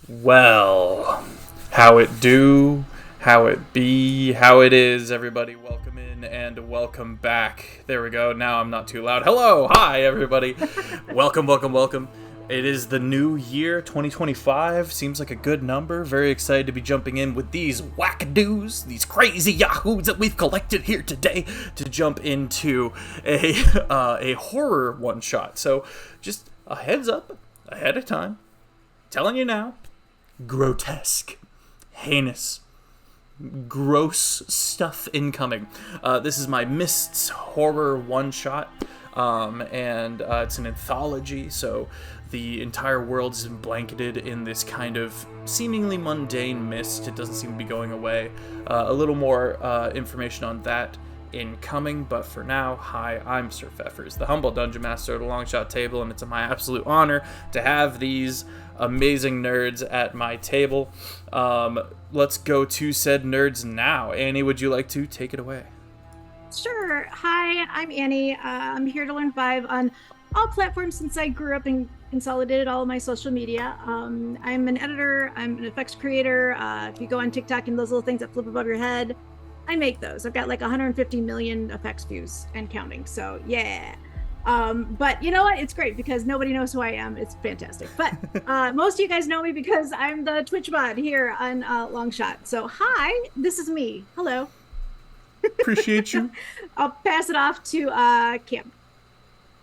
Well, how it do, how it be, how it is, everybody. Welcome in and welcome back. There we go. Now I'm not too loud. Hello, hi, everybody. welcome. It is the new year, 2025. Seems like a good number. Very excited to be jumping in with these wackadoos, these crazy yahoos that we've collected here today to jump into a horror one-shot. So just a heads up ahead of time. Telling you now. Grotesque, heinous, gross stuff incoming. This is my Mists horror one-shot, and it's an anthology, so the entire world is blanketed in this kind of seemingly mundane mist. It doesn't seem to be going away. A little more information on that incoming, but for now, hi, I'm Sir Feffers, the humble dungeon master of the Longshot table, and it's my absolute honor to have these amazing nerds at my table. Let's go to said nerds now. Annie, would you like to take it away? Sure. Hi, I'm Annie. I'm here to learn Vive on all platforms since I grew up and consolidated all of my social media. I'm an editor. I'm an effects creator. If you go on TikTok and those little things that flip above your head, I make those. I've got like 150 million effects views and counting. So yeah. But you know what? It's great because nobody knows who I am. It's fantastic. But most of you guys know me because I'm the Twitch mod here on Longshot. So hi, this is me. Hello. Appreciate you. I'll pass it off to Cam.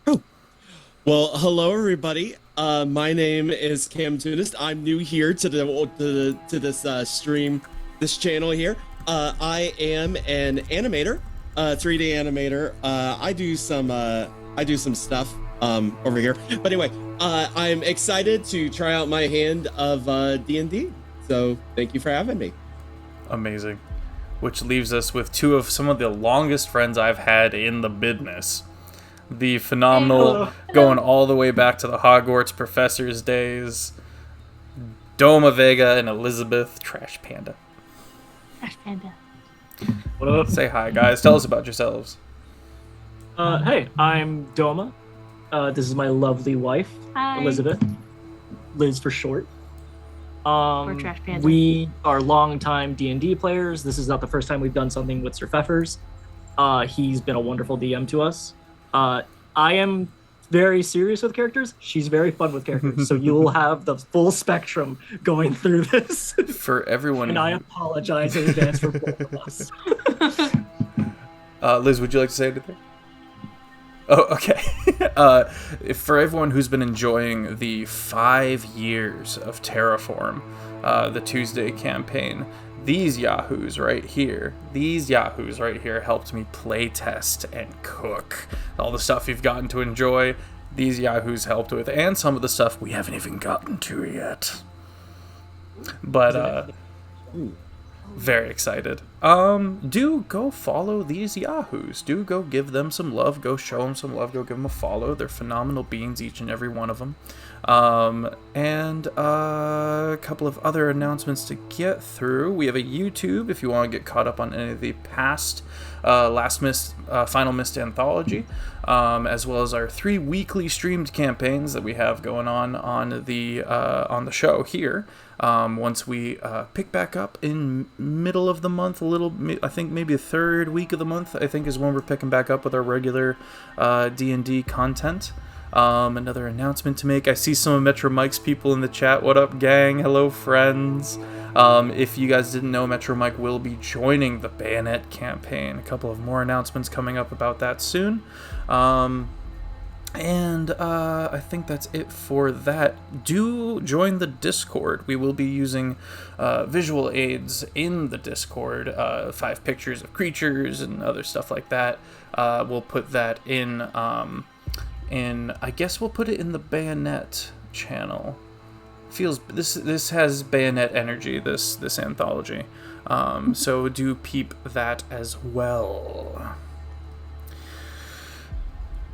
Oh, well, hello everybody. My name is Camtoonist. I'm new here to this stream, this channel here. I am an animator, 3D animator. I do some stuff over here. But anyway, I'm excited to try out my hand of D&D. So thank you for having me. Amazing. Which leaves us with two of some of the longest friends I've had in the business. The phenomenal, going all the way back to the Hogwarts professors days, DomAVega and Elizabeth Trash Panda. Trash Panda. What up? Say hi, guys. Tell us about yourselves. Hey, I'm Doma. This is my lovely wife, Hi. Elizabeth. Liz for short. Or Trash Panda. We are longtime D&D players. This is not the first time we've done something with Sir Feffers. He's been a wonderful DM to us. I am very serious with characters. She's very fun with characters. So you'll have the full spectrum going through this. For everyone. And I apologize in advance for both of us. Liz, would you like to say anything? Oh, okay. For everyone who's been enjoying the 5 years of Terraform, the Tuesday campaign, these yahoos right here helped me play test and cook. All the stuff you've gotten to enjoy, these yahoos helped with, and some of the stuff we haven't even gotten to yet. But, very excited. Do go follow these yahoos. Do go give them some love. Go show them some love. Go give them a follow. They're phenomenal beings, each and every one of them. And a couple of other announcements to get through. We have a YouTube if you want to get caught up on any of the past Final Mist anthology, as well as our 3 weekly streamed campaigns that we have going on the show here. Once we pick back up in middle of the month, I think maybe the 3rd week of the month, I think is when we're picking back up with our regular D&D content. Another announcement to make. I see some of Metro Mike's people in the chat. What up, gang? Hello, friends. If you guys didn't know, Metro Mike will be joining the Bayonet campaign. A couple of more announcements coming up about that soon. And I think that's it for that. Do join the Discord. We will be using visual aids in the Discord, 5 pictures of creatures and other stuff like that. We'll put that in I guess we'll put it in the Bayonet channel. This has Bayonet energy, this anthology. So do peep that as well.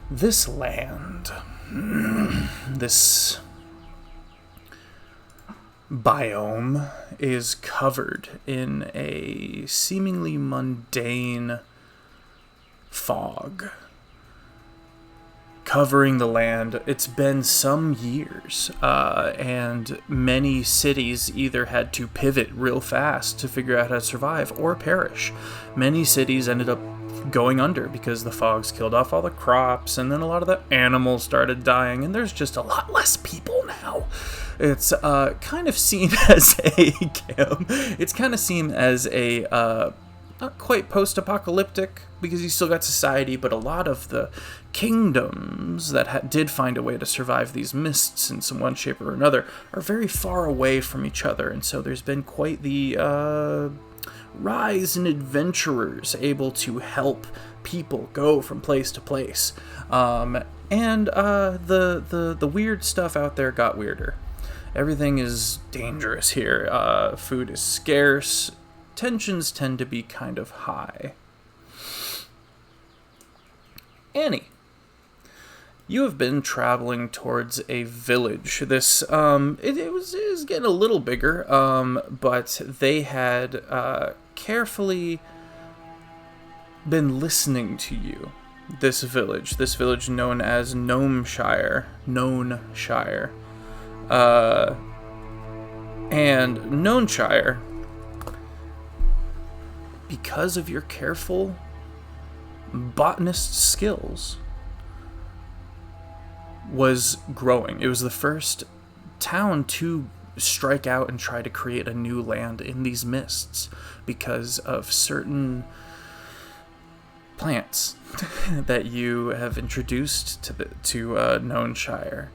This land, this biome is covered in a seemingly mundane fog. covering the land. It's been some years, and many cities either had to pivot real fast to figure out how to survive or perish. Many cities ended up going under because the fogs killed off all the crops, and then a lot of the animals started dying, and there's just a lot less people now. It's kind of seen as a not quite post-apocalyptic, because you still got society, but a lot of the kingdoms that did find a way to survive these mists in some one shape or another are very far away from each other, and so there's been quite the rise in adventurers able to help people go from place to place. And the weird stuff out there got weirder. Everything is dangerous here. Food is scarce. Tensions tend to be kind of high. Annie, you have been traveling towards a village. This it was getting a little bigger, but they had carefully been listening to you. This village known as Gnomeshire, and Gnomeshire, because of your careful botanist skills, was growing. It was the first town to strike out and try to create a new land in these mists because of certain plants that you have introduced to Gnomeshire.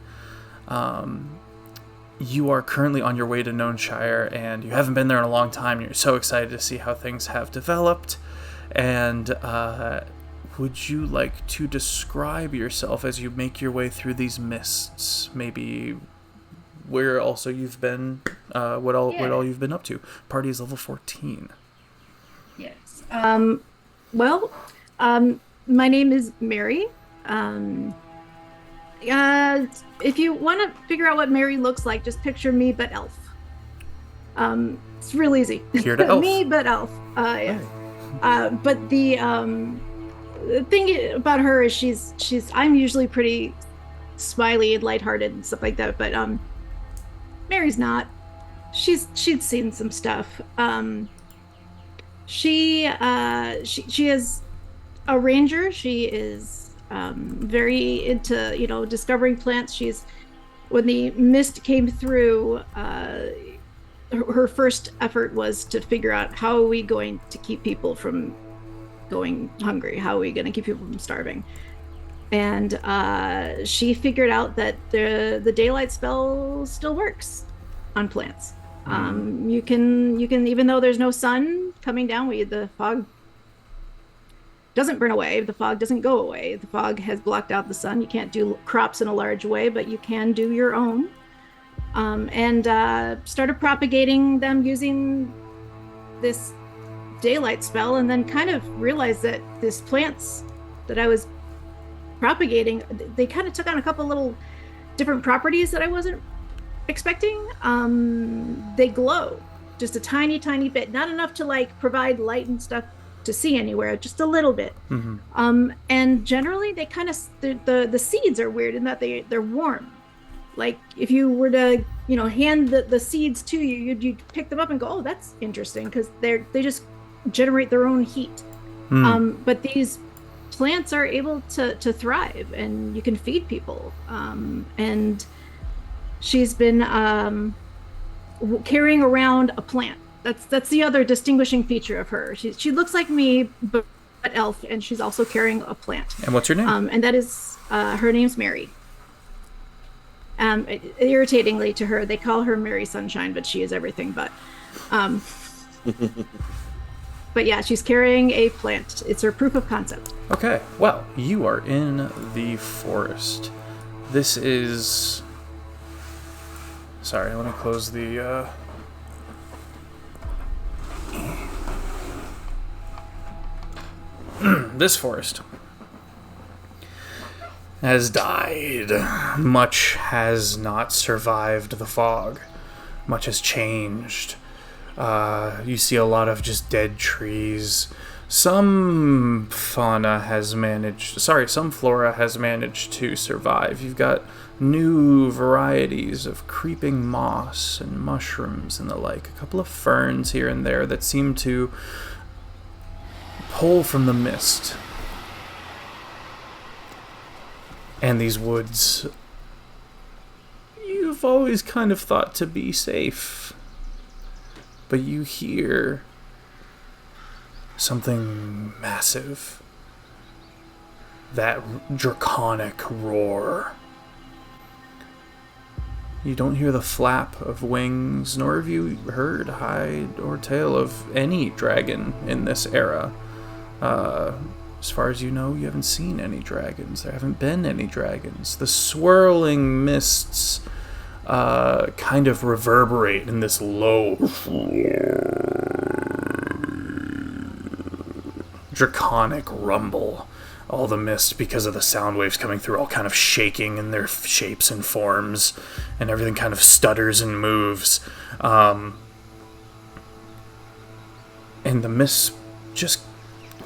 You are currently on your way to Gnomeshire, and you haven't been there in a long time. You're so excited to see how things have developed. And would you like to describe yourself as you make your way through these mists? Maybe where also you've been, what all you've been up to. Party is level 14. Yes. My name is Mary. If you want to figure out what Mary looks like, just picture me but elf. It's real easy. Here to elf. Me but elf. Yeah. But the thing about her is I'm usually pretty smiley and lighthearted and stuff like that, but Mary's not. She'd seen some stuff. She is a ranger. She is very into discovering plants. When the mist came through, her first effort was to figure out how are we going to keep people from going hungry, how are we going to keep people from starving. And she figured out that the daylight spell still works on plants. You can even though there's no sun coming down, the fog doesn't burn away, the fog doesn't go away. The fog has blocked out the sun. You can't do crops in a large way, but you can do your own. And started propagating them using this daylight spell, and then kind of realized that these plants that I was propagating, they kind of took on a couple little different properties that I wasn't expecting. They glow just a tiny bit, not enough to provide light and stuff to see anywhere, just a little bit. And generally they kind of the seeds are weird in that they're warm. Like if you were to hand the seeds to you, you'd pick them up and go, oh, that's interesting, because they just generate their own heat. But these plants are able to thrive, and you can feed people. And she's been carrying around a plant. That's the other distinguishing feature of her. She looks like me, but elf, and she's also carrying a plant. And what's her name? And that is her name's Mary. Irritatingly to her, they call her Mary Sunshine, but she is everything but. But yeah, she's carrying a plant. It's her proof of concept. Okay, well, you are in the forest. This is... Sorry, let me close the... This forest has died. Much has not survived the fog. Much has changed. You see a lot of just dead trees, some flora has managed to survive. You've got new varieties of creeping moss and mushrooms and the like. A couple of ferns here and there that seem to pull from the mist. And these woods, you've always kind of thought to be safe. But you hear something massive. That draconic roar. You don't hear the flap of wings, nor have you heard hide or tail of any dragon in this era. As far as you know, you haven't seen any dragons. There haven't been any dragons. The swirling mists kind of reverberate in this low draconic rumble. All the mist, because of the sound waves coming through, all kind of shaking in their shapes and forms, and everything kind of stutters and moves. And the mists just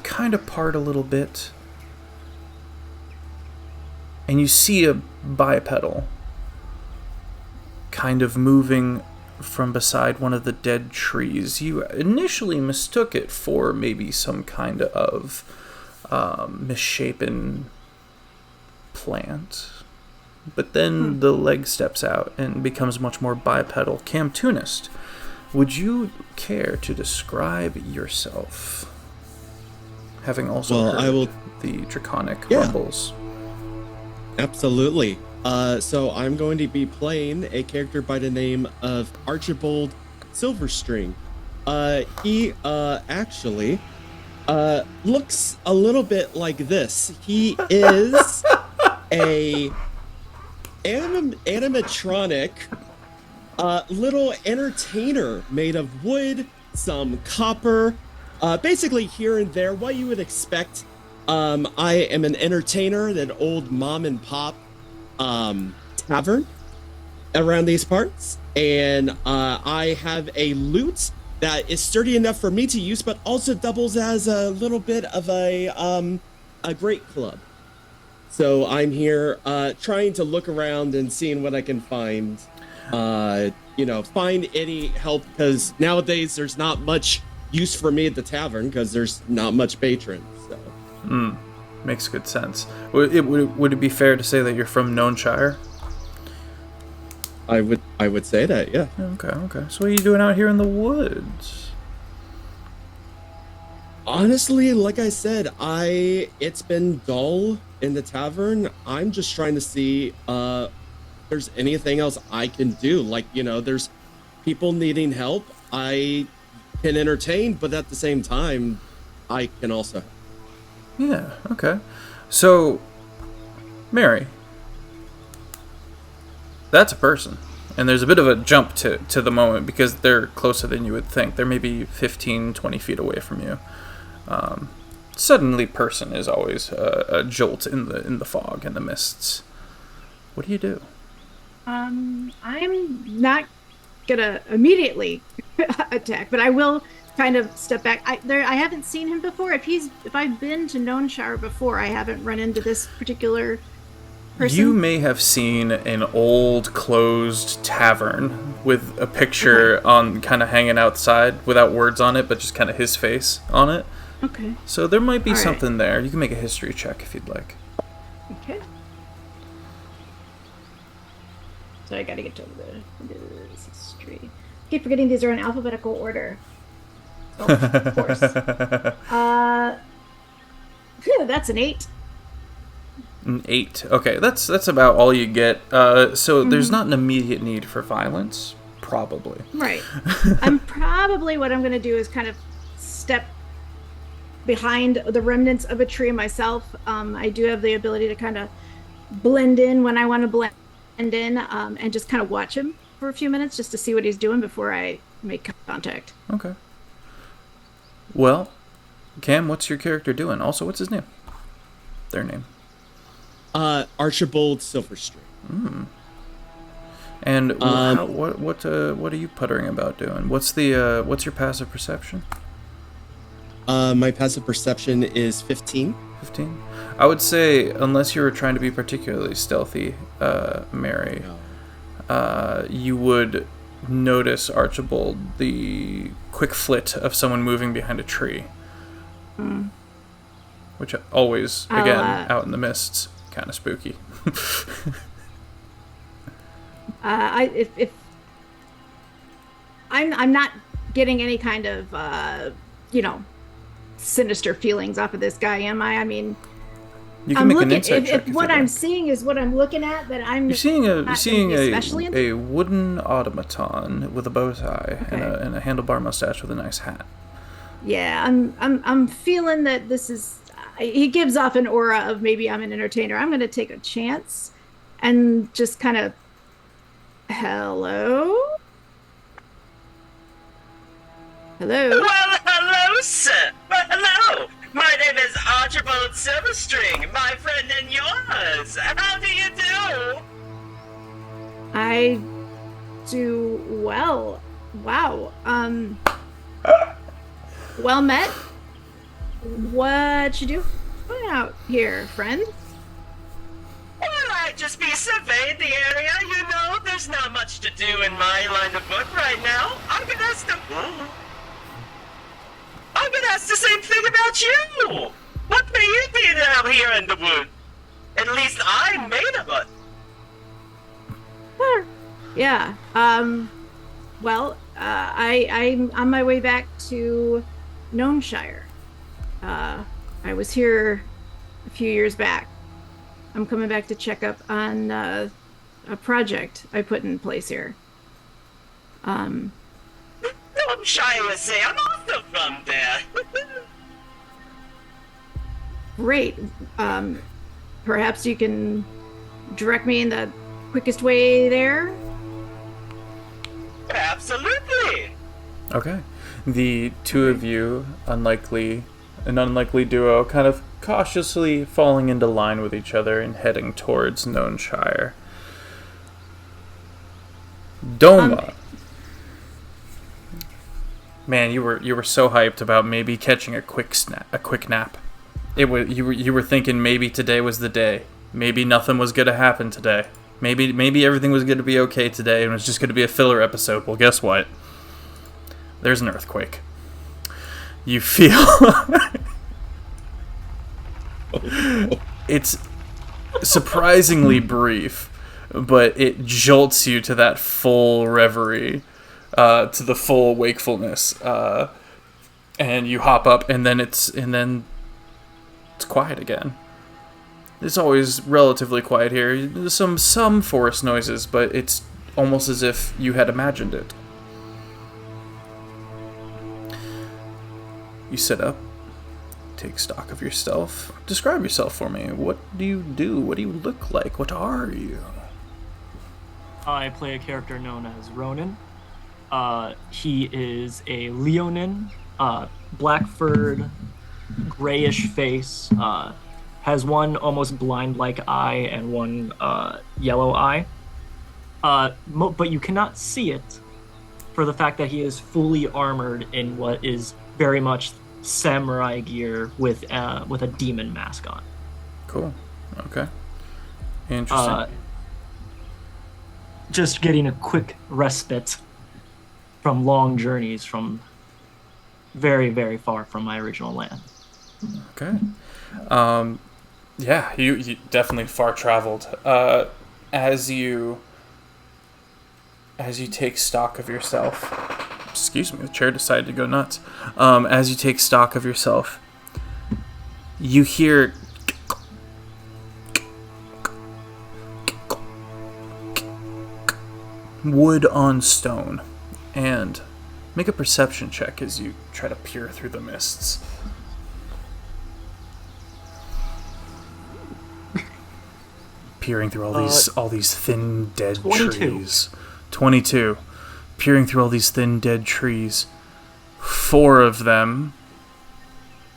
kind of part a little bit. And you see a bipedal kind of moving from beside one of the dead trees. You initially mistook it for maybe some kind of misshapen plant. But then the leg steps out and becomes much more bipedal. Camtoonist, would you care to describe yourself? Having also heard the draconic rumbles. Absolutely. So I'm going to be playing a character by the name of Archibald Silverstring. He actually looks a little bit like this. He is a animatronic little entertainer made of wood, some copper, basically here and there what you would expect. I am an entertainer at an old mom and pop tavern around these parts, and I have a lute that is sturdy enough for me to use, but also doubles as a little bit of a great club. So I'm here trying to look around and seeing what I can find. Find any help, because nowadays there's not much use for me at the tavern because there's not much patrons. So. Makes good sense. Would it be fair to say that you're from Longshot? I would say that, yeah. Okay. So what are you doing out here in the woods? Honestly, like I said, it's been dull in the tavern. I'm just trying to see if there's anything else I can do. Like, there's people needing help. I can entertain, but at the same time, I can also help. Yeah, okay. So, Mary, that's a person. And there's a bit of a jump to the moment because they're closer than you would think. They're maybe 15, 20 feet away from you. Suddenly, person is always a jolt in the fog and the mists. What do you do? I'm not gonna immediately attack, but I will kind of step back. I haven't seen him before. If I've been to Longshot before, I haven't run into this particular person. You may have seen an old closed tavern with a picture on kind of hanging outside without words on it, but just kind of his face on it. Okay. So there might be something there. You can make a history check if you'd like. Okay. So I gotta get to the history. I keep forgetting these are in alphabetical order. Oh, of course. That's an 8. An 8. Okay, that's about all you get. So there's not an immediate need for violence, probably. Right. What I'm going to do is kind of step behind the remnants of a tree myself. I do have the ability to kind of blend in when I want to blend in, and just kind of watch him for a few minutes just to see what he's doing before I make contact. Okay. Well, Cam, what's your character doing? Also, what's his name? Their name. Archibald Silverstring. And what are you puttering about doing? What's your passive perception? My passive perception is 15. 15. I would say, unless you were trying to be particularly stealthy, Mary, you would notice, Archibald, the quick flit of someone moving behind a tree. Which always, again, out in the mists, kind of spooky. If I'm not getting any kind of sinister feelings off of this guy, am I? I mean, you can make an insight check. If what I'm seeing is what I'm looking at, then I'm you're seeing a wooden automaton with a bow tie and a handlebar mustache with a nice hat. Yeah, I'm feeling that this is. He gives off an aura of maybe I'm an entertainer. I'm going to take a chance and just kind of, hello? Hello? Well, hello, sir. Well, hello. My name is Archibald Silverstring, my friend and yours. How do you do? I do well. Wow. Well met. What you do out here, friend? Well, I just be surveying the area, you know. There's not much to do in my line of work right now. I'm gonna ask the same thing about you. What may you be out here in the wood? At least I made of it. Yeah. Well, I'm on my way back to Gnomeshire. I was here a few years back. I'm coming back to check up on a project I put in place here. I'm shy to say I'm also from there. Great. Perhaps you can direct me in the quickest way there? Absolutely. Okay. The two of you, an unlikely duo, kind of cautiously falling into line with each other and heading towards Gnomeshire. Doma. Man, you were so hyped about maybe catching a quick nap. You were thinking maybe today was the day. Maybe nothing was gonna happen today. Maybe everything was gonna be okay today and it was just gonna be a filler episode. Well, guess what? There's an earthquake. You feel it's surprisingly brief, but it jolts you to that full reverie, to the full wakefulness, and you hop up, and then it's quiet again. It's always relatively quiet here. There's some forest noises, but it's almost as if you had imagined it. You sit up, take stock of yourself. Describe yourself for me. What do you do? What do you look like? What are you? I play a character known as Ronan. He is a Leonin, black-furred, grayish face, has one almost blind-like eye and one yellow eye. But you cannot see it for the fact that he is fully armored in what is very much samurai gear with a demon mask on. Cool. Okay. Interesting. Just getting a quick respite from long journeys from very, very far from my original land. Okay. Yeah, you definitely far traveled. As you take stock of yourself. Excuse me, the chair decided to go nuts. As you take stock of yourself, you hear wood on stone, and make a perception check as you try to peer through the mists. Peering through all these thin dead 22. trees. 22. Peering through all these thin dead trees. 4 of them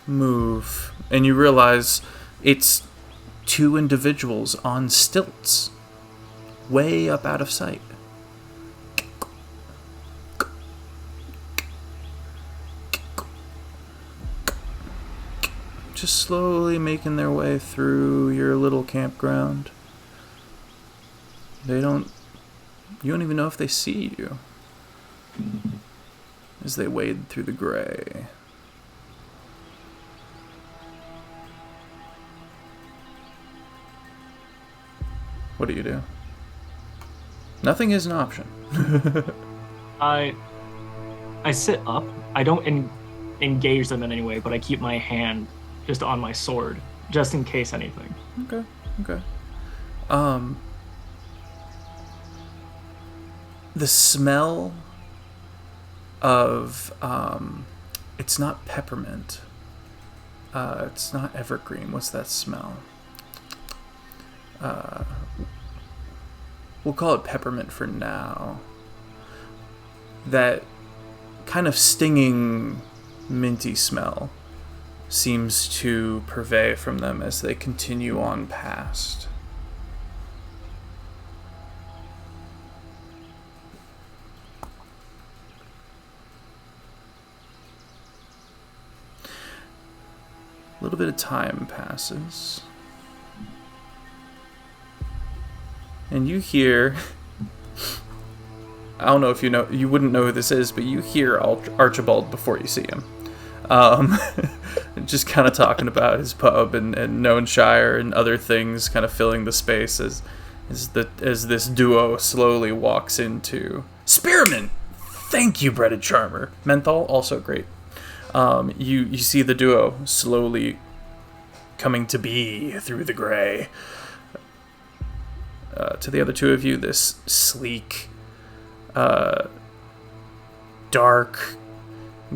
move, and you realize it's 2 individuals on stilts, way up out of sight. just slowly making their way through your little campground. You don't even know if they see you as they wade through the gray. What do you do? Nothing is an option. I sit up. I don't engage them in any way, but I keep my hand just on my sword, just in case anything. Okay. The smell of it's not peppermint. It's not evergreen. What's that smell? We'll call it peppermint for now. That kind of stinging, minty smell seems to purvey from them as they continue on past. A little bit of time passes. And you hear... I don't know if you wouldn't know who this is, but you hear Archibald before you see him. Just kind of talking about his pub and Knownshire and other things, kind of filling the space as this duo slowly walks into... Spearmint! Thank you, Breaded Charmer. Menthol, also great. You see the duo slowly coming to be through the gray. To the other two of you, this sleek, dark,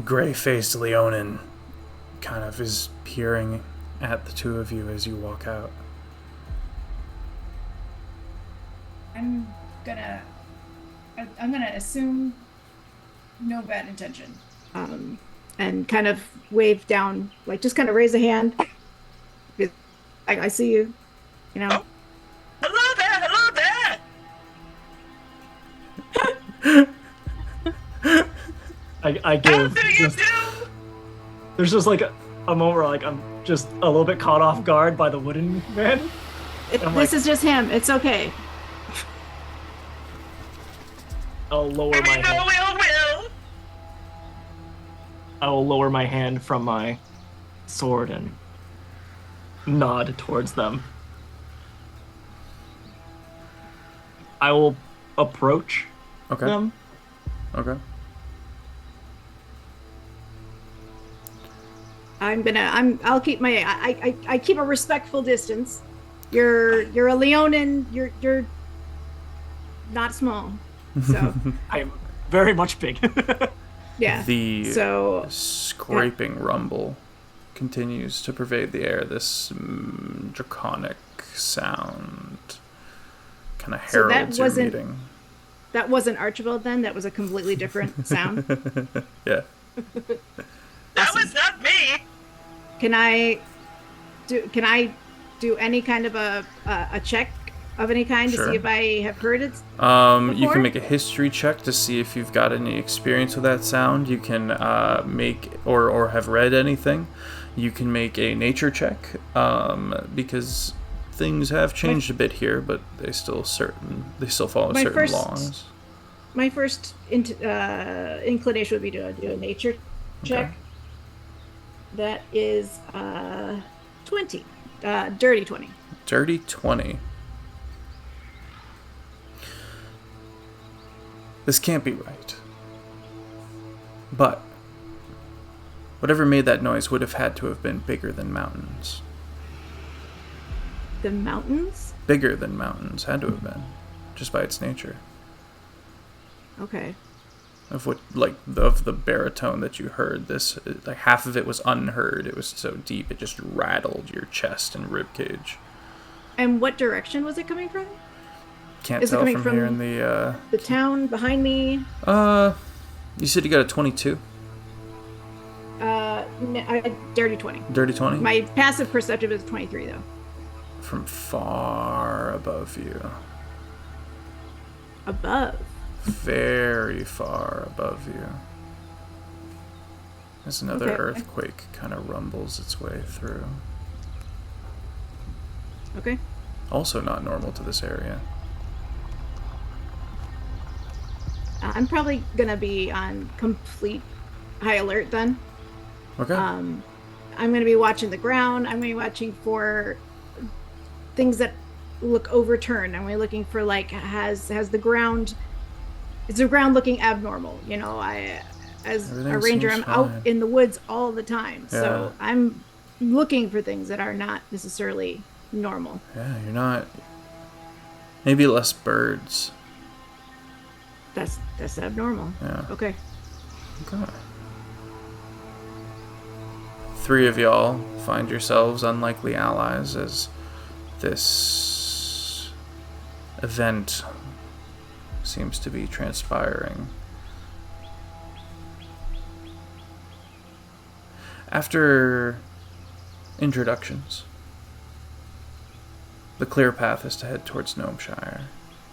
gray-faced Leonin kind of is peering at the two of you as you walk out. I'm gonna assume no bad intention. And kind of wave down, like just kind of raise a hand. I see you, you know. Oh. Hello there! I give. How do you do? There's just like a moment where like I'm just a little bit caught off guard by the wooden man. This is just him. It's okay. I'll lower my hand. Will. I will lower my hand from my sword and nod towards them. I will approach them. Okay. I'll keep I keep a respectful distance. You're a Leonin. You're not small. So I'm very much big. yeah. The scraping rumble continues to pervade the air. This draconic sound kind of heralds your meeting. That wasn't Archibald then. That was a completely different sound. Yeah. That was not me. Can I do any kind of a check of any kind to see if I have heard it? You can make a history check to see if you've got any experience with that sound. You can make or have read anything. You can make a nature check because things have changed a bit here, but they still follow certain laws. My first inclination would be to do a nature check. Okay. That is 20. Dirty 20. Dirty 20. This can't be right. But whatever made that noise would have had to have been bigger than mountains. The mountains? Bigger than mountains, had to have been, just by its nature. Okay. Of the baritone that you heard, this like half of it was unheard. It was so deep it just rattled your chest and rib cage. And what direction was it coming from? Can't Is it tell coming from here in the town behind me. You said you got a 22. Dirty 20. Dirty 20. My passive perceptive is 23 though. From far above you. Above. Very far above you. as another Okay. earthquake kind of rumbles its way through. Okay. Also not normal to this area. I'm probably gonna be on complete high alert then. Okay. I'm gonna be watching the ground. I'm gonna be watching for things that look overturned. I'm gonna be looking for like has the ground is the ground looking abnormal? You know, as a Everything ranger, I'm seems out fine. in the woods all the time, so Yeah. I'm looking for things that are not necessarily normal. Yeah, you're not. Maybe less birds. That's abnormal. Yeah. Okay. Okay. 3 of y'all find yourselves unlikely allies as this event seems to be transpiring. After introductions, the clear path is to head towards Gnomeshire,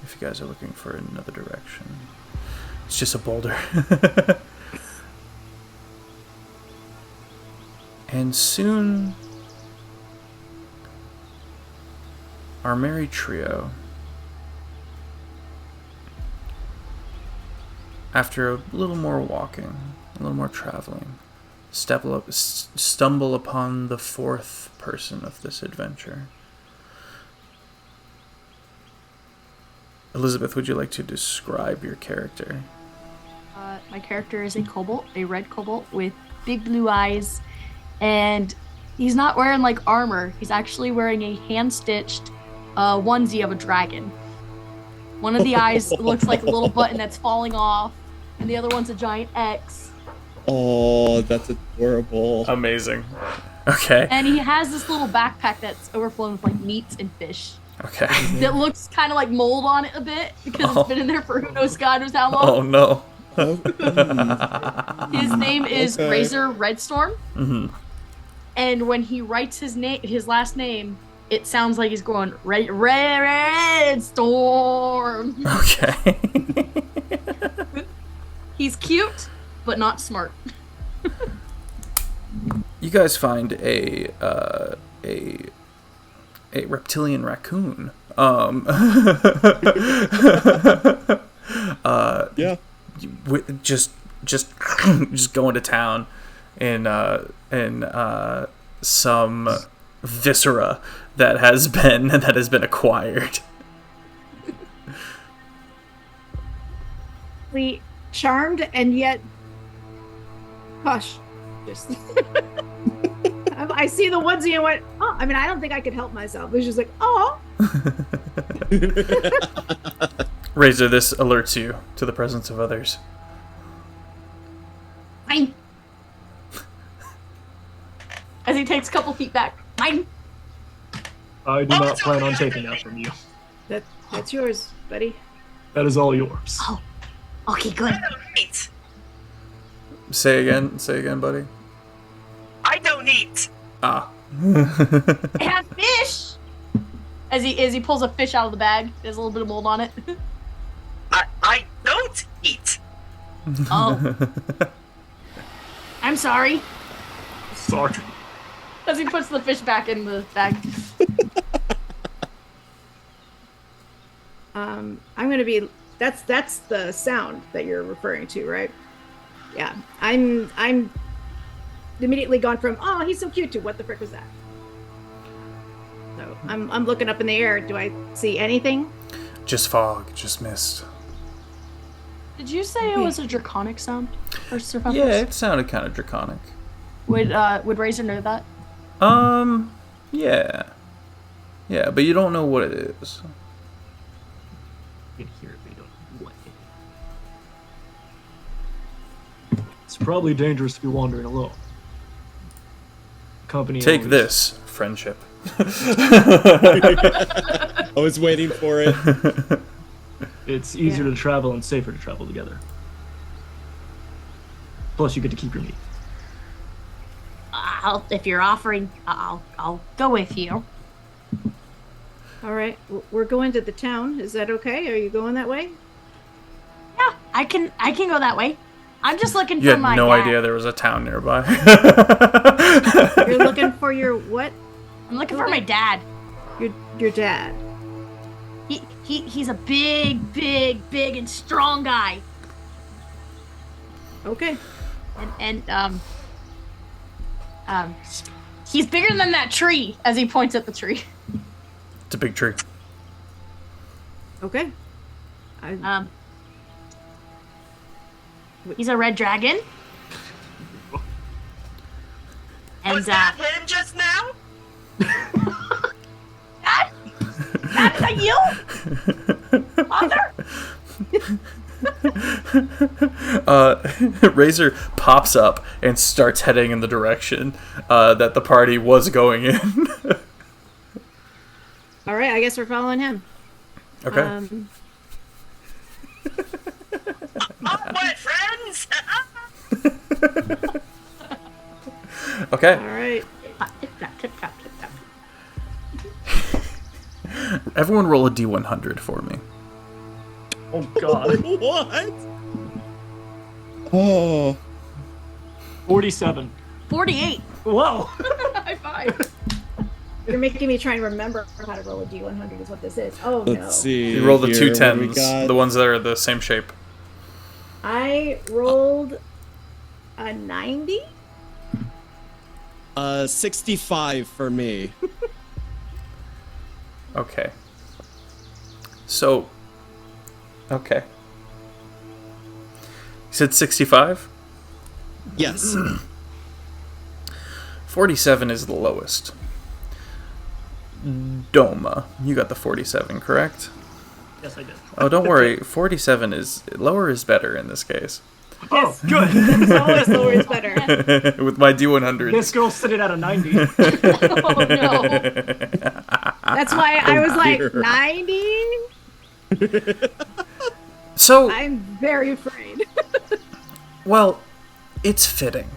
if you guys are looking for another direction. It's just a boulder. And soon, our merry trio, after a little more walking, a little more traveling, stumble upon the 4th person of this adventure. Elizabeth, would you like to describe your character? My character is a kobold, a red kobold with big blue eyes, and he's not wearing like armor. He's actually wearing a hand-stitched onesie of a dragon. One of the eyes looks like a little button that's falling off, and the other one's a giant X. Oh, that's adorable. Amazing. Okay. And he has this little backpack that's overflowing with like meats and fish. Okay. That looks kind of like mold on it a bit because Oh. it's been in there for who knows God knows how long. Oh no. His name is Okay. Razor Redstorm. Mm-hmm. And when he writes his last name, it sounds like he's going Red Storm. Okay. He's cute, but not smart. You guys find a reptilian raccoon. Yeah. Just going to town in some viscera that has been acquired. Charmed and yet hush. Just I see the onesie and went, oh, I mean, I don't think I could help myself. It was just like, oh. Razor, this alerts you to the presence of others. Mine. As he takes a couple feet back. Mine. I do not plan on taking that from you. That's yours, buddy. That is all yours. Oh, okay, good. I don't eat. Say again, buddy. I don't eat. Ah. I have fish. As he pulls a fish out of the bag, there's a little bit of mold on it. I don't eat. Oh. I'm sorry. Sorry. As he puts the fish back in the bag. I'm gonna be. That's the sound that you're referring to, right? Yeah. I'm immediately gone from, oh, he's so cute, to what the frick was that? So I'm looking up in the air. Do I see anything? Just fog, just mist. Did you say it was a draconic sound? Or Sir Feffers? Yeah, it sounded kind of draconic. Would Razor know that? Yeah. Yeah, but you don't know what it is. You can hear it, but you don't know what it is. It's probably dangerous to be wandering alone. Company. Take always- this, friendship. I was waiting for it. It's easier Yeah. to travel and safer to travel together. Plus, you get to keep your meat. If you're offering, I'll go with you. All right, we're going to the town. Is that okay? Are you going that way? Yeah, I can go that way. I'm just looking You for had my no dad. idea there was a town nearby. You're looking for your what? I'm looking for my dad. Your dad. He's a big and strong guy. Okay. And he's bigger than that tree as he points at the tree. It's a big tree. Okay. He's a red dragon. And Was that him just now? Dad, is that you? Father? Razor pops up and starts heading in the direction that the party was going in. All right. I guess we're following him. Okay. Onward, friends! Okay. All right. Tip-tap. Everyone roll a D100 for me. Oh god. What? Oh. 47. 48. Whoa. High five. You're making me try and remember how to roll a D100 is what this is. Oh, no. Let's see. You roll the here, two what do we tens, got? the ones that are the same shape. I rolled a 90. 65 for me. Okay. So, okay. You said 65? Yes. 47 is the lowest. Doma, you got the 47, correct? Yes, I did. Oh, don't worry. 47 is... Lower is better in this case. Oh, good. It's always lower is better. With my D100. This girl's sitting at a 90. Oh no. That's why I was like, dear. 90? So, I'm very afraid. well, it's fitting.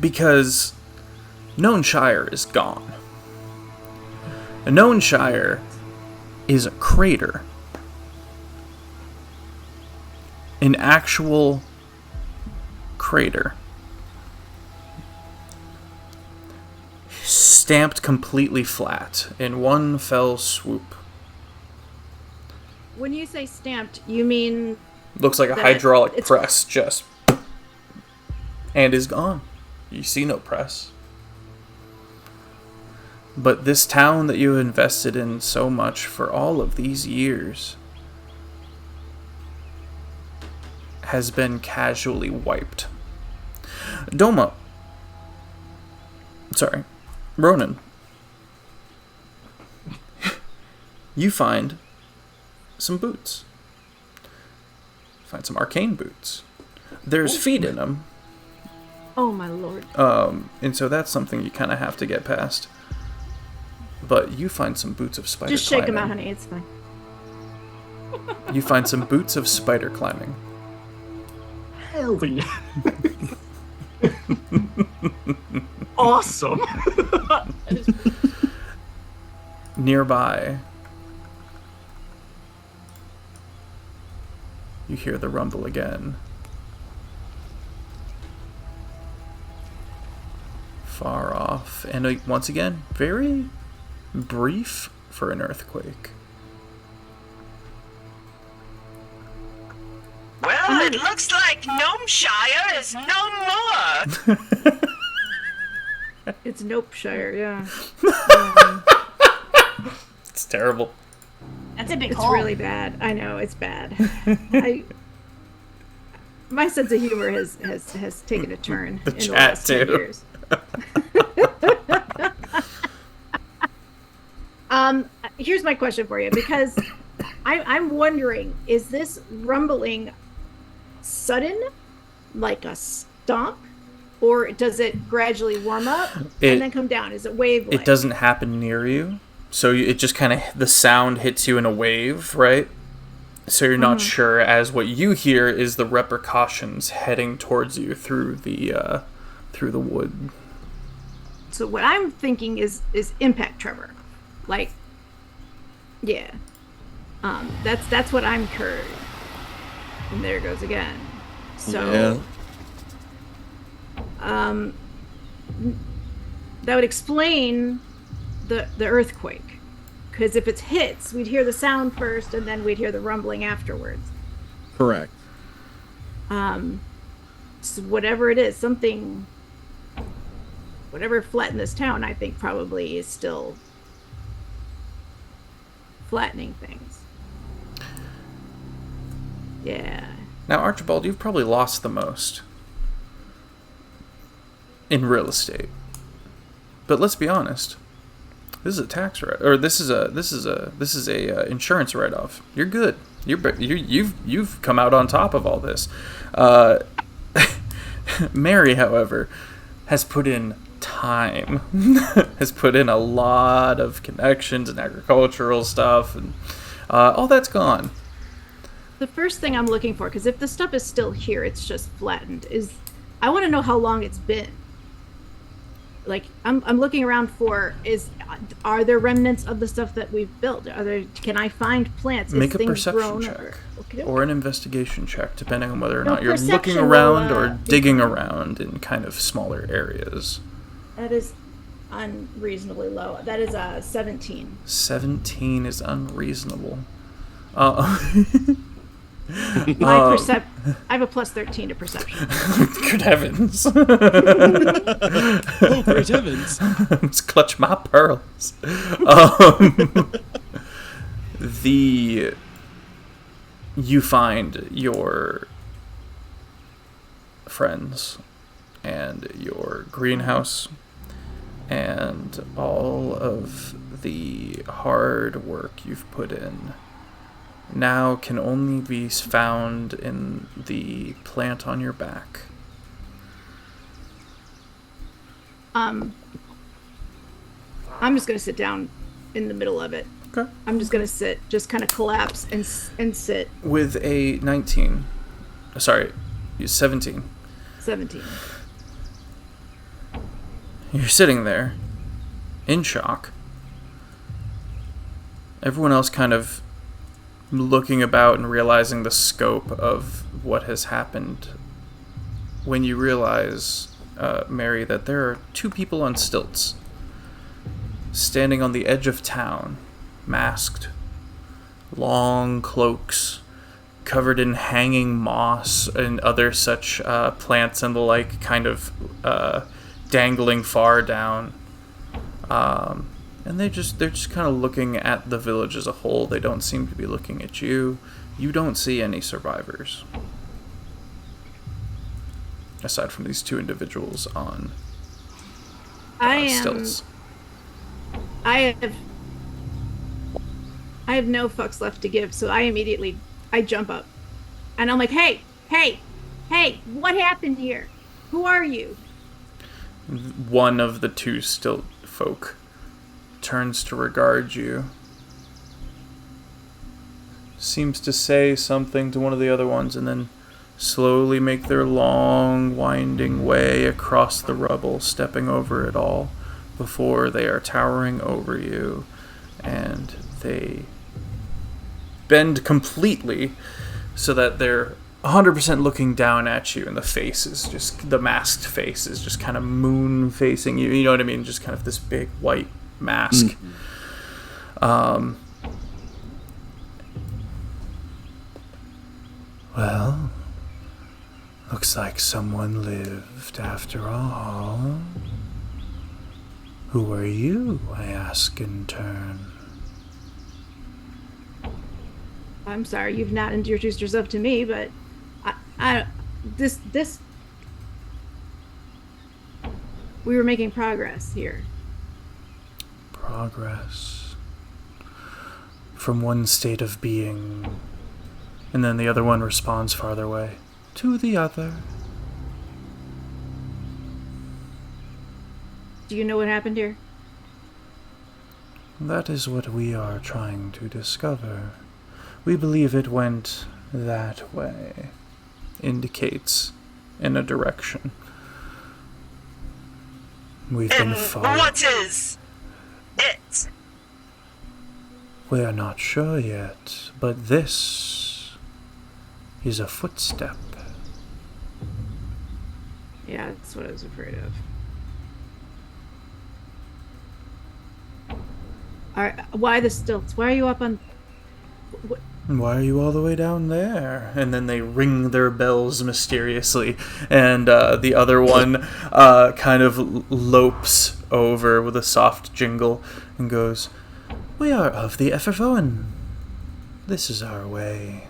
Because Known Shire is gone. A Known Shire is a crater. An actual crater. Stamped completely flat in one fell swoop. When you say stamped, you mean Looks like a That hydraulic it's- press just... and is gone. You see no press. But this town that you invested in so much for all of these years has been casually wiped. Doma. Sorry. Ronan. You find some boots. Find some arcane boots. There's feet in them. oh my lord. And so that's something you kind of have to get past. But you find some boots of spider Just shake climbing. him out, honey. It's fine. You find some boots of spider climbing. Hell yeah. Awesome. Nearby, you hear the rumble again. Far off, and once again, very brief for an earthquake. Well, it looks like Gnomeshire is no more! It's Nopeshire, yeah. It's terrible. That's a big It's hole. really bad. I know, it's bad. My sense of humor has taken a turn The in chat, the last 10 too. years. Here's my question for you, because I'm wondering, is this rumbling sudden, like a stomp, or does it gradually warm up and then come down? Is it wave-like? It doesn't happen near you, so it just kind of, the sound hits you in a wave, right? So you're not sure, as what you hear is the repercussions heading towards you through the wood. So what I'm thinking is impact tremor, like, yeah. That's what I'm heard. And there it goes again. So, that would explain the earthquake. Because if it hits, we'd hear the sound first, and then we'd hear the rumbling afterwards. Correct. So whatever it is, whatever flattened this town, I think probably is still flattening things. Yeah. Now, Archibald, you've probably lost the most in real estate. But let's be honest. This is a tax write, or this is a insurance write-off. You're good. You've come out on top of all this. Mary, however, has put in time, has put in a lot of connections and agricultural stuff, and all that's gone. The first thing I'm looking for, because if the stuff is still here, it's just flattened, is I want to know how long it's been. Like, I'm looking around for, are there remnants of the stuff that we've built? Can I find plants? Make a perception check or an investigation check, depending on whether or not you're looking around or digging around in kind of smaller areas. That is unreasonably low. That is 17. 17 is unreasonable. I have a plus 13 to perception. Good heavens. Oh, great heavens. Let's clutch my pearls. You find your friends and your greenhouse and all of the hard work you've put in now can only be found in the plant on your back. I'm just going to sit down in the middle of it. Okay. I'm just going to sit, just kind of collapse and sit. With a 19. Sorry, 17. 17. You're sitting there in shock. Everyone else kind of looking about and realizing the scope of what has happened when you realize, Mary, that there are two people on stilts standing on the edge of town, masked, long cloaks, covered in hanging moss and other such plants and the like, kind of dangling far down. And they're just kind of looking at the village as a whole. They don't seem to be looking at you. You don't see any survivors. Aside from these two individuals on stilts. I have no fucks left to give, so I jump up. And I'm like, hey, what happened here? Who are you? One of the two stilt folk turns to regard you. Seems to say something to one of the other ones and then slowly make their long, winding way across the rubble, stepping over it all before they are towering over you, and they bend completely so that they're 100% looking down at you, and the masked face is just kind of moon facing you. You know what I mean? Just kind of this big white mask. Well, looks like someone lived after all. Who are you, I ask in turn. I'm sorry, you've not introduced yourself to me, but this we were making progress here. Progress. From one state of being, and then the other one responds farther away, to the other. Do you know what happened here? That is what we are trying to discover. We believe it went that way. Indicates in a direction. We've been following. What is it? We are not sure yet, but this is a footstep. Yeah, that's what I was afraid of. Alright, why the stilts? Why are you up on... Why are you all the way down there? And then they ring their bells mysteriously, and the other one kind of lopes over with a soft jingle and goes, "We are of the Efferfoen. This is our way.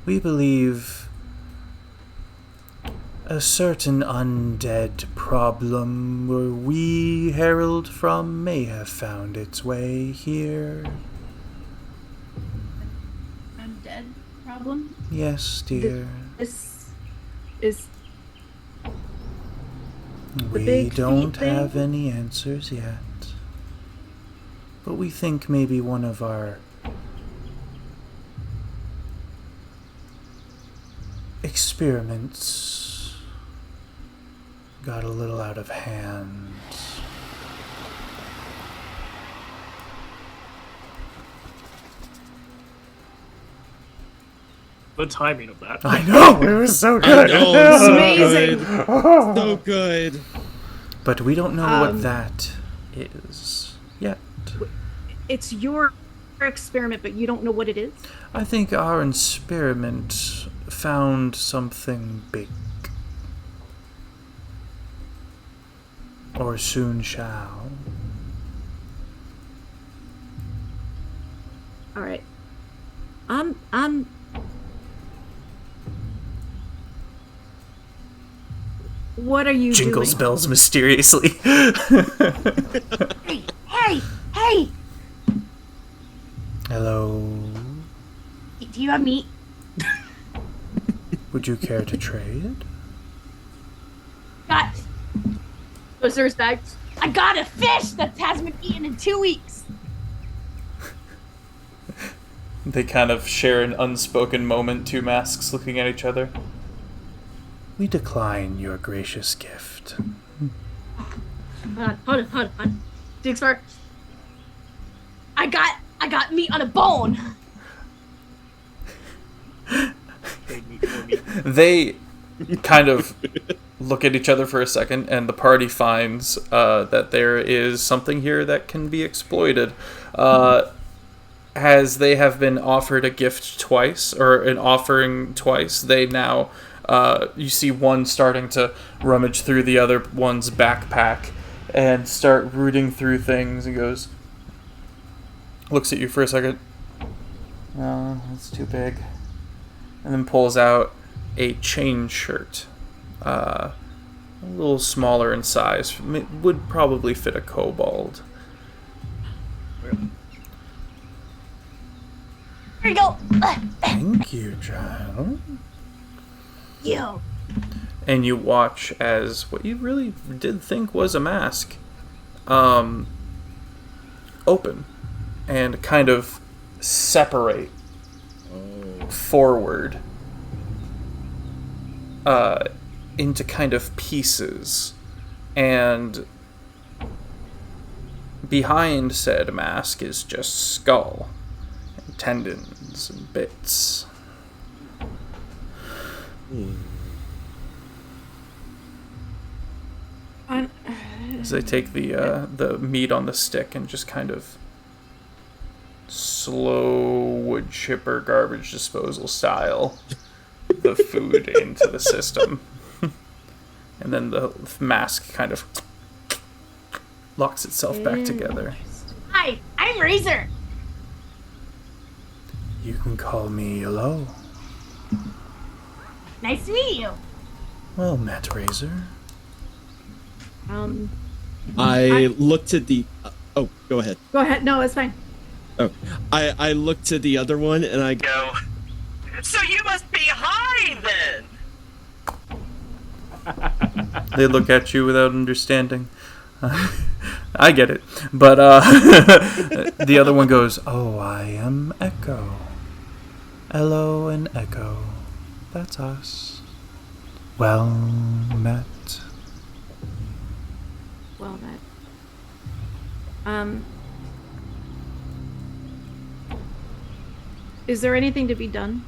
We believe a certain undead problem where we herald from may have found its way here." Undead problem? Yes, dear. This is... We big don't feet thing? have any answers yet. But we think maybe one of our experiments got a little out of hand. The timing of that. I know, it was so I good. know, it's so Amazing. good. So good. But we don't know what that is yet. It's your experiment, but you don't know what it is? I think our experiment found something big. Or soon shall. Alright. What are you Jingles doing? bells mysteriously. Hey! Hello. Do you have meat? Would you care to trade? Got. Goes to his bag. I got a fish that hasn't been eaten in 2 weeks. They kind of share an unspoken moment, two masks looking at each other. We decline your gracious gift. Hold on. Digs for. I got meat on a bone. They kind of look at each other for a second, and the party finds that there is something here that can be exploited. As they have been offered a gift twice, or an offering twice, they now, you see one starting to rummage through the other one's backpack and start rooting through things, and goes, looks at you for a second. No, that's too big. And then pulls out a chain shirt. A little smaller in size. Would probably fit a kobold. Here you go. Thank you, child. Yo. And you watch as what you really did think was a mask open and kind of separate forward into kind of pieces, and behind said mask is just skull and tendons and bits. As they take the meat on the stick and just kind of slow wood chipper garbage disposal style the food into the system. And then the mask kind of locks itself back together. Hi, I'm Razor. You can call me Hello. Nice to meet you. Well met, Razor. I looked at the. Oh, go ahead. Go ahead. No, it's fine. Oh, I looked to the other one and I. Go. So you must be high then! They look at you without understanding. I get it. But the other one goes, "Oh, I am Echo. Hello and Echo. That's us. Well met." Well, that. Is there anything to be done?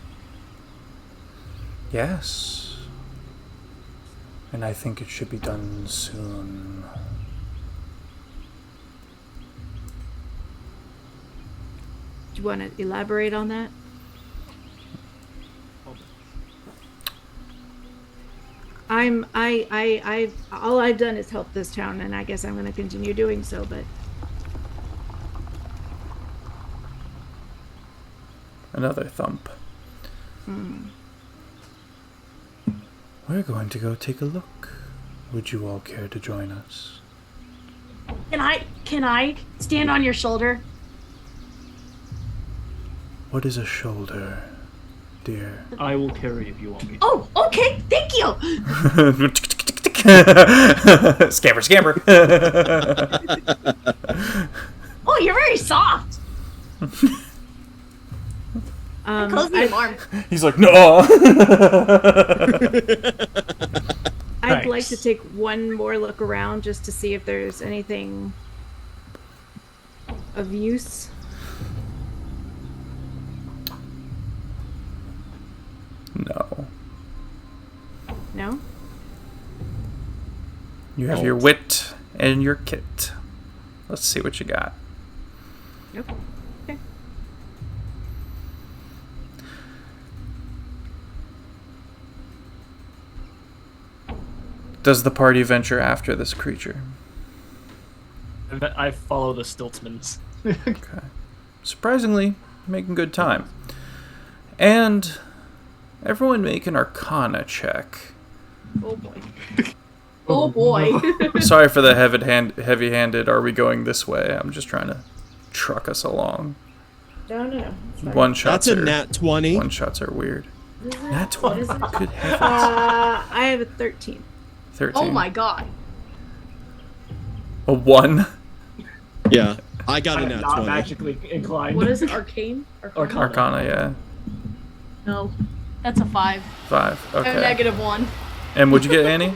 Yes. And I think it should be done soon. Do you want to elaborate on that? All I've done is help this town, and I guess I'm going to continue doing so, but... Another thump. We're going to go take a look. Would you all care to join us? Can I stand on your shoulder? What is a shoulder, dear? I will carry if you want me to. Oh, okay, thank you. Scamper, scamper. Oh, you're very soft. Cozy and warm. He's like, no. I'd like to take one more look around just to see if there's anything of use. No. No? You have your wit and your kit. Let's see what you got. Nope. Okay. Does the party venture after this creature? I follow the Stiltsmans. Okay. Surprisingly, making good time. And everyone make an Arcana check. Oh boy. Oh boy. Sorry for the heavy-handed, are we going this way? I'm just trying to truck us along. No. One shots That's a are, nat 20. One shots are weird. Nat 20? Good heavens. I have a 13. 13. Oh my god. A 1? Yeah, I got a I'm nat not 20. magically inclined. What is it? Arcane? Arcana, yeah. No. That's a 5. 5. A Okay. -1. And what'd you get, Annie?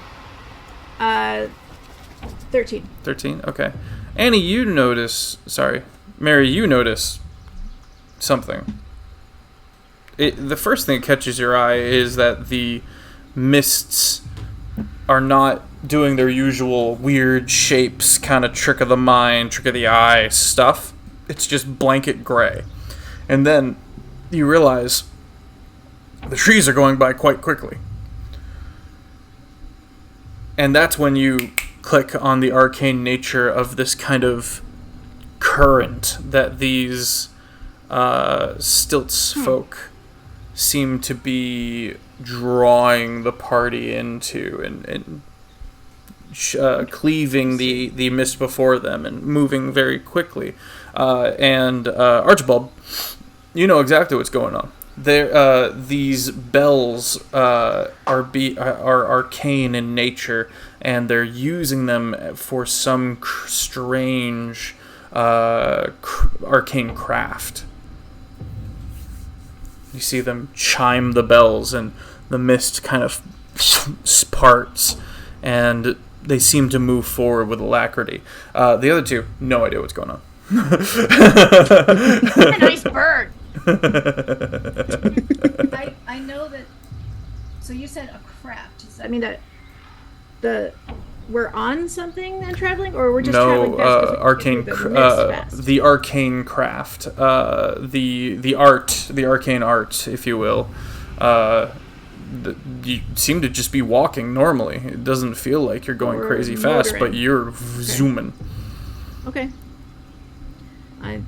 13. 13? Okay. Annie, you notice... Sorry. Mary, you notice something. The first thing that catches your eye is that the mists are not doing their usual weird shapes, kind of trick of the mind, trick of the eye stuff. It's just blanket gray. And then you realize the trees are going by quite quickly. And that's when you click on the arcane nature of this kind of current that these stilts folk seem to be drawing the party into and cleaving the mist before them and moving very quickly. And Archibald, you know exactly what's going on. There, these bells are arcane in nature, and they're using them for some strange arcane craft. You see them chime the bells, and the mist kind of parts, and they seem to move forward with alacrity. The other two, no idea what's going on. A nice bird. I know that. So you said a craft. Does that I mean that we're on something and traveling, or we're just traveling fast? 'Cause we arcane, can move the mist fast? the arcane craft, the art, the arcane art, if you will. You seem to just be walking normally. It doesn't feel like you're going Or crazy fast, but motoring. you're zooming. Okay. I'm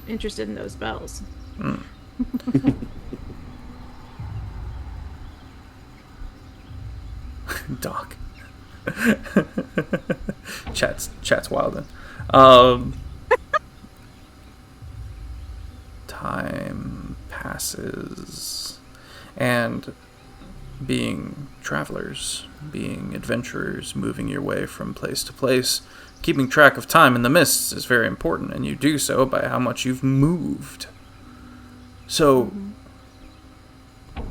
interested in those bells. Doc. Chat's wildin'. Time passes, and being travelers, being adventurers, moving your way from place to place, keeping track of time in the mists is very important, and you do so by how much you've moved. So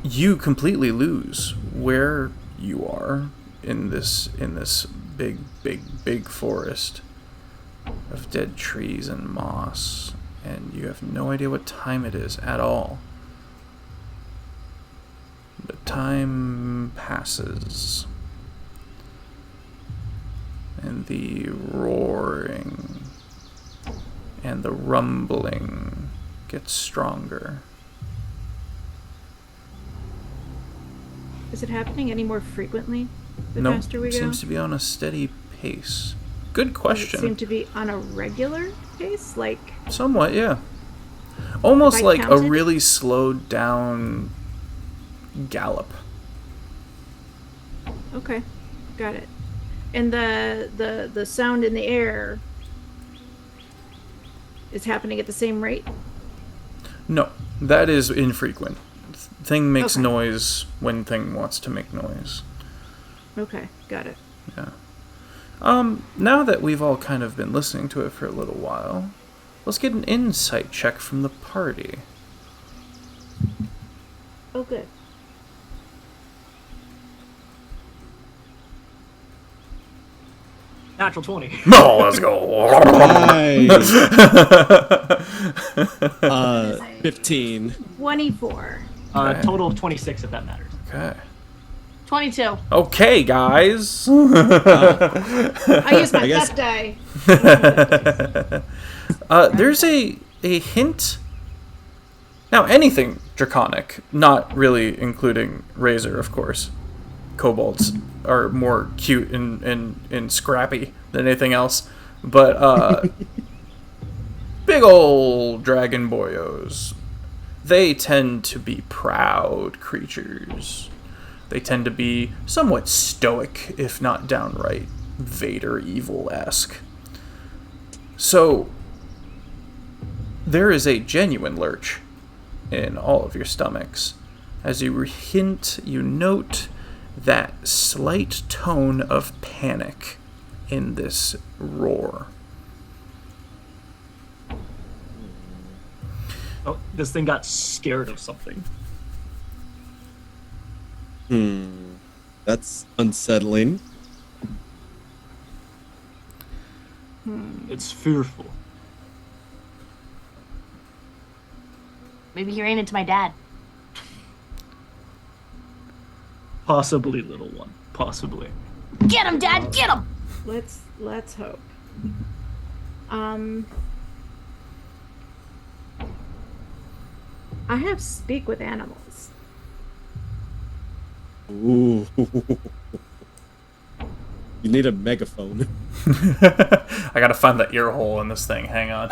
you completely lose where you are in this big forest of dead trees and moss, and you have no idea what time it is at all. But time passes. and the roaring and the rumbling gets stronger. Is it happening any more frequently the No, faster we it go? seems to be on a steady pace. Good Does it question. seem to be on a regular pace? Like, Somewhat, yeah. Almost Have I like a counted? really slowed down gallop. okay, got it. And the sound in the air is happening at the same rate? No, that is infrequent. Thing makes Okay. noise when thing wants to make noise. Okay, got it. Yeah. Now that we've all kind of been listening to it for a little while, let's get an insight check from the party. Oh, good. Natural 20. Oh, let's go. Nice. 15. 24. Okay. Total of 26, if that matters. Okay. 22. Okay, guys. I use my I guess- pet die. There's a hint. Now, anything draconic, not really including Razor, of course. Kobolds are more cute and scrappy than anything else. But big old dragon boyos, they tend to be proud creatures. They tend to be somewhat stoic, if not downright Vader evil-esque. So, there is a genuine lurch in all of your stomachs. As you hint, you note that slight tone of panic in this roar. Oh, this thing got scared of something. That's unsettling. It's fearful. Maybe he ran into my dad. Possibly, little one. Possibly. Get him, Dad! Get him! Let's hope. I have speak with animals. Ooh. You need a megaphone. I gotta find the ear hole in this thing. Hang on.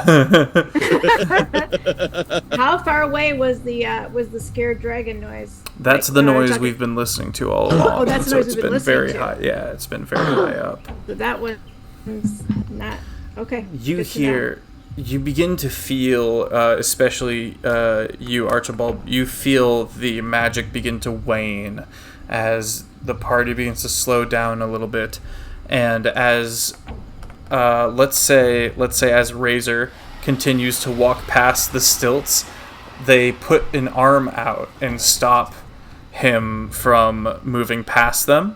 How far away was the scared dragon noise? That's Like, the when I was noise talking- we've been listening to all along. Oh, that's the so noise it's we've been been very listening to. high. Yeah, it's been very high up. So that one's not okay. You good to know. hear, you begin to feel, especially you, Archibald, you feel the magic begin to wane as the party begins to slow down a little bit, and as let's say as Razor continues to walk past the stilts, they put an arm out and stop him from moving past them.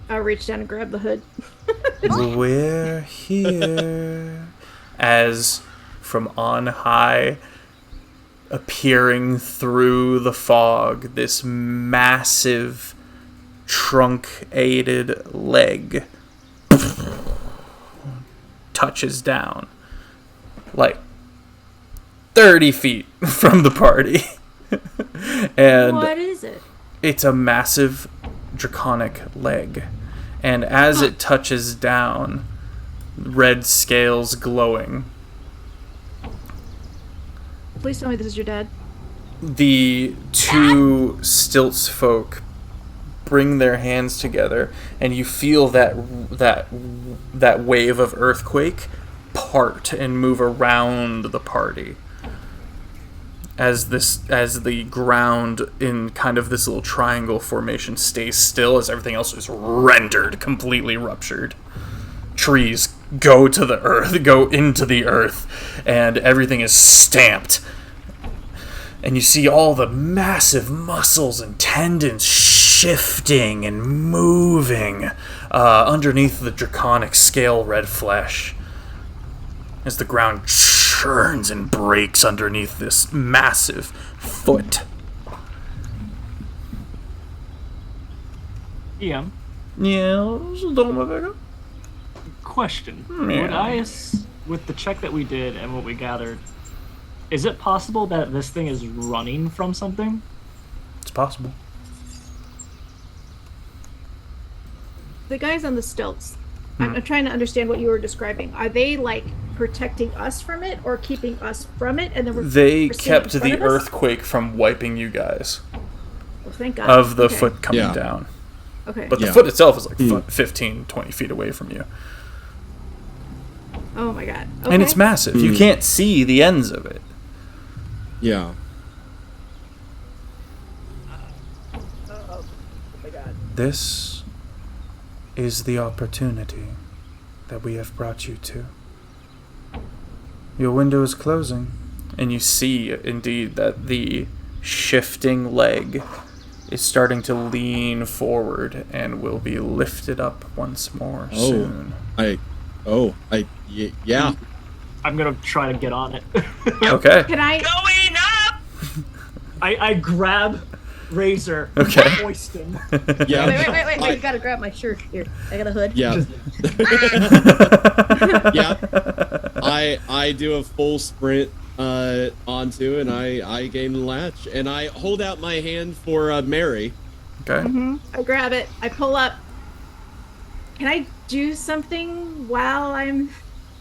I'll reach down and grab the hood. We're here. As from on high, appearing through the fog, this massive, truncated leg touches down, like 30 feet from the party. And What is it? it's a massive draconic leg. And as it touches down, red scales glowing, Please tell me this is your dad. the two stilts folk bring their hands together, and you feel that wave of earthquake part and move around the party as the ground in kind of this little triangle formation stays still as everything else is rendered, completely ruptured. Trees go into the earth, and everything is stamped. And you see all the massive muscles and tendons shifting and moving underneath the draconic scale red flesh as the ground churns and breaks underneath this massive foot. EM. Yeah, DomAVega. Question. Yeah. With the check that we did and what we gathered, is it possible that this thing is running from something? It's possible. The guys on the stilts, I'm trying to understand what you were describing. Are they like protecting us from it or keeping us from it? And then They we're kept seeing it in the front of us? earthquake from wiping you guys Oh, thank God. of the Okay. foot coming Yeah. down. Okay. But the Yeah. foot itself is like 15, 20 feet away from you. Oh my God. Okay. And it's massive. You can't see the ends of it. Yeah. This is the opportunity that we have brought you to. Your window is closing, and you see, indeed, that the shifting leg is starting to lean forward and will be lifted up once more soon. Yeah. I'm gonna try to get on it. Okay. Can I? Going up! I grab Razor. Okay. Hoist him. Yeah. Wait, you gotta grab my shirt. Here, I got a hood. Yeah. Yeah. I do a full sprint onto, and I gain the latch, and I hold out my hand for Mary. Okay. I grab it. I pull up. Can I do something while I'm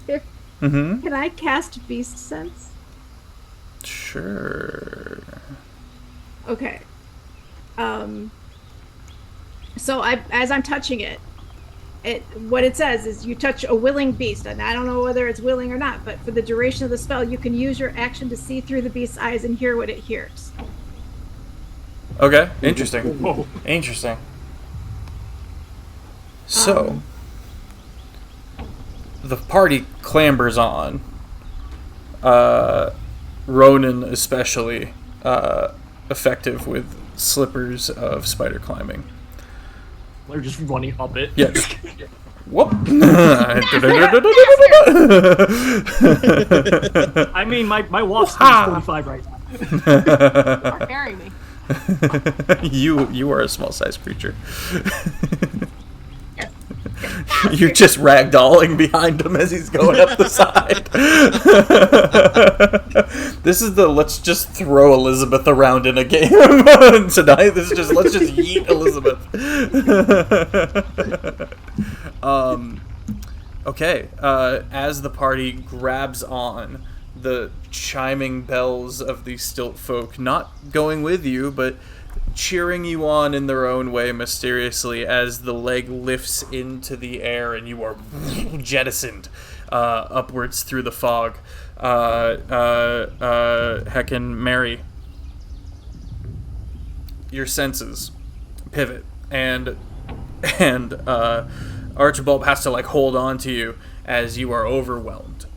here? Mm-hmm. Can I cast Beast Sense? Sure. Okay. So as I'm touching it, what it says is you touch a willing beast, and I don't know whether it's willing or not, but for the duration of the spell, you can use your action to see through the beast's eyes and hear what it hears. Okay. Interesting. Whoa. Interesting. So, the party clambers on. Ronan especially effective with slippers of spider climbing. They're just running up it. Yeah. Just, whoop. I mean, my walk speed is 45 right now. You're carrying me. You are a small sized creature. You're just ragdolling behind him as he's going up the side. This is the let's just throw Elizabeth around in a game tonight. This is just let's just yeet Elizabeth. Okay. As the party grabs on, the chiming bells of the stilt folk not going with you, but cheering you on in their own way mysteriously as the leg lifts into the air and you are jettisoned upwards through the fog. Heckin' Mary, your senses pivot and Archibald has to like hold on to you as you are overwhelmed.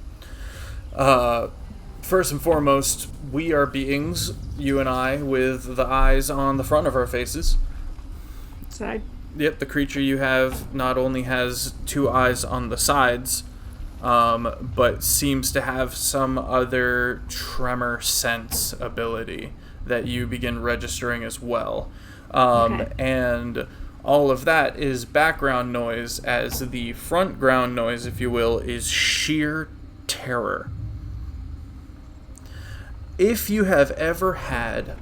First and foremost, we are beings, you and I, with the eyes on the front of our faces. Side. Yep, the creature you have not only has two eyes on the sides, but seems to have some other tremor sense ability that you begin registering as well. Okay. And all of that is background noise, as the front ground noise, if you will, is sheer terror. If you have ever had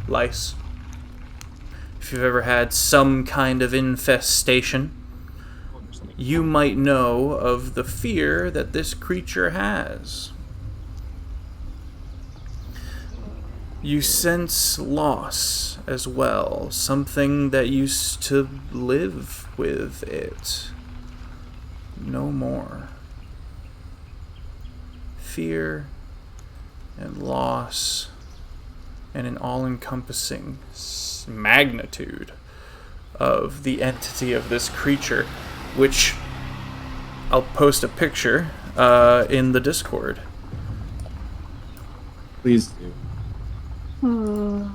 lice, if you've ever had some kind of infestation, you might know of the fear that this creature has. You sense loss as well, something that used to live with it. No more. Fear and loss and an all-encompassing magnitude of the entity of this creature, which I'll post a picture in the Discord. Please do.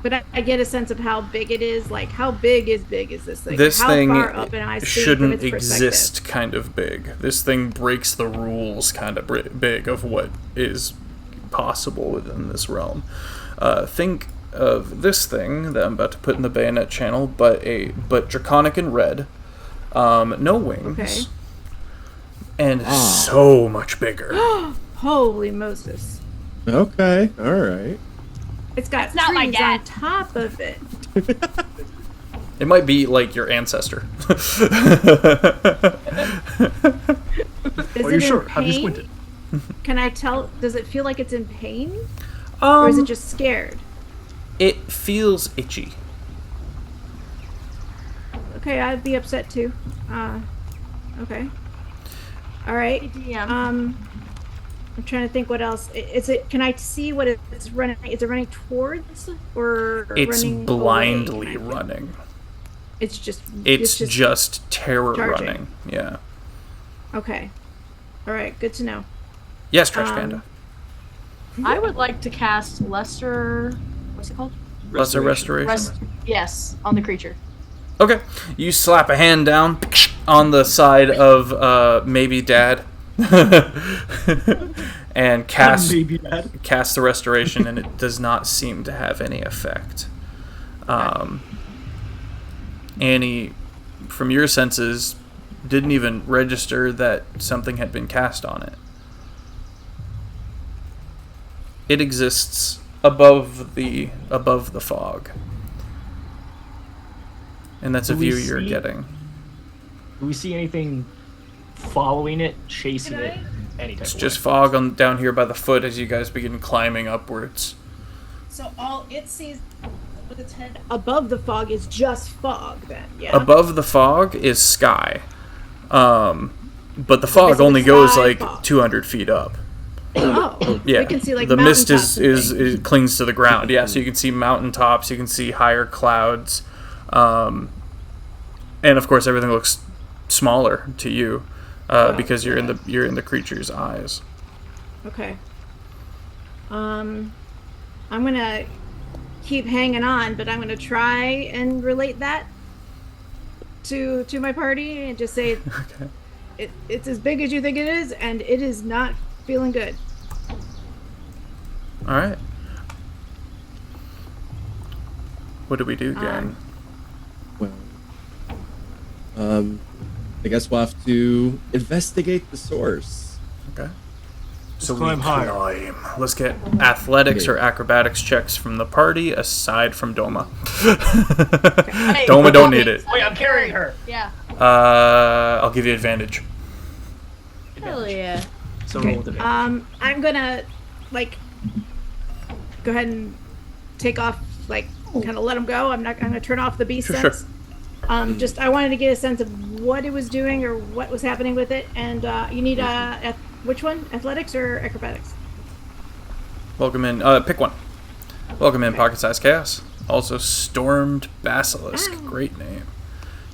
But I get a sense of how big it is. Like, how big is this thing? This how thing far up am I seeing from shouldn't its perspective? exist kind of big. This thing breaks the rules kind of big of what is possible within this realm. Think of this thing that I'm about to put in the bayonet channel, but draconic in red, No wings. Okay. And so much bigger. Holy Moses. Okay, all right. It's got It's not my trees dad. on top of it. It might be like your ancestor. Is Are it you sure? in Have you pain? squinted? Can I tell? Does it feel like it's in pain? Um, Or is it just scared? It feels itchy. Okay, I'd be upset too. Okay. All right. DM. I'm trying to think what else. Is it? Can I see what it's running? Is it running towards or It's running blindly away? running. It's just. It's just terror charging. running. Yeah. Okay. All right. Good to know. Yes, Trash Panda. I would like to cast Lesser. What's it called? Lesser Restoration. Yes, on the creature. Okay. You slap a hand down on the side of maybe Dad. And cast Maybe bad. cast the restoration, and it does not seem to have any effect. Annie, from your senses, didn't even register that something had been cast on it. It exists above the fog, and that's a Do we view you're see- getting. Do we see anything following it, chasing Can it? Any type It's of just way? fog on down here by the foot as you guys begin climbing upwards. So all it sees with its head. Above the fog is just fog. Then, yeah. Above the fog is sky, but the fog so only the goes sky like fog. 200 feet up. Oh. Yeah, We can see like the mist mountaintops and things. is clings to the ground. Yeah, so you can see mountaintops, you can see higher clouds, and of course everything looks smaller to you because you're in the creature's eyes. Okay. I'm gonna keep hanging on, but I'm gonna try and relate that to my party and just say it's as big as you think it is, and it is not feeling good. All right. What do we do, gang? Well, I guess we'll have to investigate the source. Okay. So climb we higher. climb. Let's get athletics or acrobatics checks from the party aside from Doma. Hey, Doma don't need it. Wait, I'm carrying her. Yeah. I'll give you advantage. Hell yeah. So Okay. roll with advantage. I'm gonna like go ahead and take off, like kind of let him go. I'm gonna turn off the beast Sure, sense. Just I wanted to get a sense of what it was doing or what was happening with it. And you need which one? Athletics or acrobatics? Welcome in. Pick one. Welcome in, Pocket Size Chaos. Also, Stormed Basilisk. Ow. Great name.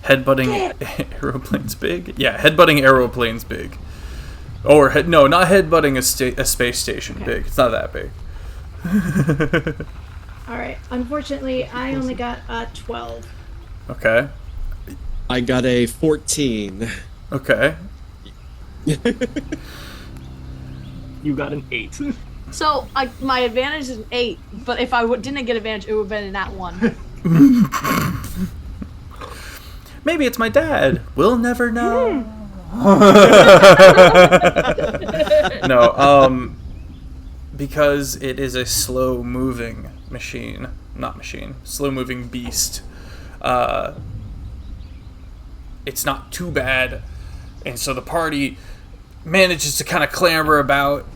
Headbutting aeroplanes big. Yeah, headbutting aeroplanes big. Or no, not headbutting a space station Okay. big. It's not that big. All right. Unfortunately, I only got 12. Okay. I got a 14. Okay. You got an 8. So my advantage is an 8, but if I didn't get advantage, it would have been that 1. Maybe it's my dad. We'll never know. No, because it is a slow-moving machine. Not machine. Slow-moving beast. It's not too bad. And so the party manages to kind of clamber about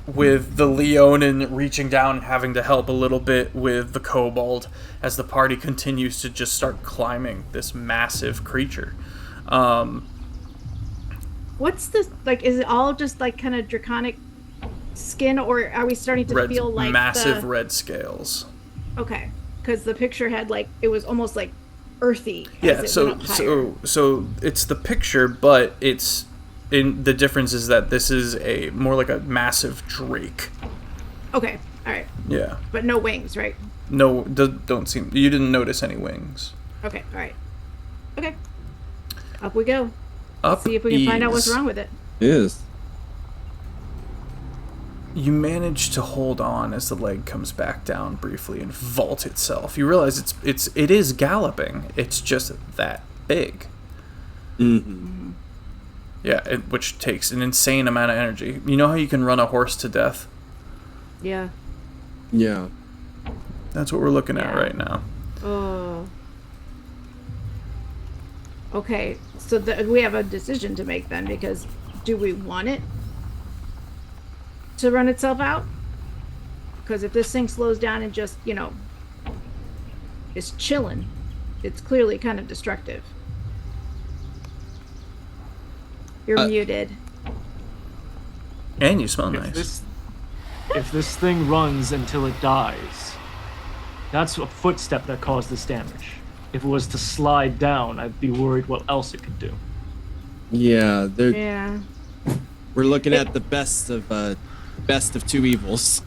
with the Leonin reaching down and having to help a little bit with the kobold as the party continues to just start climbing this massive creature. What's this like? Is it all just like kind of draconic skin, or are we starting to feel like massive red scales. Okay, because the picture had like it was almost like earthy. as Yeah, it so went up higher. so it's the picture, but it's in the difference is that this is a more like a massive drake. Okay, all right, Yeah. but no wings, right? No, don't seem you didn't notice any wings. Okay, all right, okay. Up we go. Up See if we can find out what's ease. wrong with it. Is. You manage to hold on as the leg comes back down briefly and vault itself. You realize it is galloping. It's just that big. Mm-hmm. Yeah, which takes an insane amount of energy. You know how you can run a horse to death? Yeah. Yeah. That's what we're looking at right now. Oh. Okay, so we have a decision to make then, because do we want it to run itself out? Because if this thing slows down and just, is chilling, it's clearly kind of destructive. You're muted. And you smell nice. If this thing runs until it dies, that's a footstep that caused this damage. If it was to slide down, I'd be worried what else it could do. Yeah, Yeah. we're looking at the best of two evils.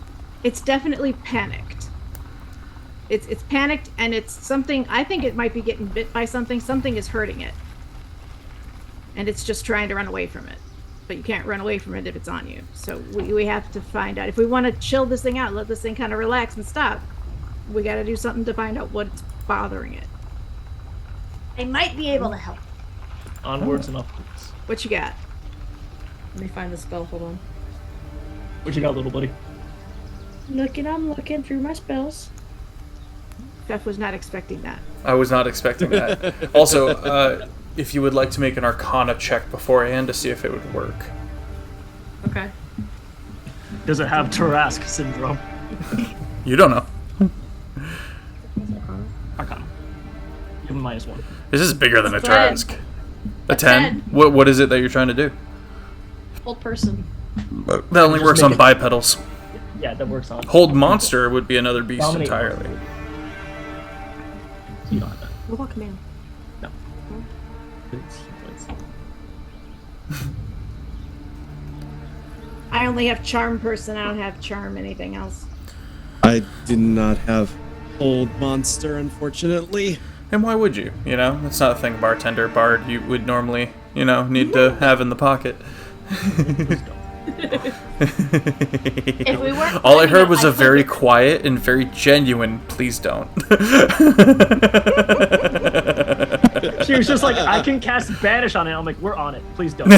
It's definitely panicked. It's panicked, and it's something. I think it might be getting bit by something. Something is hurting it, and it's just trying to run away from it. But you can't run away from it if it's on you. So we have to find out if we want to chill this thing out, let this thing kind of relax and stop. We got to do something to find out what's bothering it. I might be able to help. Onwards and upwards. What you got? Let me find the spell. Hold on. What you got, little buddy? I'm looking through my spells. Beth was not expecting that. I was not expecting that. Also, if you would like to make an Arcana check beforehand to see if it would work. Okay. Does it have Tarask syndrome? You don't know. Arcana. Give him -1. This is bigger than a 10. Trask. A 10? 10. What is it that you're trying to do? Hold person. That only works on bipedals. Yeah, that works on. Hold monster would be another beast Dominate entirely. You don't have that. What about command? No. I only have charm person. I don't have charm anything else. I did not have hold monster, unfortunately. And why would you? It's not a thing bartender, bard you would normally, need to have in the pocket. If we weren't All I playing heard it, was I a very could've- quiet and very genuine, please don't. She was just like, I can cast Banish on it. I'm like, we're on it. Please don't.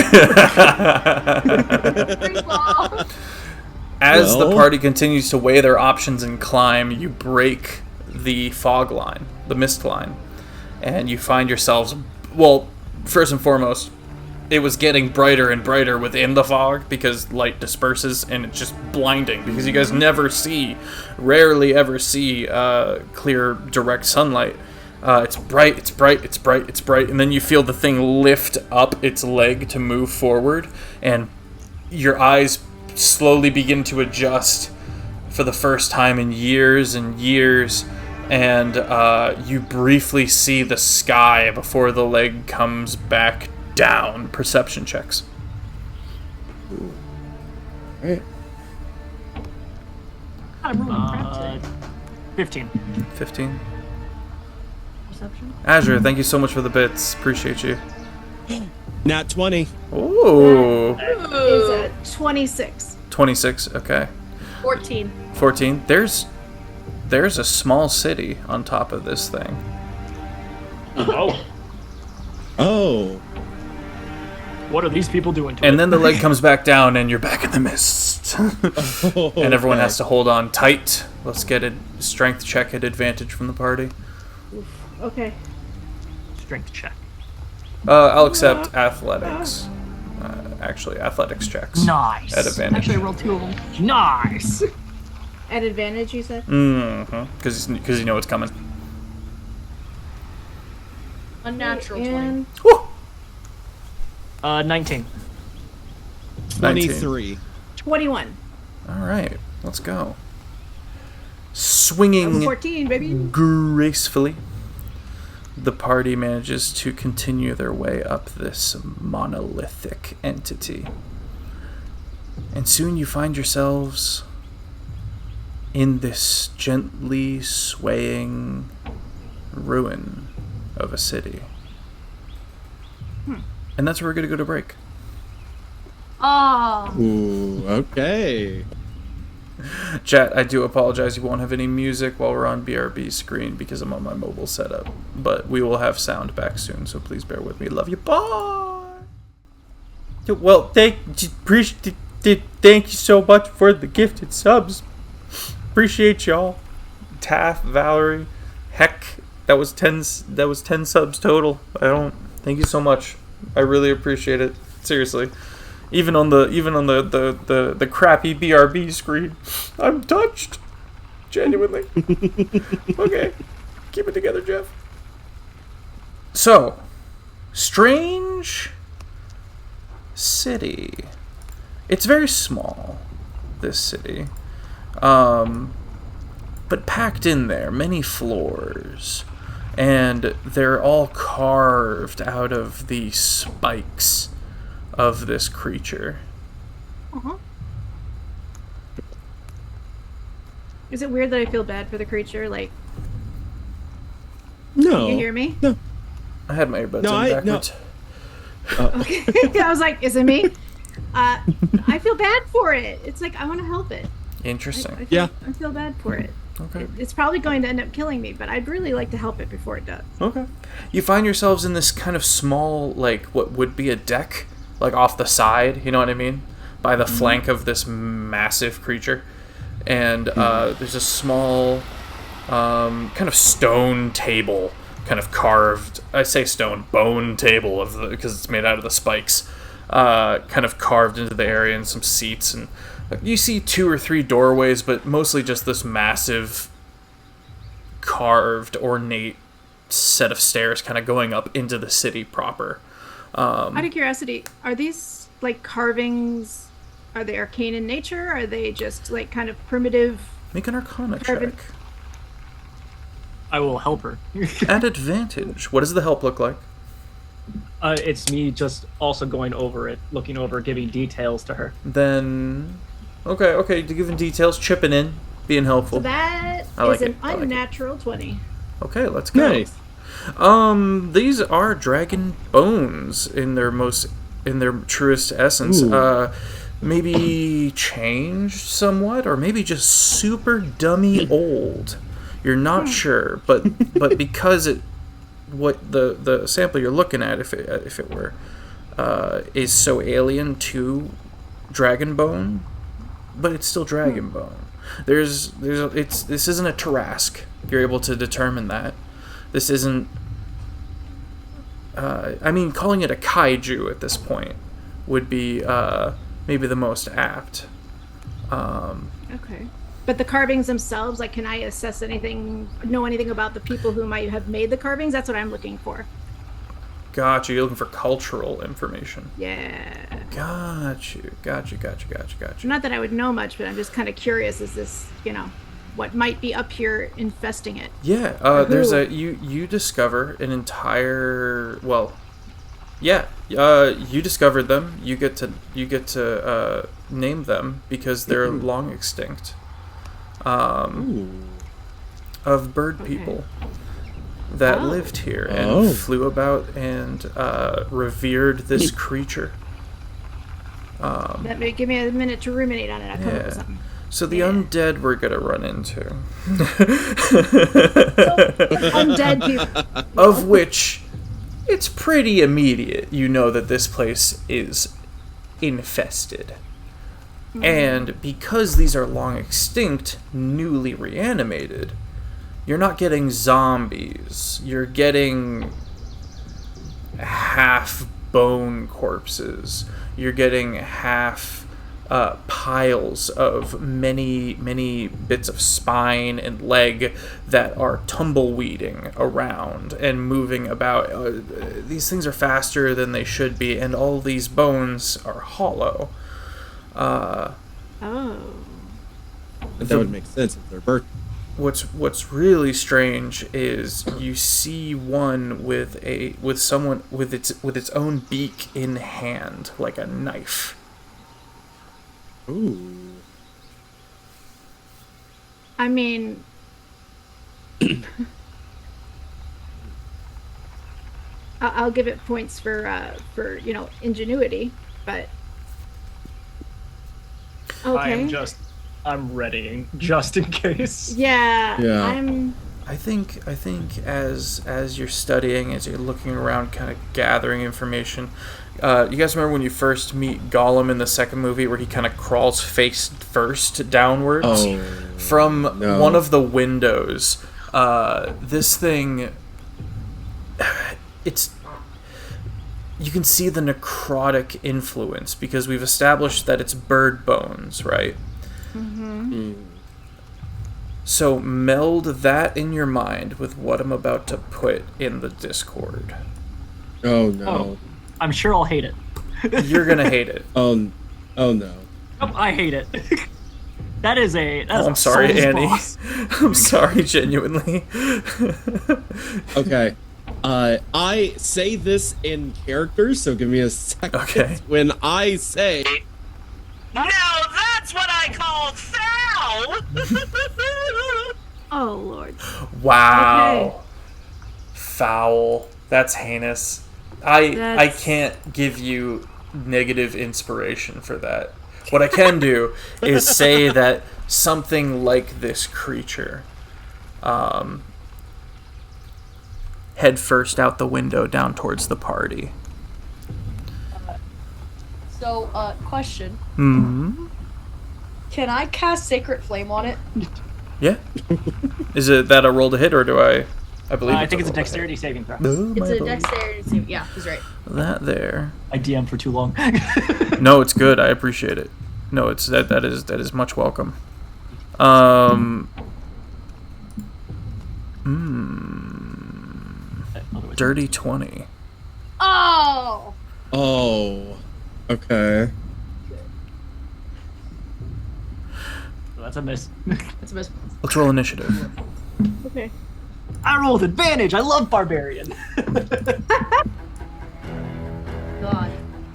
As the Well- party continues to weigh their options and climb, you break the fog line, the mist line, and you find yourselves, well, first and foremost, it was getting brighter and brighter within the fog because light disperses and it's just blinding because you guys rarely ever see clear, direct sunlight. It's bright, and then you feel the thing lift up its leg to move forward, and your eyes slowly begin to adjust for the first time in years and years, and you briefly see the sky before the leg comes back down. Perception checks. Right. I'm rolling crap today. 15. 15. Perception. Azure, thank you so much for the bits. Appreciate you. Nat 20. Ooh. Is a 26. 26, okay. 14. 14. There's a small city on top of this thing. Oh. Oh. What are these people doing to it? And then the leg comes back down and you're back in the mist. And everyone has to hold on tight. Let's get a strength check at advantage from the party. Okay. Strength check. I'll accept athletics. Actually, athletics checks. Nice. At advantage. Actually, I rolled 2 of them. Nice. At advantage, you said? Mm-hmm. Because you know it's coming. Unnatural 20. And Woo! 19. 23. 21. All right, let's go. Swinging 14, baby. gracefully, the party manages to continue their way up this monolithic entity. And soon you find yourselves in this gently swaying ruin of a city. And that's where we're going to go to break. Oh. Ooh, okay. Chat, I do apologize. You won't have any music while we're on BRB screen because I'm on my mobile setup. But we will have sound back soon, so please bear with me. Love you. Bye. Well, thank you so much for the gifted subs. Appreciate y'all. Taff, Valerie, heck, that was 10 subs total. Thank you so much. I really appreciate it. Seriously. Even on the crappy BRB screen, I'm touched. Genuinely. Okay. Keep it together, Jeff. So, strange city. It's very small, this city. But packed in there, many floors. And they're all carved out of the spikes of this creature. Uh-huh. Is it weird that I feel bad for the creature? Like, No. can you hear me? No. I had my earbuds No, in backwards. Okay. I was like, is it me? I feel bad for it. It's like, I want to help it. Interesting. I feel bad for it. Okay. It's probably going to end up killing me, but I'd really like to help it before it does. Okay. You find yourselves in this kind of small, like, what would be a deck, like, off the side, you know what I mean? By the flank of this massive creature. And there's a small, kind of stone table, kind of carved, I say stone, bone table, because it's made out of the spikes, kind of carved into the area, and some seats, and you see 2 or 3 doorways, but mostly just this massive, carved, ornate set of stairs kind of going up into the city proper. Out of curiosity, are these, like, carvings, are they arcane in nature? Are they just, like, kind of primitive? Make an Arcana Carven- check. I will help her. At advantage. What does the help look like? It's me just also going over it, looking over, giving details to her. Then... Okay, giving details, chipping in, being helpful. So that I like is an it, I like it. unnatural 20. Okay, let's go. Nice. These are dragon bones in their truest essence. Maybe changed somewhat, or maybe just super dummy old. You're not sure, but because what the sample you're looking at, if it were, is so alien to dragon bone, but it's still dragon bone. This isn't a Tarask. You're able to determine that. This isn't. Calling it a kaiju at this point would be maybe the most apt. Okay. But the carvings themselves, like, can I know anything about the people who might have made the carvings? That's what I'm looking for. Gotcha. You're looking for cultural information. Yeah. Gotcha. Not that I would know much, but I'm just kind of curious. Is this, what might be up here infesting it? Yeah. There's you discover an entire. Well, yeah. You discovered them. You get to name them because they're long extinct. Of bird people that lived here and flew about and revered this creature. That may give me a minute to ruminate on it. I'll come up with something. So the undead we're gonna run into. Undead people. Of which it's pretty immediate. You know that this place is infested. And because these are long extinct, newly reanimated, you're not getting zombies. You're getting half bone corpses. You're getting half piles of many bits of spine and leg that are tumbleweeding around and moving about. These things are faster than they should be, and all these bones are hollow. That would make sense if they're bird. What's really strange is you see one with its own beak in hand, like a knife. Ooh. I mean, I'll give it points for ingenuity, but okay. I am just I'm ready just in case. Yeah. I think as you're studying, as you're looking around, kind of gathering information, you guys remember when you first meet Gollum in the second movie, where he kind of crawls face first downwards from one of the windows? This thing, you can see the necrotic influence because we've established that it's bird bones, right? Mm-hmm. So meld that in your mind with what I'm about to put in the Discord. Oh no. Oh, I'm sure I'll hate it. You're gonna hate it. Oh no. Nope, I hate it. That's I'm sorry, Souls Annie. boss. I'm sorry, genuinely. Okay. I say this in character, so give me a second. Okay. When I say, Now that's what I call foul! Oh Lord. Wow. Okay. Foul. That's heinous. I That's- can't give you negative inspiration for that. What I can do is say that something like this creature head first out the window down towards the party. So, question. Hmm. Can I cast Sacred Flame on it? Yeah. Is it that a roll to hit, or do I believe I think it's a roll to hit. dexterity saving throw. Oh, It's my a bad. dexterity save. Yeah, he's right. That there. I DM for too long. No, it's good. I appreciate it. No, it's that is much welcome. Dirty 20. Oh! oh, okay. That's a miss. That's a miss. Let's roll initiative. Okay. I roll with advantage. I love barbarian. God.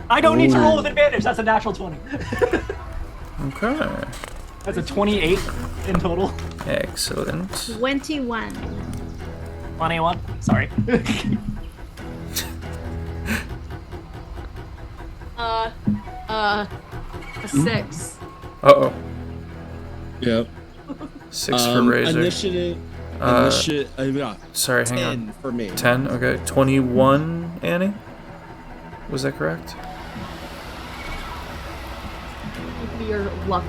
I don't need to roll with advantage. That's a natural 20. Okay. That's a 28 in total. Excellent. 21. 21. Sorry. A 6. Uh-oh. Yep. 6 for Razor. Initiative. Sorry, hang 10 on. for me. 10, okay. 21, Annie? Was that correct? Give me your luck.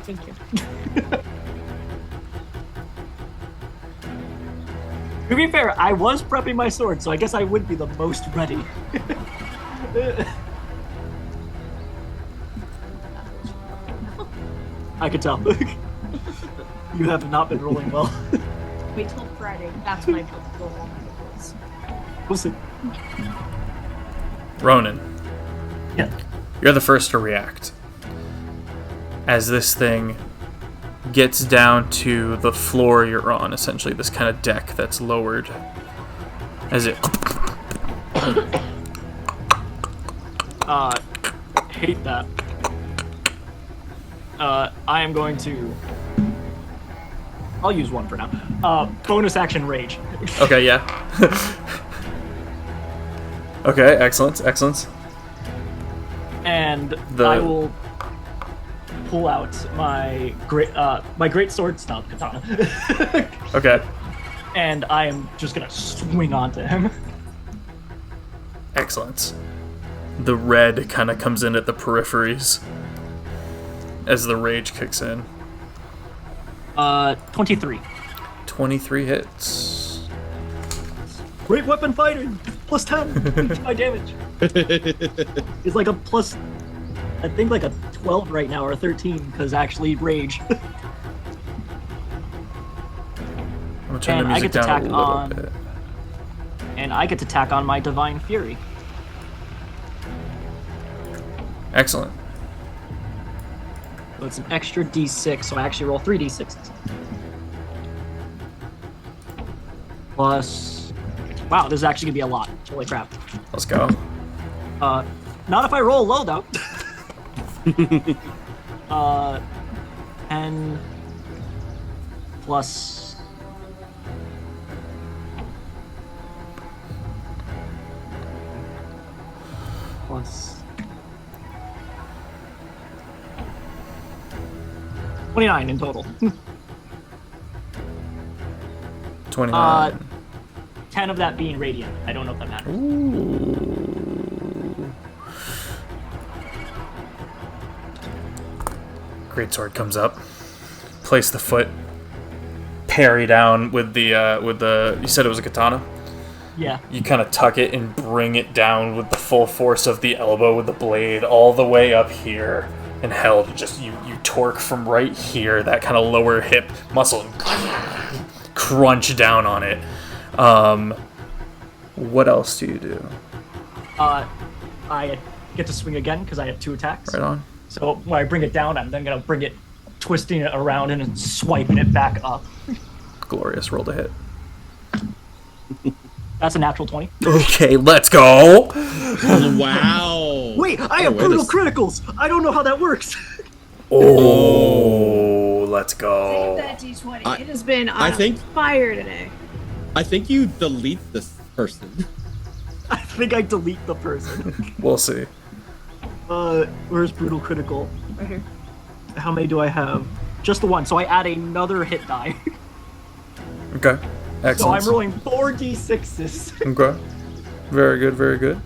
Thank you. To be fair, I was prepping my sword, so I guess I would be the most ready. I could tell. You have not been rolling well. Wait till Friday. That's when I go on my rolls. We'll see. Ronan, Yeah. you're the first to react. As this thing gets down to the floor you're on, essentially this kind of deck that's lowered. As it... Hate that. I am going to... I'll use one for now. Bonus action rage. Okay, yeah. Okay, excellent, excellent. And The- I will pull out my great sword stub katana. Okay, And I am just gonna swing onto him. excellent. The red kind of comes in at the peripheries as the rage kicks in. 23. 23 hits. Great weapon fighting! Plus 10 to my damage. It's like a plus, I think like a 12 right now, or 13, because actually rage. I'm gonna turn And the I music get to down a tack little on- bit. And I get to tack on my Divine Fury. Excellent. So it's an extra d6, so I actually roll 3 d6s. Plus... Wow, this is actually gonna be a lot. Holy crap. Let's go. Not if I roll low, though. 10 plus... Plus... 29 in total. 29. 10 of that being radiant. I don't know if that matters. Ooh. Greatsword comes up. Place the foot. Parry down with the. You said it was a katana? Yeah. You kind of tuck it and bring it down with the full force of the elbow with the blade all the way up here and held. Just you torque from right here, that kind of lower hip muscle, and crunch down on it. What else do you do? I get to swing again because I have 2 attacks. Right on. So when I bring it down, I'm then gonna bring it, twisting it around and then swiping it back up. Glorious. Roll to hit. That's a natural 20. Okay, let's go. Wow. Wait, I have brutal criticals. I don't know how that works. Oh, let's go. Save that D20. It has been I think- fire today. I think you delete this person. I think I delete the person. We'll see. Where's brutal critical? Right here. How many do I have? Just the one. So I add another hit die. Okay. So Excellent. I'm rolling 4d6s. Okay. Very good, very good.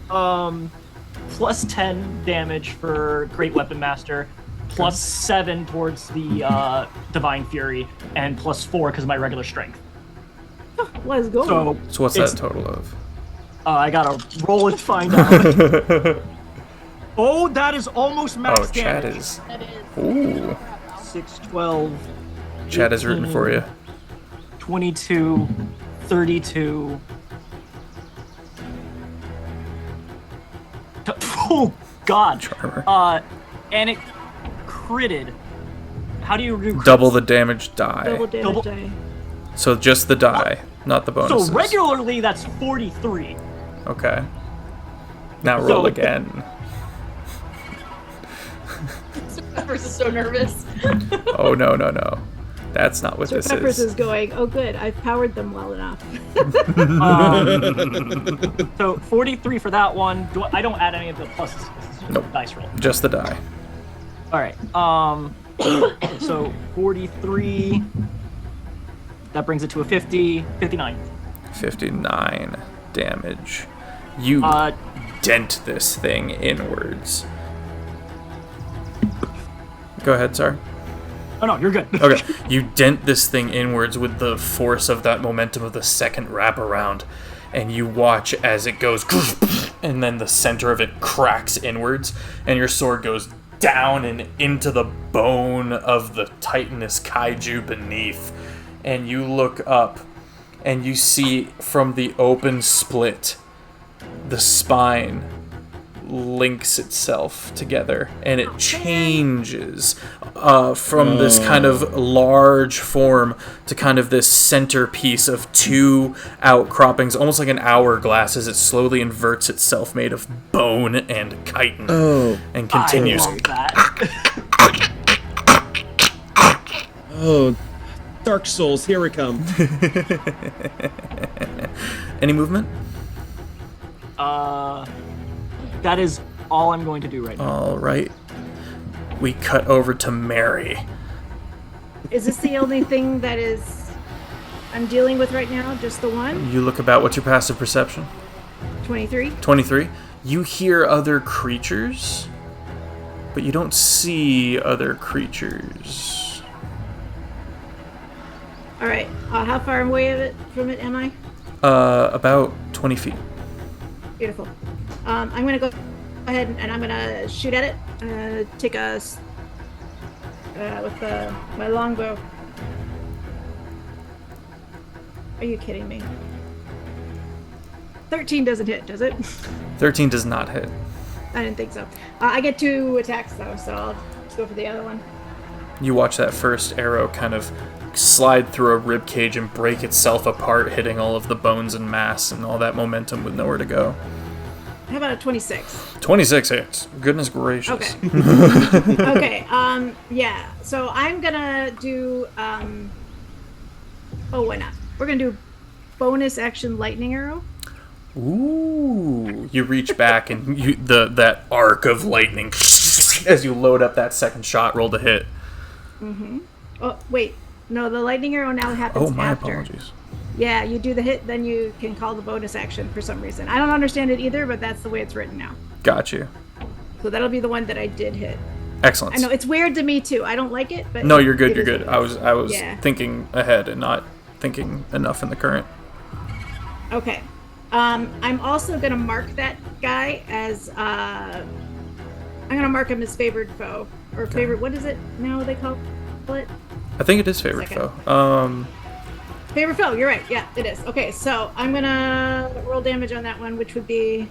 Plus 10 damage for Great Weapon Master, plus 7 towards the Divine Fury, and plus 4 because of my regular strength. Let's go. So what's that total of? I gotta roll and find out. Oh, that is almost max Oh, Chad damage. is. That is. Ooh. 6, 12, Chad is rooting for you. 22, 32. Oh, God. Charmer. And it critted. How do you do crits? Double the damage die. Double damage Double- die. So just the die, not the bonuses. So regularly, that's 43. Okay. Now roll So- again. Sir Feffers is so nervous. Oh, no. That's not what Sir this Peppers is. is going, oh good, I've powered them well enough. So 43 for that one. I don't add any of the pluses. This is just Nope. a dice roll. Just the die. All right. So 43. That brings it to a 50. 59. 59 damage. You dent this thing inwards. Go ahead, sir. Oh no, you're good. Okay, you dent this thing inwards with the force of that momentum of the second wraparound, and you watch as it goes, and then the center of it cracks inwards, and your sword goes down and into the bone of the titanous kaiju beneath. And you look up, and you see from the open split, the spine links itself together, and it changes from this kind of large form to kind of this centerpiece of 2 outcroppings, almost like an hourglass, as it slowly inverts itself, made of bone and chitin, and continues. I love that. Oh, Dark Souls, here we come. Any movement? That is all I'm going to do right now. All right. We cut over to Mary. Is this the only thing that is I'm dealing with right now? Just the one? You look about. What's your passive perception? 23? 23. You hear other creatures, but you don't see other creatures. All right. How far away from it am I? About 20 feet. Beautiful. I'm gonna go ahead and I'm gonna shoot at it. Take a with my longbow. Are you kidding me? 13 doesn't hit, does it? 13 does not hit. I didn't think so. I get 2 attacks though, so I'll go for the other one. You watch that first arrow kind of slide through a rib cage and break itself apart, hitting all of the bones and mass and all that momentum with nowhere to go. How about a 26? 26 hits. Goodness gracious. Okay. Okay. Yeah. So I'm gonna do. Oh, why not? We're gonna do bonus action lightning arrow. Ooh. You reach back and that arc of lightning as you load up that second shot, roll to hit. Mm-hmm. Oh, wait. No, the lightning arrow now happens Oh, my after. apologies. Yeah, you do the hit, then you can call the bonus action for some reason. I don't understand it either, but that's the way it's written now. Got you. So that'll be the one that I did hit. Excellent. I know it's weird to me too. I don't like it, but No, you're good. it You're is good. what it I was is. Yeah. thinking ahead and not thinking enough in the current. Okay. I'm also gonna mark that guy as I'm gonna mark him as favored foe or favorite. What is it now they call it? I think it is favorite Second. foe. Favorite foe. You're right. Yeah, it is. Okay, so I'm gonna roll damage on that one, which would be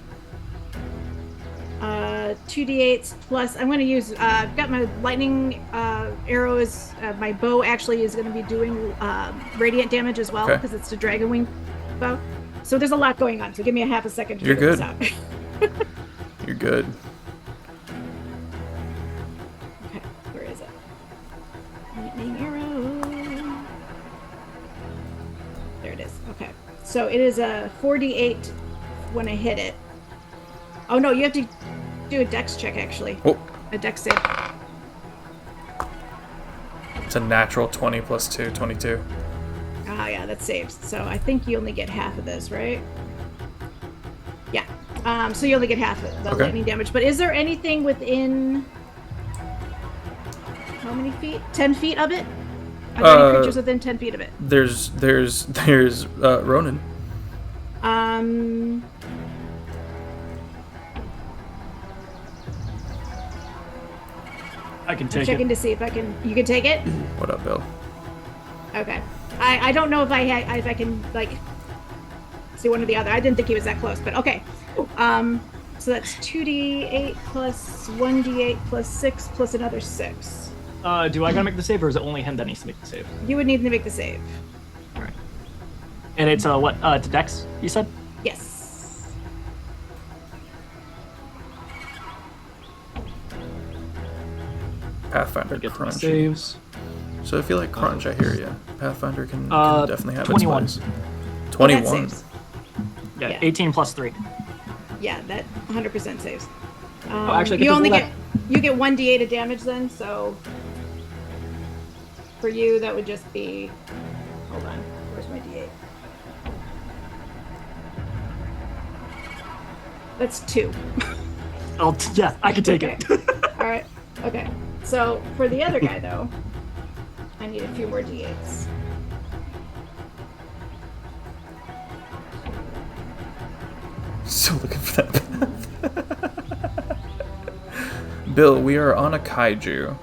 2d8s plus. I'm gonna use. I've got my lightning arrows. My bow actually is gonna be doing radiant damage as well because it's the dragon wing bow. So there's a lot going on. So give me a half a second to You're figure good. this out. You're good. Okay, where is it? Lightning arrow. There it is. Okay. So it is a 4d8 when I hit it. Oh no, you have to do a dex check actually. Oh, A dex save. it's a natural 20 plus 2, 22. Ah, yeah, that's saved. So I think you only get half of this, right? Yeah. So you only get half of the Okay. lightning damage. But is there anything within how many feet? 10 feet of it? Are there any creatures within 10 feet of it? There's Ronan. I can take Checking it. to see if I can. You can take it. What up, Bill? Okay. I don't know if I can like see one or the other. I didn't think he was that close, but okay. So that's 2d8 plus 1d8 plus 6 plus another 6. Do I gotta make the save, or is it only him that needs to make the save? You would need to make the save. All right. And it's what? To Dex, you said? Yes. Pathfinder Get to the crunch. saves. So if you like crunch, I hear you. Pathfinder can definitely have 21. its place. That 21. saves. Yeah, Yeah. 18 plus 3. Yeah, that 100% saves. Actually, I get you to only roll get 1d8 of damage then, so for you that would just be. Hold on, where's my d8? That's 2. Yeah, I can take Okay. it. All right. Okay. So for the other guy though, I need a few more d8s. Still looking for that path. Bill, we are on a kaiju.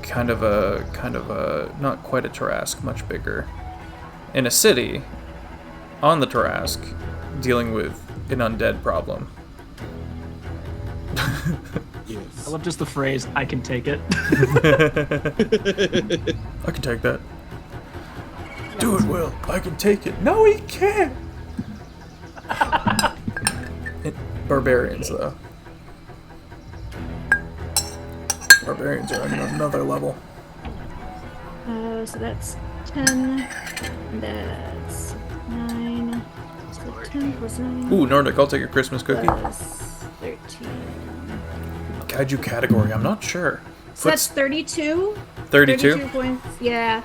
Kind of a, not quite a Tarrasque, much bigger. In a city, on the Tarrasque, dealing with an undead problem. Yes. I love just the phrase, I can take it. I can take that. Do it, Will. I can take it. No, he can't. Barbarians, though. Barbarians are on another level. So that's 10. And that's 9. So 10 plus 9. Ooh, Nordic, I'll take a Christmas cookie. Plus 13. Kaiju category, I'm not sure. So that's 32. 32? points. Yeah.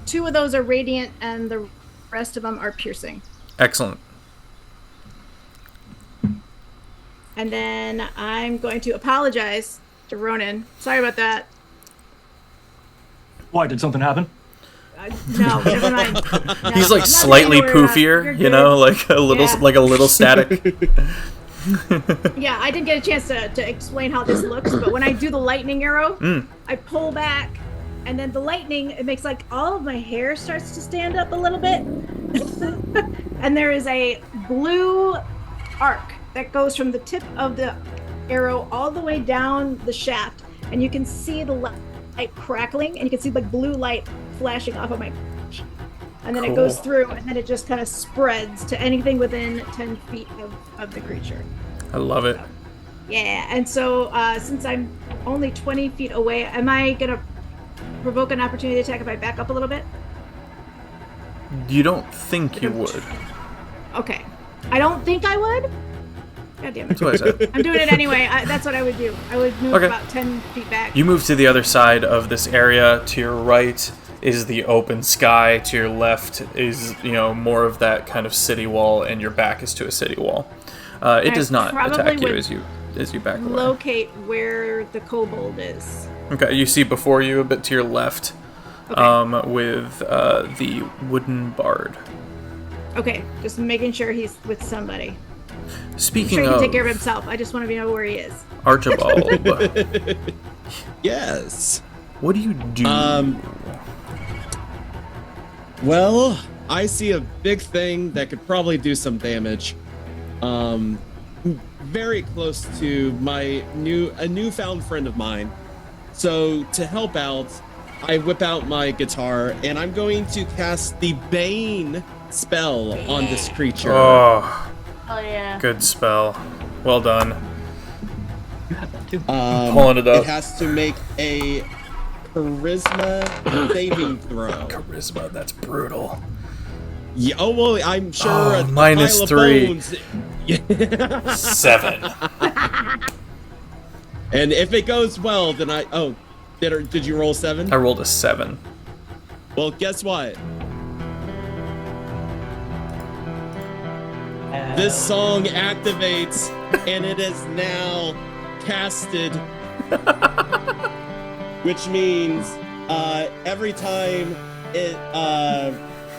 2 of those are radiant, and the rest of them are piercing. Excellent. And then I'm going to apologize to Ronan. Sorry about that. Why, did something happen? No, never mind. No, He's like nothing slightly to worry about. poofier, You're you know, good. like a little, Yeah. like a little static. Yeah, I didn't get a chance to explain how this looks, but when I do the lightning arrow, I pull back, and then the lightning, it makes like all of my hair starts to stand up a little bit. And there is a blue arc that goes from the tip of the arrow all the way down the shaft, and you can see the light crackling, and you can see like blue light flashing off of my and then it goes Cool. through, and then it just kind of spreads to anything within 10 feet of the creature. I love it. Yeah, and so since I'm only 20 feet away, am I gonna provoke an opportunity attack if I back up a little bit? You don't think you would? Okay. I don't think I would, God damn That's it. what I said. I'm doing it anyway. That's what I would do. I would move Okay. about 10 feet back. You move to the other side of this area. To your right is the open sky. To your left is, more of that kind of city wall, and your back is to a city wall. It does not attack you as you back away. Locate where the kobold is. Okay, you see before you, a bit to your left, Okay. with the wooden bard. Okay, just making sure he's with somebody. I'm Speaking sure he of can take care of himself. I just want to know where he is. Archibald, Yes. what do you do? Well, I see a big thing that could probably do some damage. Very close to a newfound friend of mine. So to help out, I whip out my guitar and I'm going to cast the Bane spell on this creature. Oh, yeah. good spell. Well done. You had that too. Pulling it up. It has to make a charisma saving throw. Charisma, that's brutal. Yeah, oh well, I'm sure. Oh, a minus pile of 3. bones- 7. And if it goes well, then did you roll 7? I rolled a 7. Well, guess what? This song activates, and it is now casted, which means every time it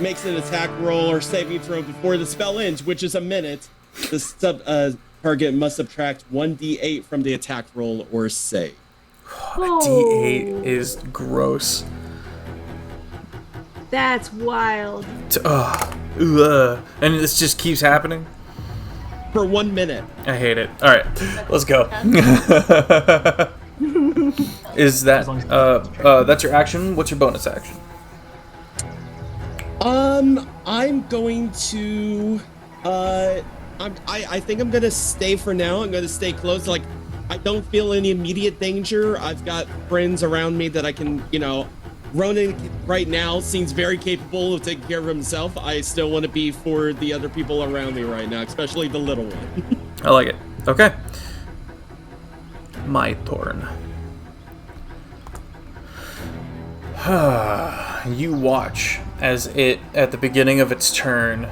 makes an attack roll or saving throw before the spell ends, which is a minute, the target must subtract 1d8 from the attack roll or save. D8 is gross. That's wild. And this just keeps happening? For 1 minute. I hate it. Alright, let's go. Is that, that's your action? What's your bonus action? I'm going to, I think I'm gonna stay for now. I'm gonna stay close. Like, I don't feel any immediate danger. I've got friends around me that I can, Ronan right now seems very capable of taking care of himself. I still want to be for the other people around me right now, especially the little one. I like it. Okay. My turn. You watch as it, at the beginning of its turn,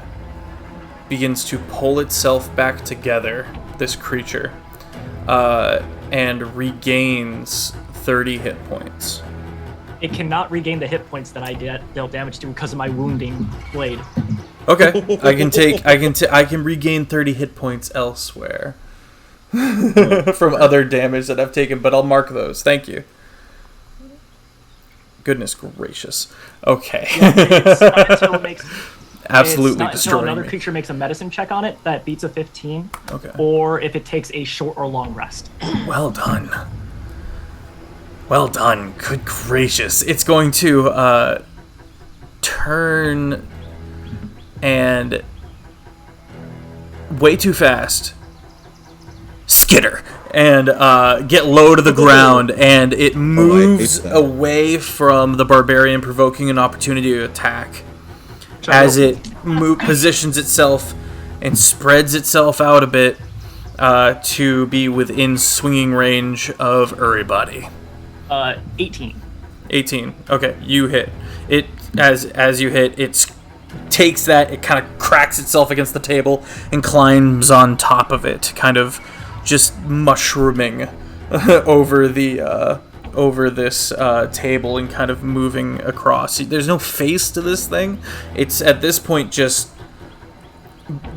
begins to pull itself back together, this creature, and regains 30 hit points. It cannot regain the hit points that I dealt damage to because of my wounding blade. Okay, I can regain 30 hit points elsewhere from other damage that I've taken, but I'll mark those. Thank you. Goodness gracious. Okay. It's not until it makes Absolutely it's not until another destroying me. creature makes a medicine check on it that beats a 15. Okay. Or if it takes a short or long rest. Well done. Well done. Good gracious. It's going to turn and way too fast skitter and get low to the ground, and it moves away from the barbarian, provoking an opportunity to attack as it positions itself and spreads itself out a bit to be within swinging range of everybody. 18. 18. Okay, you hit. It as you hit, it takes that, it kind of cracks itself against the table and climbs on top of it, kind of just mushrooming over this table and kind of moving across. There's no face to this thing. It's at this point just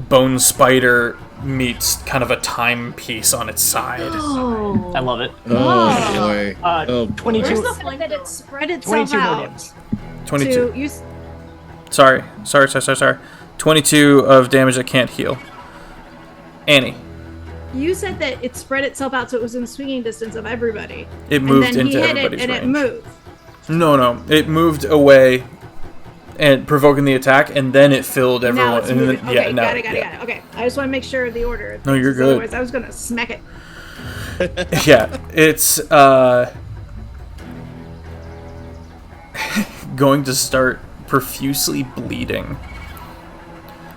bone spider meets kind of a timepiece on its side. Oh. I love it. Oh boy. 22. Where's the point that it spread itself 22 more out? damage. 22. Sorry. 22 of damage that can't heal. Annie. You said that it spread itself out so it was in swinging distance of everybody. It moved and then into he hit everybody's it and range. it moved. No. It moved away and provoking the attack, and then it filled everyone. Now it's and moving. then, Okay, now, got it. Okay, I just want to make sure of the order. No, you're good. Otherwise, I was gonna smack it. Yeah, it's going to start profusely bleeding.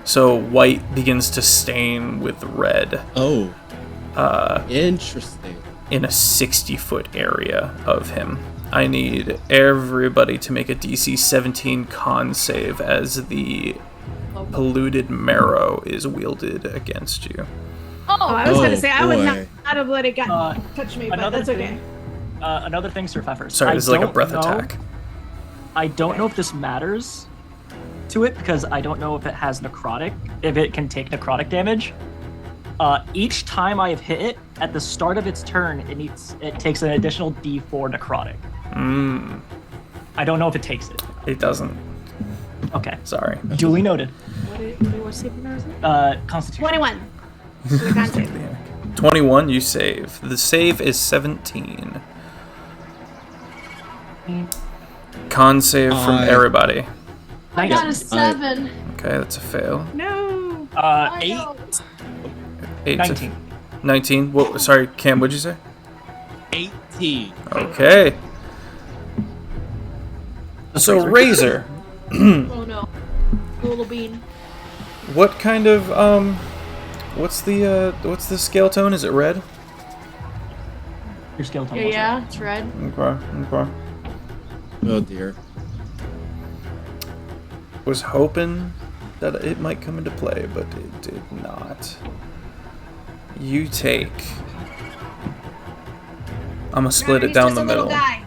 So white begins to stain with red. Oh. Interesting. in a 60-foot area of him. I need everybody to make a DC 17 con save as the polluted marrow is wielded against you. Oh, I was going to say, I would boy. not have let it touch me, but that's okay. Another thing, Sir Feffers. Sorry, this is like a breath don't know- attack. I don't know if this matters to it because I don't know if it has necrotic, if it can take necrotic damage. Each time I have hit it, at the start of its turn, it takes an additional D4 necrotic. I don't know if it takes it. It doesn't. Okay. Sorry. Duly noted. What saving throw is it? Constitution. 21. So the con save. 21, you save. The save is 17. Con save from everybody. I got a 7. Okay, that's a fail. No. 8. 8 19. 19. What? Sorry, Cam, what'd you say? 18. Okay. So, Razor, Oh no. Little bean. what kind of, what's the scale tone? Is it red? Your skeleton. Yeah, it's red. Okay. Oh dear. Was hoping that it might come into play, but it did not. You take... I'm gonna split it He's down just the a little middle. guy.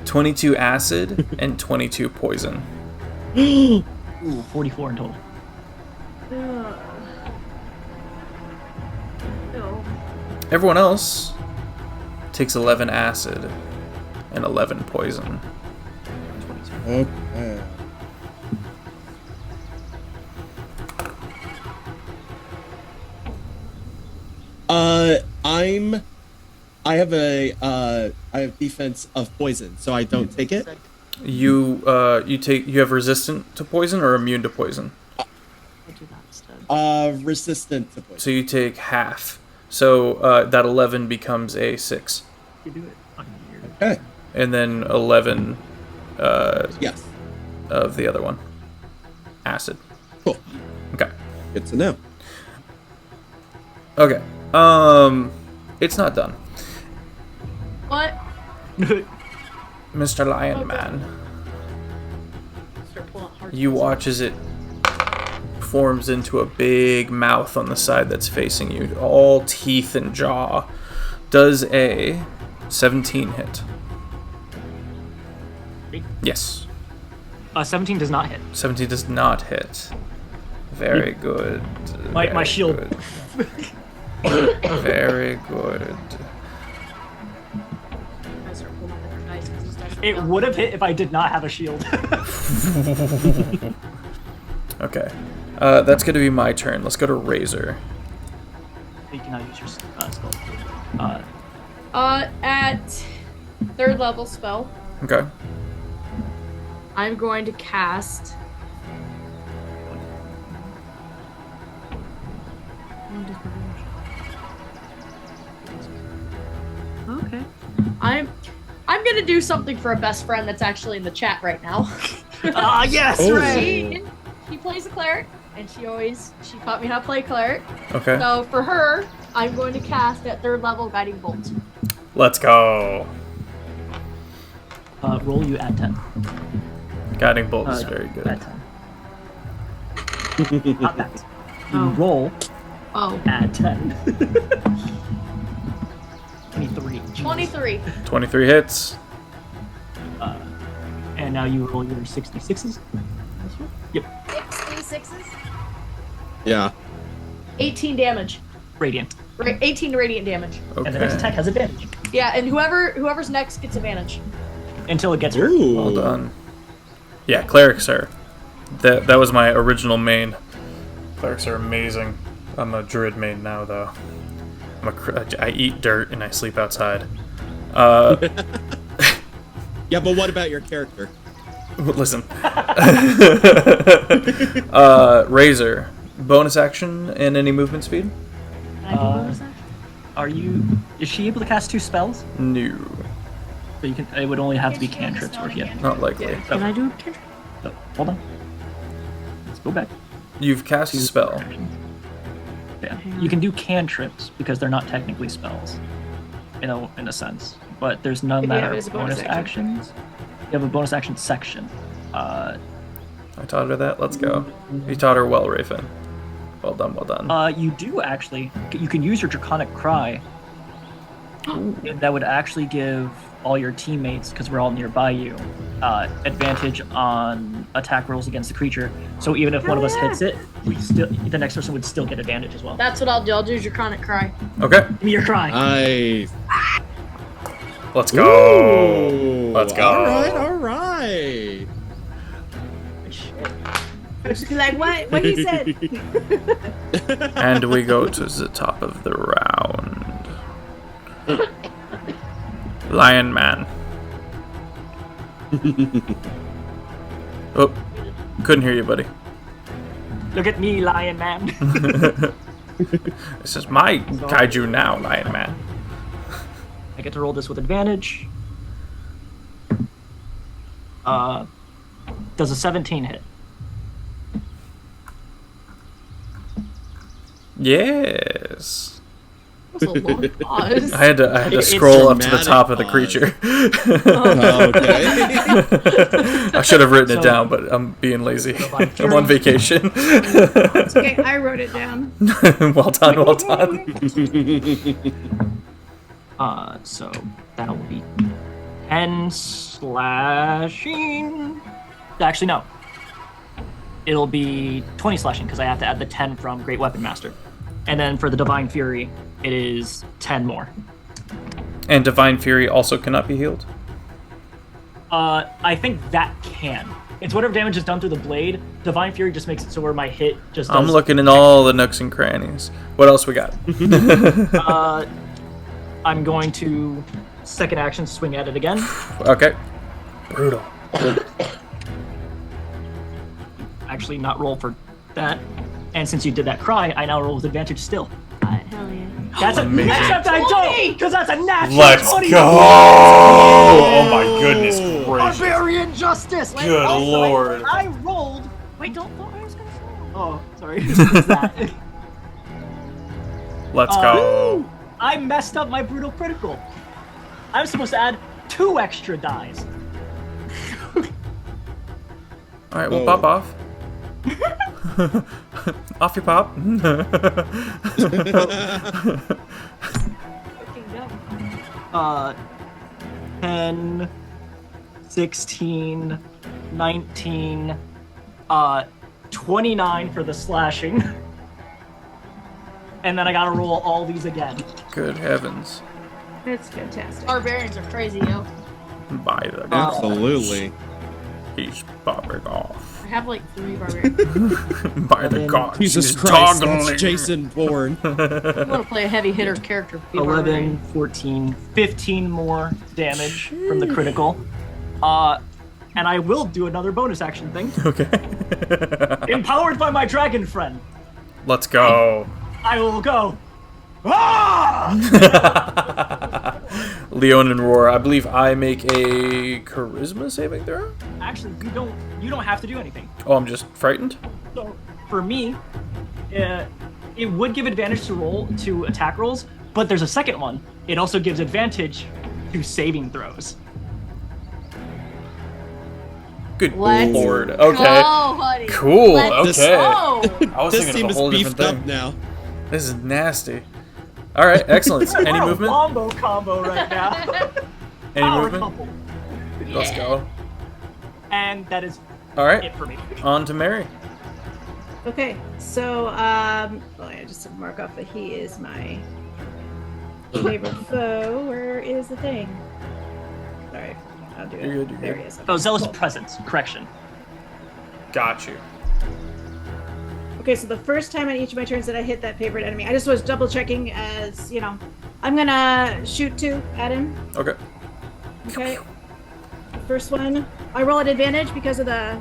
22 acid and 22 poison. Ooh, 44 in total. No. Everyone else takes 11 acid and 11 poison. Okay. I have defense of poison, so I don't take it. You have resistant to poison or immune to poison? I do that instead. Resistant to poison. So you take half. So that 11 becomes a 6. You do it. Fucking weird. Okay. And then 11 Yes. of the other one. Acid. Cool. Okay. Good to know. Okay. It's not done. What? Mr. Lion Man, Start pulling out hearts. you watch as it forms into a big mouth on the side that's facing you, all teeth and jaw. Does a 17 hit? Yes. 17 does not hit. 17 does not hit. Very good. My Very shield. good. Very good. I start pulling out different dice 'cause these dice are It dumb. would have hit if I did not have a shield. Okay. That's going to be my turn. Let's go to Razor. You can now use your spell. At 3rd level spell, Okay. I'm going to cast. Okay. I'm gonna do something for a best friend that's actually in the chat right now. Ah, yes! Oh. Right! She plays a cleric, and she taught me how to play cleric. Okay. So for her, I'm going to cast at 3rd level Guiding Bolt. Let's go. Roll you at 10. Guiding Bolt is very good. At 10. Not that. You roll Oh, at 10. 23. Jesus. 23. 23 hits. And now you roll your 66s. Yep. 66s? Yeah. 18 damage. Radiant. 18 radiant damage. And the next Okay. attack has advantage. Yeah, and whoever's next gets advantage. Until it gets hurt. Ooh. Well done. Yeah, clerics are. That was my original main. Clerics are amazing. I'm a druid main now, though. I eat dirt and I sleep outside. Yeah, but what about your character? Listen. Razor. Bonus action and any movement speed? Can I do bonus action? Is she able to cast 2 spells? No. So you can. It would only have to be cantrips or if you have. Not likely. Can I do a cantrip? So, hold on. Let's go back. You've cast a spell. Yeah. You can do cantrips because they're not technically spells, in a sense. But there's none that are bonus actions. You have a bonus action section. I taught her that. Let's go. You taught her well, Rafen. Well done, well done. You do actually. You can use your Draconic Cry. That would actually give all your teammates, because we're all nearby you, advantage on attack rolls against the creature. So even if one of us hits it, the next person would still get advantage as well. That's what I'll do. I'll do Draconic Cry. Okay. Give me your cry. Nice. Let's go. Ooh, Let's go. All right. I was just be like, what he said. And we go to the top of the round. Lion Man. Oh, couldn't hear you, buddy. Look at me, Lion Man. This is my kaiju now, Lion Man. I get to roll this with advantage. Does a 17 hit? Yes. That was a long pause. I had to It's scroll up to the dramatic top of the pause. creature. Okay. I should have written it So- down, but I'm being lazy. Divine I'm on Fury. vacation. It's okay, I wrote it down. Well done, well done. So that will be 10 slashing. Actually, no. It'll be 20 slashing because I have to add the 10 from Great Weapon Master. And then for the Divine Fury, it is 10 more. And Divine Fury also cannot be healed? I think that can. It's whatever damage is done through the blade. Divine Fury just makes it so where my hit just does. I'm looking in all the nooks and crannies. What else we got? I'm going to second action swing at it again. Okay. Brutal. Actually, not roll for that. And since you did that cry, I now roll with advantage still. Hell yeah. That's Amazing. Except I don't, because that's a natural Let's 20. go! Oh my goodness gracious. Barbarian justice. Good lord. I rolled. Wait, don't thought I was gonna say. Oh, sorry. What's that? Let's go. I messed up my brutal critical. I'm supposed to add 2 extra dies. Alright, we'll Oh. pop off. Off you pop. Fucking go. 10, 16, 19, 29 for the slashing. And then I gotta roll all these again. Good heavens. That's fantastic. Barbarians are crazy, yo. By the Absolutely. He's popping off. I have like 3 barbarians. By the then- gods. Jesus he's Christ, toggling. that's Jason Bourne. I want to play a heavy hitter character. Be a 11, barbarian. 14, 15 more damage from the critical. And I will do another bonus action thing. Okay. Empowered by my dragon friend, Let's go. I will go. Ah! Leon and Roar. I believe I make a charisma saving throw? Actually, you don't have to do anything. Oh, I'm just frightened? So for me, it would give advantage to attack rolls, but there's a second one. It also gives advantage to saving throws. Good Let's lord. Go, Okay. honey. Cool. Let's Okay. go. I was This thinking team of a is whole beefed different up thing. now. This is nasty. All right, excellent. Any We're movement? A wombo combo right now. Any Power movement? couple. Let's go. And that is All right, it for me. on to Mary. Okay, so well, I just took mark off that he is my favorite foe. Where is the thing? Sorry, I'll do it. You're good, you're there good. he is. Oh, Zealous Presence. Correction. Got you. Okay, so the first time on each of my turns that I hit that favorite enemy, I just was double checking as, I'm gonna shoot 2 at him. Okay. Okay. First one, I roll at advantage because of the.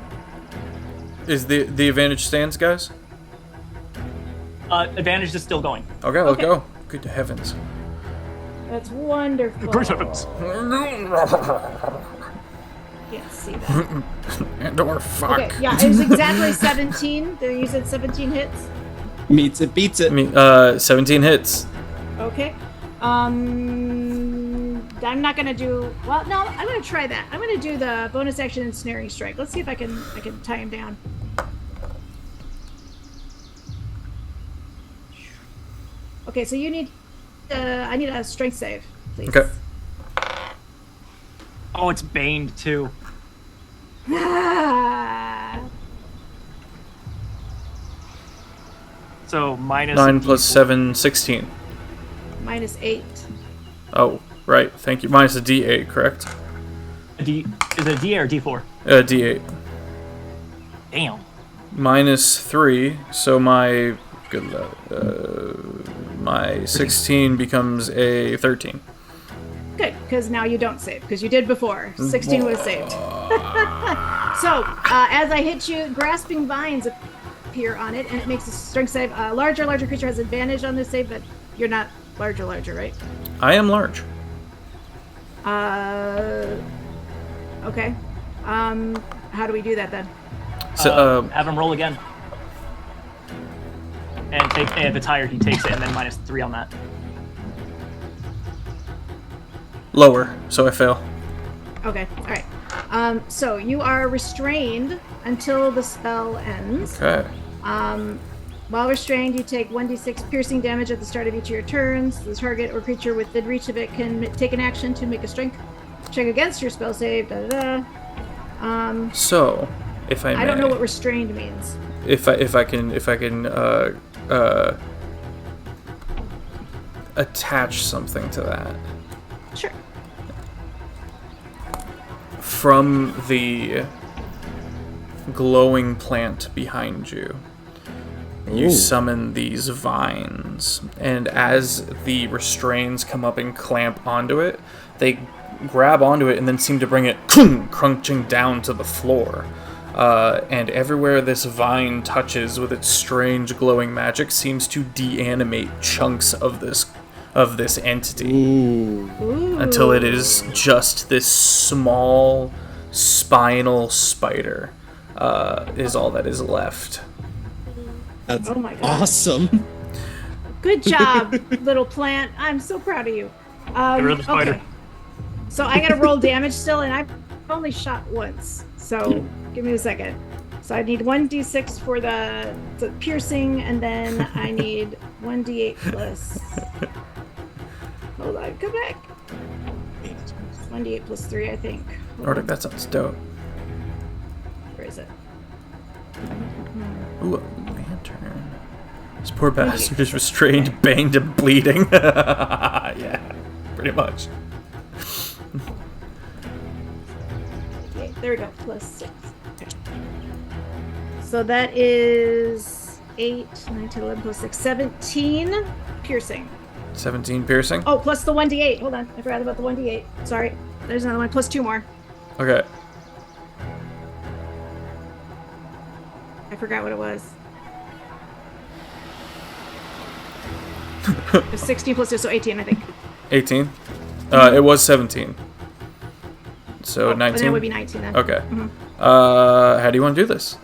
Is the advantage stands, guys? Advantage is still going. Okay, let's Okay. go. Good heavens. That's wonderful. Great heavens. Can't see that. And or fuck. Okay, yeah, it was exactly 17. You said 17 hits. Meets it, beats it. 17 hits. Okay. I'm not gonna do. Well, no, I'm gonna try that. I'm gonna do the bonus action ensnaring strike. Let's see if I can tie him down. Okay, so you need. I need a strength save, please. Okay. Oh, it's baned too. So minus 9 plus 7, 16. Minus 8. Oh, right. Thank you. Minus a D8, correct? Is it a D or D4? D8. Damn. Minus 3, so my my 16 becomes a 13. Good, because now you don't save, because you did before. 16 was saved. So, as I hit you, grasping vines appear on it, and it makes a strength save. Larger creature has advantage on this save, but you're not larger, right? I am large. Okay. How do we do that then? So, Have him roll again. And if it's higher, he takes it, and then minus 3 on that. lower, so I fail. Okay, alright. So you are restrained until the spell ends. Okay. While restrained, you take 1d6 piercing damage at the start of each of your turns. The target or creature within reach of it can take an action to make a strength check against your spell save. So, if I may, I don't know what restrained means. If I can attach something to that. Sure. From the glowing plant behind you, you summon these vines, and as the restraints come up and clamp onto it, they grab onto it and then seem to bring it crunching down to the floor. And everywhere this vine touches with its strange glowing magic seems to deanimate chunks of this entity until it is just this small spinal spider is all that is left. That's Oh my God. awesome. Good job, little plant. I'm so proud of you. Get rid of the spider. Okay. So I gotta roll damage still, and I've only shot once. So give me a second. So I need 1d6 for the piercing, and then I need 1d8 plus. Hold on, come back. 1d8 plus 3, I think. Hold Nordic, on. that sounds dope. Where is it? Ooh, a lantern. This poor bastard is restrained, banged, and bleeding. Yeah, pretty much. Okay, there we go. Plus 6. Okay. So that is 8, 9, 10, 11 plus 6, 17 piercing. 17 piercing? Oh, plus the 1d8. Hold on. I forgot about the 1d8. Sorry. There's another one. Plus 2 more. Okay. I forgot what it was. It was 16 plus 2, so 18, I think. 18? It was 17. So And 19? then it would be 19 then. Okay. How do you want to do this?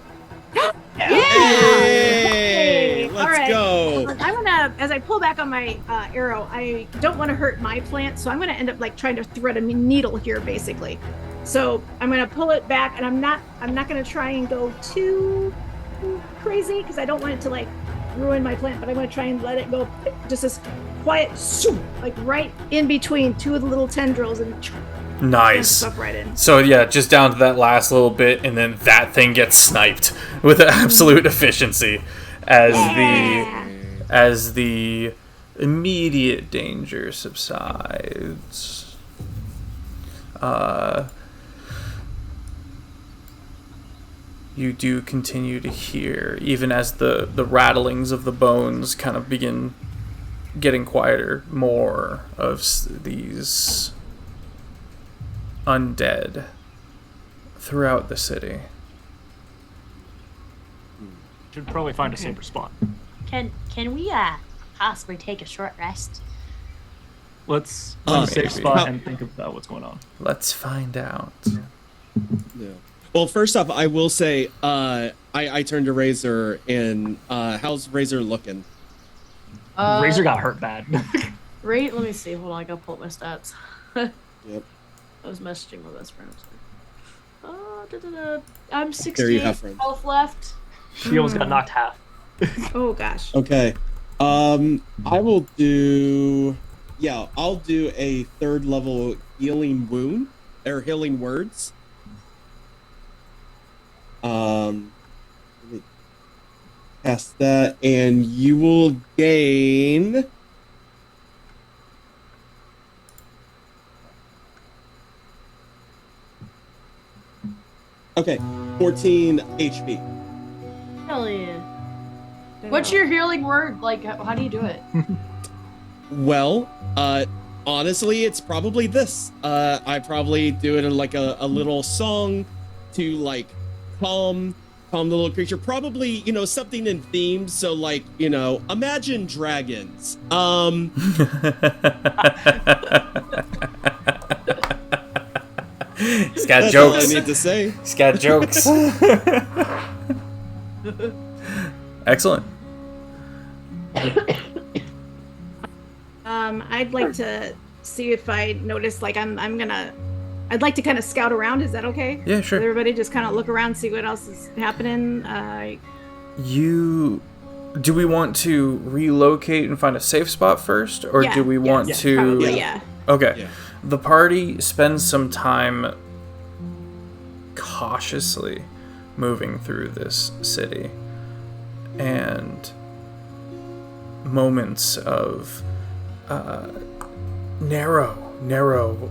Hey, let's All right. go. I'm gonna, as I pull back on my arrow, I don't want to hurt my plant, so I'm gonna end up like trying to thread a needle here, basically. So I'm gonna pull it back, and I'm not gonna try and go too crazy because I don't want it to like ruin my plant, but I'm gonna try and let it go just as quiet, like right in between two of the little tendrils, and Nice. stuff right in. So yeah, just down to that last little bit, and then that thing gets sniped with absolute efficiency as the immediate danger subsides. You do continue to hear, even as the rattlings of the bones kind of begin getting quieter, more of these undead throughout the city. Should probably find a safer spot. Can we possibly take a short rest? Let's find a safe maybe. spot and think about what's going on. Let's find out. Yeah. Well, first off, I will say, I turned to Razor, and how's Razor looking? Razor got hurt bad. Right, let me see. Hold on, I gotta pull up my stats. Yep. I was messaging my best friend. I'm There you 68 have friends. health left. She almost got knocked half. Oh gosh. Okay. I will do. Yeah, I'll do a 3rd level healing wound or healing words. Let me cast that, and you will gain. Okay, 14 HP. Hell yeah. What's your healing word? Like, how do you do it? Well, honestly, it's probably this. I probably do it in like a little song to like calm the little creature. Probably, something in theme. So like, imagine dragons. He's got That's jokes. all I need to say. He's got jokes. Excellent. I'd like to see if I notice, like, I'd like to kind of scout around. Is that okay? Yeah, sure. Everybody just kind of look around, see what else is happening. Do we want to relocate and find a safe spot first, or Yeah, do we yeah, want yeah, to? probably, yeah. Okay. Yeah. The party spends some time cautiously moving through this city, and moments of narrow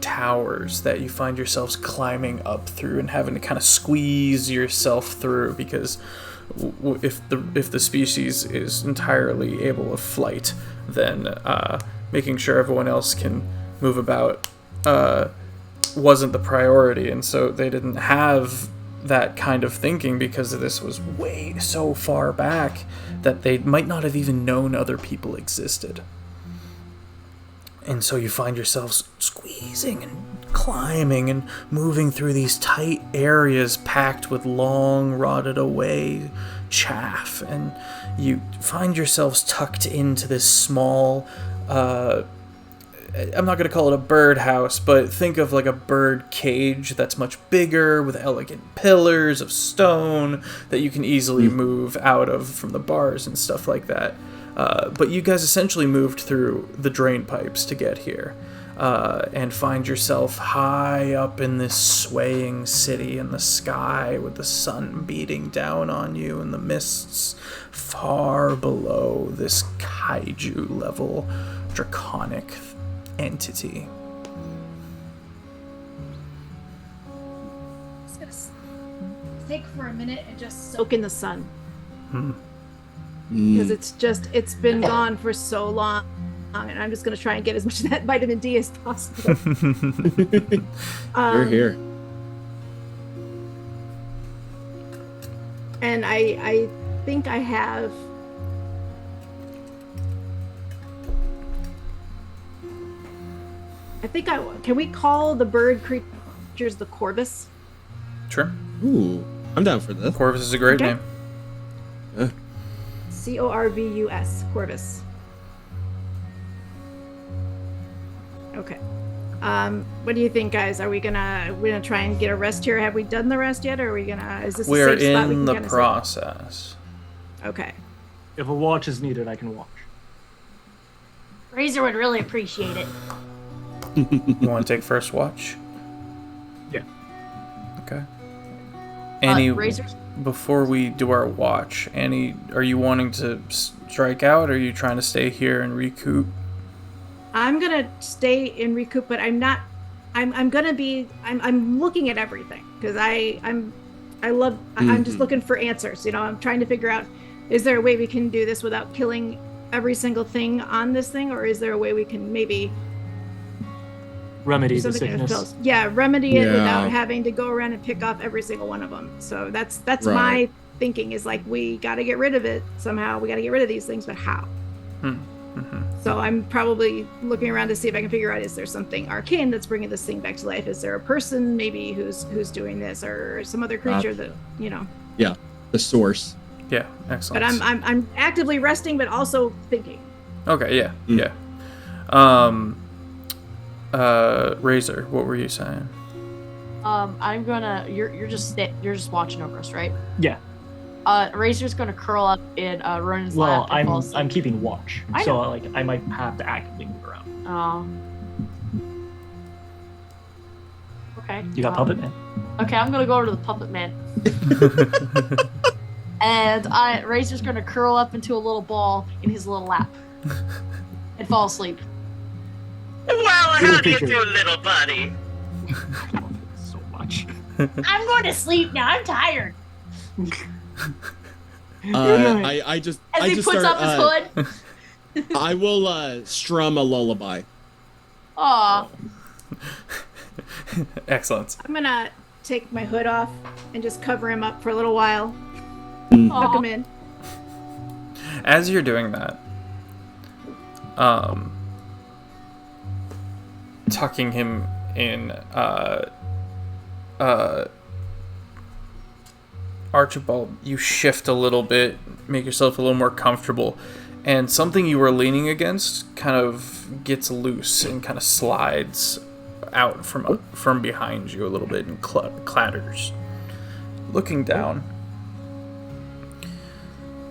towers that you find yourselves climbing up through and having to kind of squeeze yourself through, because if the species is entirely able of flight, then making sure everyone else can move about wasn't the priority, and so they didn't have that kind of thinking, because this was way so far back that they might not have even known other people existed. And so you find yourselves squeezing and climbing and moving through these tight areas packed with long, rotted away chaff, and you find yourselves tucked into this small, I'm not going to call it a birdhouse, but think of like a bird cage that's much bigger, with elegant pillars of stone that you can easily move out of from the bars and stuff like that. But you guys essentially moved through the drain pipes to get here, and find yourself high up in this swaying city in the sky, with the sun beating down on you and the mists far below this kaiju-level draconic entity. Just gonna take for a minute and just Soak in the sun. Because it's been gone for so long, and I'm just going to try and get as much of that vitamin D as possible. You're here. And I think I have... can we call the bird creatures the Corvus? Sure. Ooh, I'm down for this. Corvus is a great Okay. name. Yeah. Corvus. Corvus. Okay. What do you think, guys? Are we gonna try and get a rest here? Have we done the rest yet, or are we gonna? Is this a We're safe spot we in can the kinda sit? process. Okay. If a watch is needed, I can watch. Razor would really appreciate it. You want to take first watch? Yeah. Okay. Annie, Razor's before we do our watch, Annie, are you wanting to strike out, or are you trying to stay here and recoup? I'm gonna stay and recoup, but I'm not. I'm gonna be. I'm looking at everything, because I'm just looking for answers. I'm trying to figure out, is there a way we can do this without killing every single thing on this thing, or is there a way we can maybe Remedy do the something that sickness. fills? Yeah, remedy it Yeah. without having to go around and pick off every single one of them. So that's Right. my thinking, is like, we got to get rid of it somehow. We got to get rid of these things, but how? So I'm probably looking around to see if I can figure out, is there something arcane that's bringing this thing back to life? Is there a person maybe who's doing this, or some other creature that, you know? Yeah, the source. Yeah, excellent. But I'm actively resting, but also thinking. Okay, yeah, yeah. Razor, what were you saying? I'm gonna. You're just watching over us, right? Yeah. Razor's gonna curl up in Ronan's Well, lap and fall asleep. I'm keeping watch, I so know. like I might have to actively move around. Oh. Okay. You got Puppet Man. Okay, I'm gonna go over to the Puppet Man. And Razor's gonna curl up into a little ball in his little lap and fall asleep. Well, how do you creature. do, little buddy? I love it so much. I'm going to sleep now. I'm tired. I just As he just puts start, up his hood. I will strum a lullaby. Aw. Excellent. I'm gonna take my hood off and just cover him up for a little while. Aw. Tuck him in. As you're doing that, tucking him in, Archibald, you shift a little bit, make yourself a little more comfortable, and something you were leaning against kind of gets loose and kind of slides out from behind you a little bit and clatters. Looking down,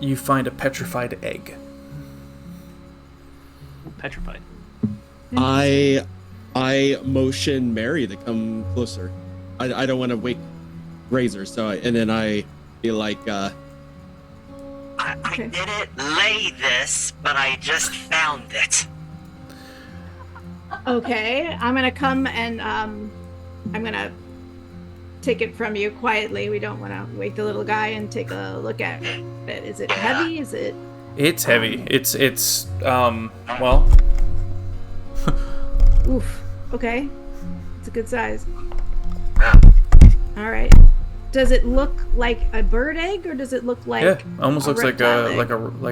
you find a petrified egg. Petrified. I motion Mary to come closer. I don't want to wake Razor, and then I be like, I Okay. didn't lay this, but I just found it. Okay, I'm gonna come and I'm gonna take it from you quietly. We don't want to wake the little guy and take a look at it. Is it heavy? Is it? It's heavy. It's well, Oof. Okay, it's a good size. Yeah. All right. Does it look like a bird egg, or does it look like? yeah, almost a looks like reptile a egg?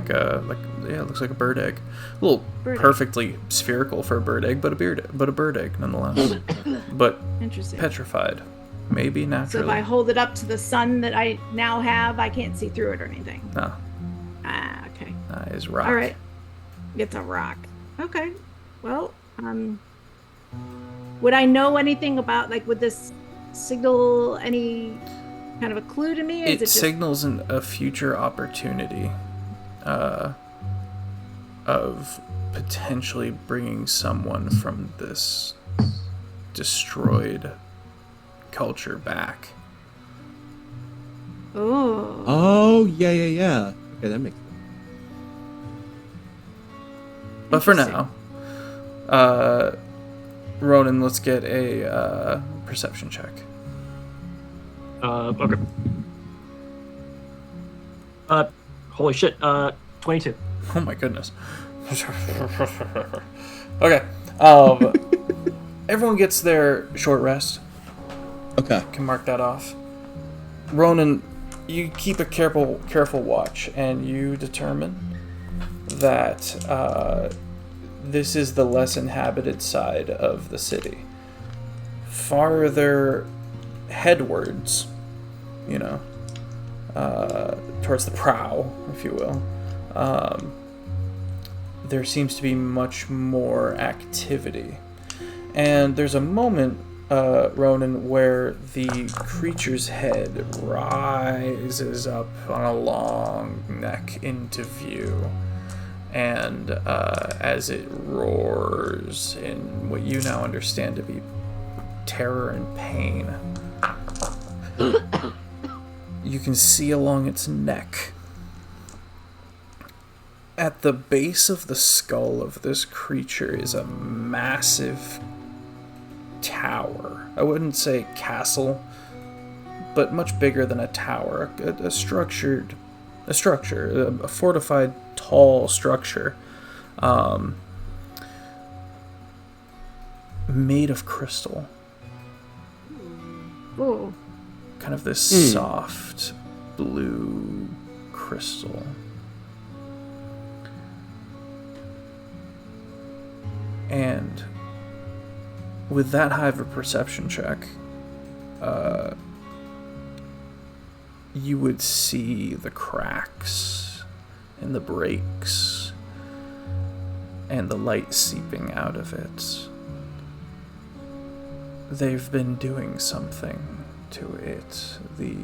yeah, it looks like a bird egg. A little Bird egg. perfectly spherical for a bird egg, but a bird egg nonetheless. But Interesting. petrified, maybe So if naturally. I hold it up to the sun that I now have, I can't see through it or anything. No, Ah, okay. that is rock. All right. It's a rock. Okay. Well, would I know anything about, like, would this signal any kind of a clue to me? Or is It it just signals a future opportunity of potentially bringing someone from this destroyed culture back. Oh. oh yeah. Okay, that makes sense. But for Interesting. now, Ronan, let's get a perception check. Okay. Holy shit. 22. Oh my goodness. Okay. Everyone gets their short rest. Okay. Can mark that off. Ronan, you keep a careful watch, and you determine that this is the less inhabited side of the city. Farther headwards, towards the prow, if you will, there seems to be much more activity. And there's a moment, Ronan, where the creature's head rises up on a long neck into view. And as it roars in what you now understand to be terror and pain, you can see along its neck, at the base of the skull of this creature, is a massive tower. I wouldn't say castle, but much bigger than a tower. A fortified, tall structure, made of crystal. Ooh. Kind of this soft blue crystal. And with that high of a perception check, you would see the cracks and the breaks and the light seeping out of it. They've been doing something to it. The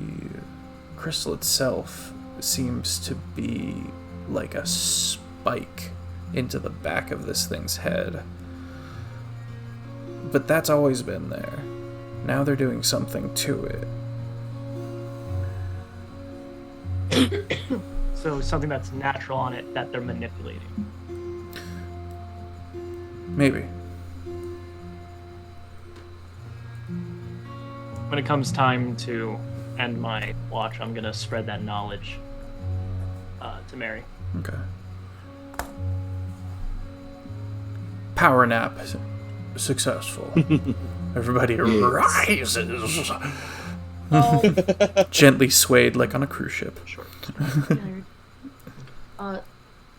crystal itself seems to be like a spike into the back of this thing's head. But that's always been there. Now they're doing something to it. So something that's natural on it that they're manipulating. Maybe. When it comes time to end my watch, I'm gonna spread that knowledge to Mary. Okay. Power nap successful. Everybody rises. Gently swayed like on a cruise ship. Sure.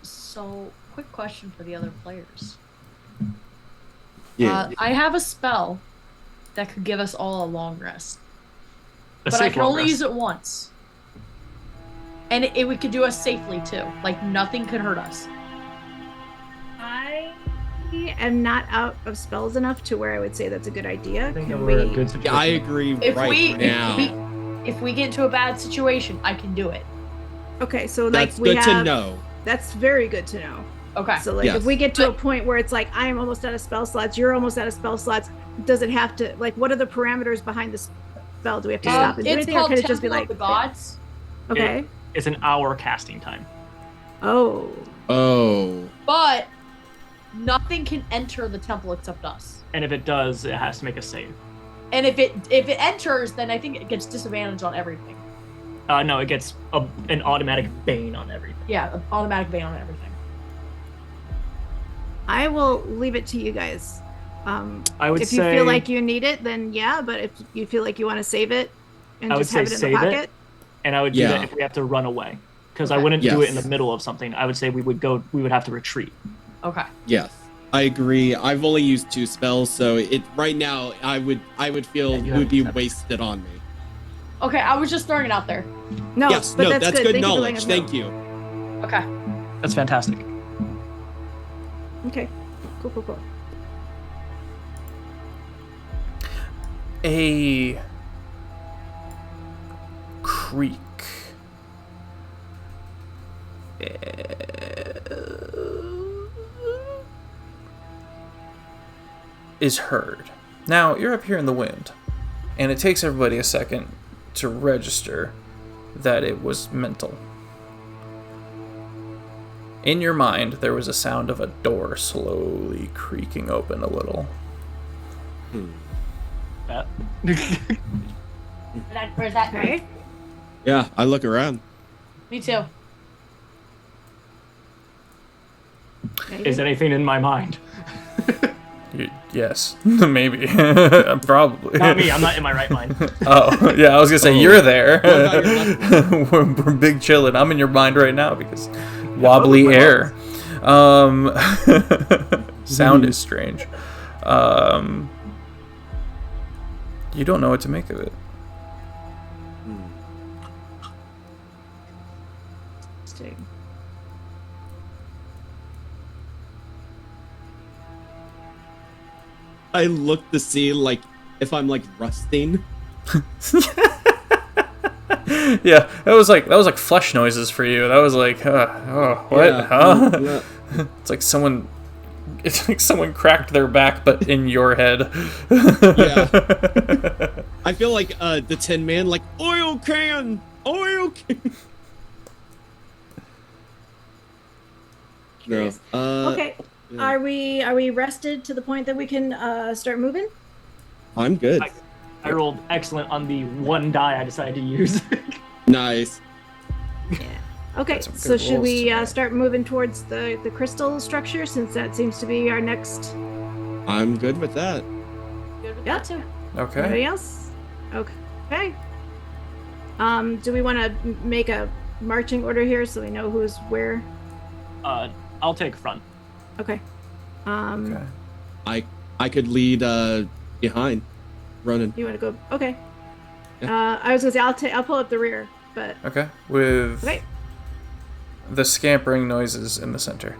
So quick question for the other players. Yeah. I have a spell that could give us all a long rest, but I safe can long only rest. use it once, and we could do us safely too. Like nothing could hurt us. I am not out of spells enough to where I would say that's a good idea. I think that Can we're we? a good situation. I agree now. If we get into a bad situation, I can do it. Okay, so like That's we good have. to know. That's very good to know. Okay. So like Yes. if we get to a point where it's like I am almost out of spell slots, you're almost out of spell slots, does it have to like what are the parameters behind the spell? Do we have to stop and do It's anything, or called can it just be Temple like of the Gods. okay? It's an hour casting time. Oh, Oh. But nothing can enter the temple except us. And if it does, it has to make a save. And if it enters, then I think it gets disadvantage on everything. No, it gets an automatic bane on everything. Yeah, an automatic ban on everything. I will leave it to you guys. I would if say, you feel like you need it, then yeah. But if you feel like you want to save it and I would just have it say in the save it. pocket, and I would do Yeah. that if we have to run away, because I Okay. wouldn't do it in Yes. the middle of something. I would say we would have to retreat. Okay. Yes. I agree. I've only used 2 spells, so it right now I would feel Yeah, you it would be have- wasted on me. Okay, I was just throwing it out there. no. yes, but no, that's, good. Thank you for letting knowledge. us know. Thank you. Okay. That's fantastic. Okay, cool. A creak is heard. Now, you're up here in the wind, and it takes everybody a second to register that it was mental. In your mind, there was a sound of a door slowly creaking open a little. That. Where's that? Okay. Yeah, I look around. Me too. Is anything in my mind? Yes, maybe. Probably. Not me. I'm not in my right mind. Oh, yeah, I was gonna say, Oh. you're there. What about your we're big chillin'. I'm in your mind right now because wobbly air. Sound is strange. You don't know what to make of it. Interesting. I look to see like if I'm like rusting. Yeah, that was like flesh noises for you. That was like, oh, what? Yeah, Huh? yeah. It's like someone cracked their back, but in your head. Yeah. I feel like the Tin Man, like oil can. No. Okay. yeah. Are we rested to the point that we can start moving? I'm good. I rolled excellent on the one die I decided to use. Nice. Okay, Got some so good should rolls we today. start moving towards the crystal structure since that seems to be our next? I'm good with that. Good with Yeah. that too. Okay. Anybody else? Okay. Do we want to make a marching order here so we know who's where? I'll take front. Okay. Okay. I could lead behind, running. You want to go? Okay. Yeah. I was gonna say I'll pull up the rear, but Okay. With okay. the scampering noises in the center.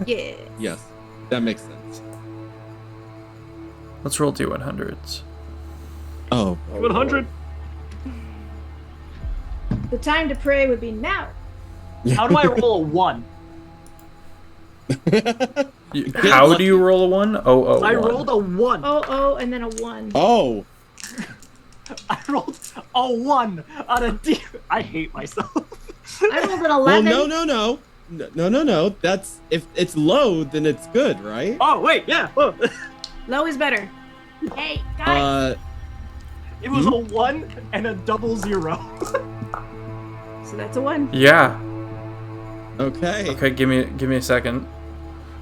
Yeah. Yes, that makes sense. Let's roll D100s. Oh. 100. The time to pray would be now. How do I roll a 1? How do you roll a 1? Oh, I rolled a 1. Oh, and then a 1. Oh. I rolled a 1 on a D. I hate myself. I rolled an Well, 11. no. That's if it's low, then it's good, right? Oh, wait, yeah. Oh. Low is better. Hey, guys. It was a 1 and a 00. So that's a 1. Yeah. Okay. Okay, give me a second.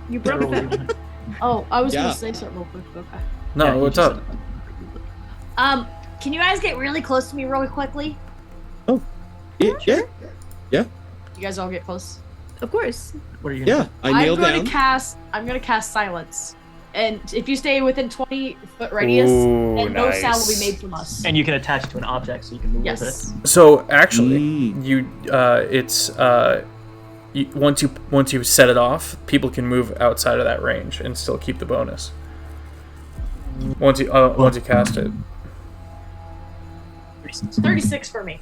You broke that. Oh, I was Yeah. gonna say something real quick. Okay. No, Yeah, you what's just up? said Can you guys get really close to me really quickly? Yeah. You guys all get close. Of course. What are you gonna Yeah. I kneel down. I'm gonna cast silence. And if you stay within 20-foot radius, Ooh, and no sound will nice. be made from us. And you can attach it to an object so you can move with Yes. So actually, Mm. it's once you set it off, people can move outside of that range and still keep the bonus. Once you cast it. 36 for me.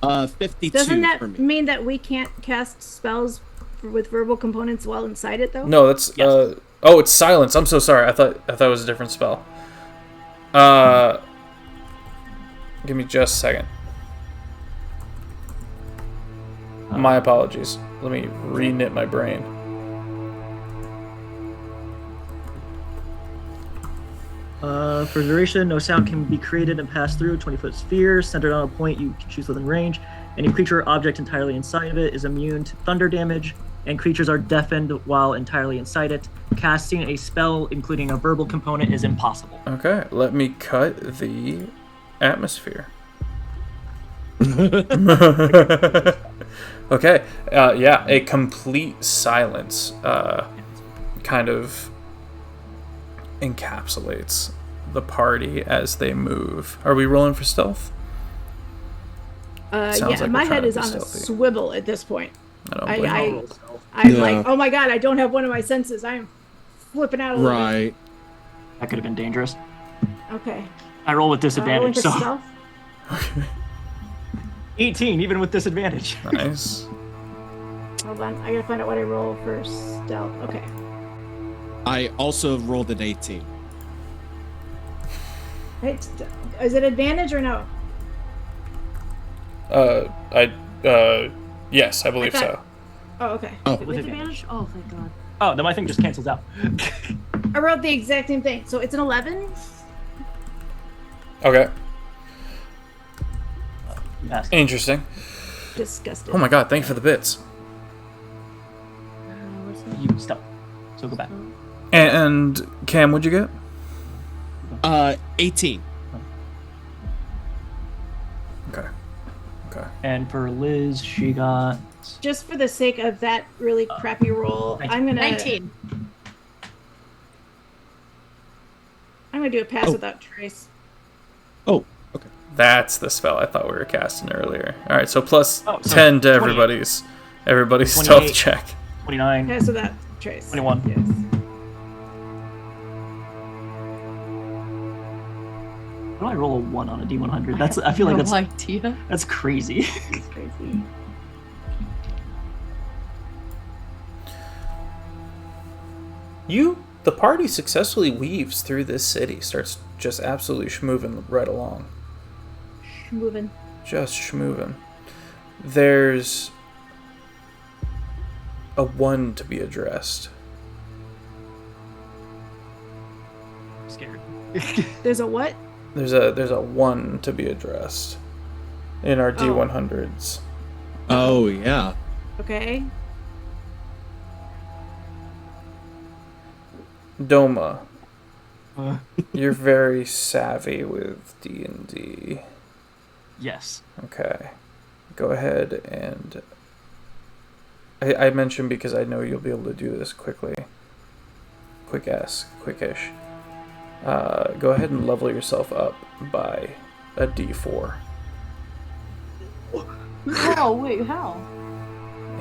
52 Doesn't that for me. mean that we can't cast spells with verbal components while inside it, though? No, that's Yes. it's silence. I'm so sorry. I thought it was a different spell. Give me just a second. My apologies. Let me re-knit my brain. For duration, no sound can be created and passed through a 20-foot sphere centered on a point you can choose within range. Any creature or object entirely inside of it is immune to thunder damage, and creatures are deafened while entirely inside it. Casting a spell, including a verbal component, is impossible. Okay, let me cut the atmosphere. Okay, yeah, a complete silence kind of encapsulates the party as they move. Are we rolling for stealth? Sounds Yeah, like my we're trying head to is be on stealthy. a swivel at this point. I don't blame you. I'm Yeah. like, oh my god, I don't have one of my senses. I am flipping out a little Right. That could have been dangerous. bit. Okay. I roll with Rolling disadvantage, for so stealth? 18, even with disadvantage. Nice. Hold on, I gotta find out what I roll for stealth. Okay. I also rolled an 18. Hey, is it advantage or no? Yes, I believe I so. thought- Oh, okay. Oh. With advantage? Oh, thank God. Oh, then my thing just cancels out. I wrote the exact same thing. So it's an 11? Okay, Passed. interesting. Disgusting. Oh my god, thank you for the bits. What's that? You stop. So go back. And Cam, what'd you get? 18. Okay. And for Liz, she got. Just for the sake of that really crappy roll, 19. I'm gonna 19. I'm gonna do a pass Oh. without trace. Oh, okay. That's the spell I thought we were casting earlier. All right, so plus Oh, so 10 to 28. everybody's 28. stealth check. 29. Pass without trace. 21. Yes. How do I roll a 1 on a D100? That's. I feel like No that's idea. that's crazy. It's crazy. The party successfully weaves through this city, starts just absolutely schmoving right along. Moving. Just schmoving. There's a 1 to be addressed. I'm scared. There's a what? There's a 1 to be addressed in our D100s. Oh, yeah. Okay. Doma, Uh, you're very savvy with D&D. yes. Okay. Go ahead and... I mentioned because I know you'll be able to do this quickly. quickish. Go ahead and level yourself up by a D4. Oh, wait, how?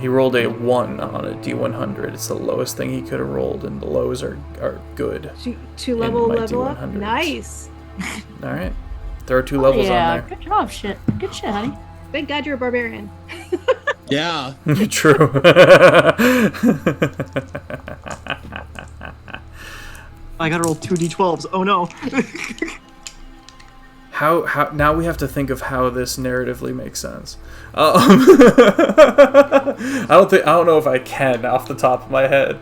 He rolled a 1 on a D100. It's the lowest thing he could have rolled, and the lows are good. Two level my level up. D100s. Nice. All right. There are 2 levels on Good job, shit. Good shit, honey. Thank God you're a barbarian. Yeah. there. True. I gotta roll 2d12s. Oh no. How now we have to think of how this narratively makes sense. I don't know if I can off the top of my head.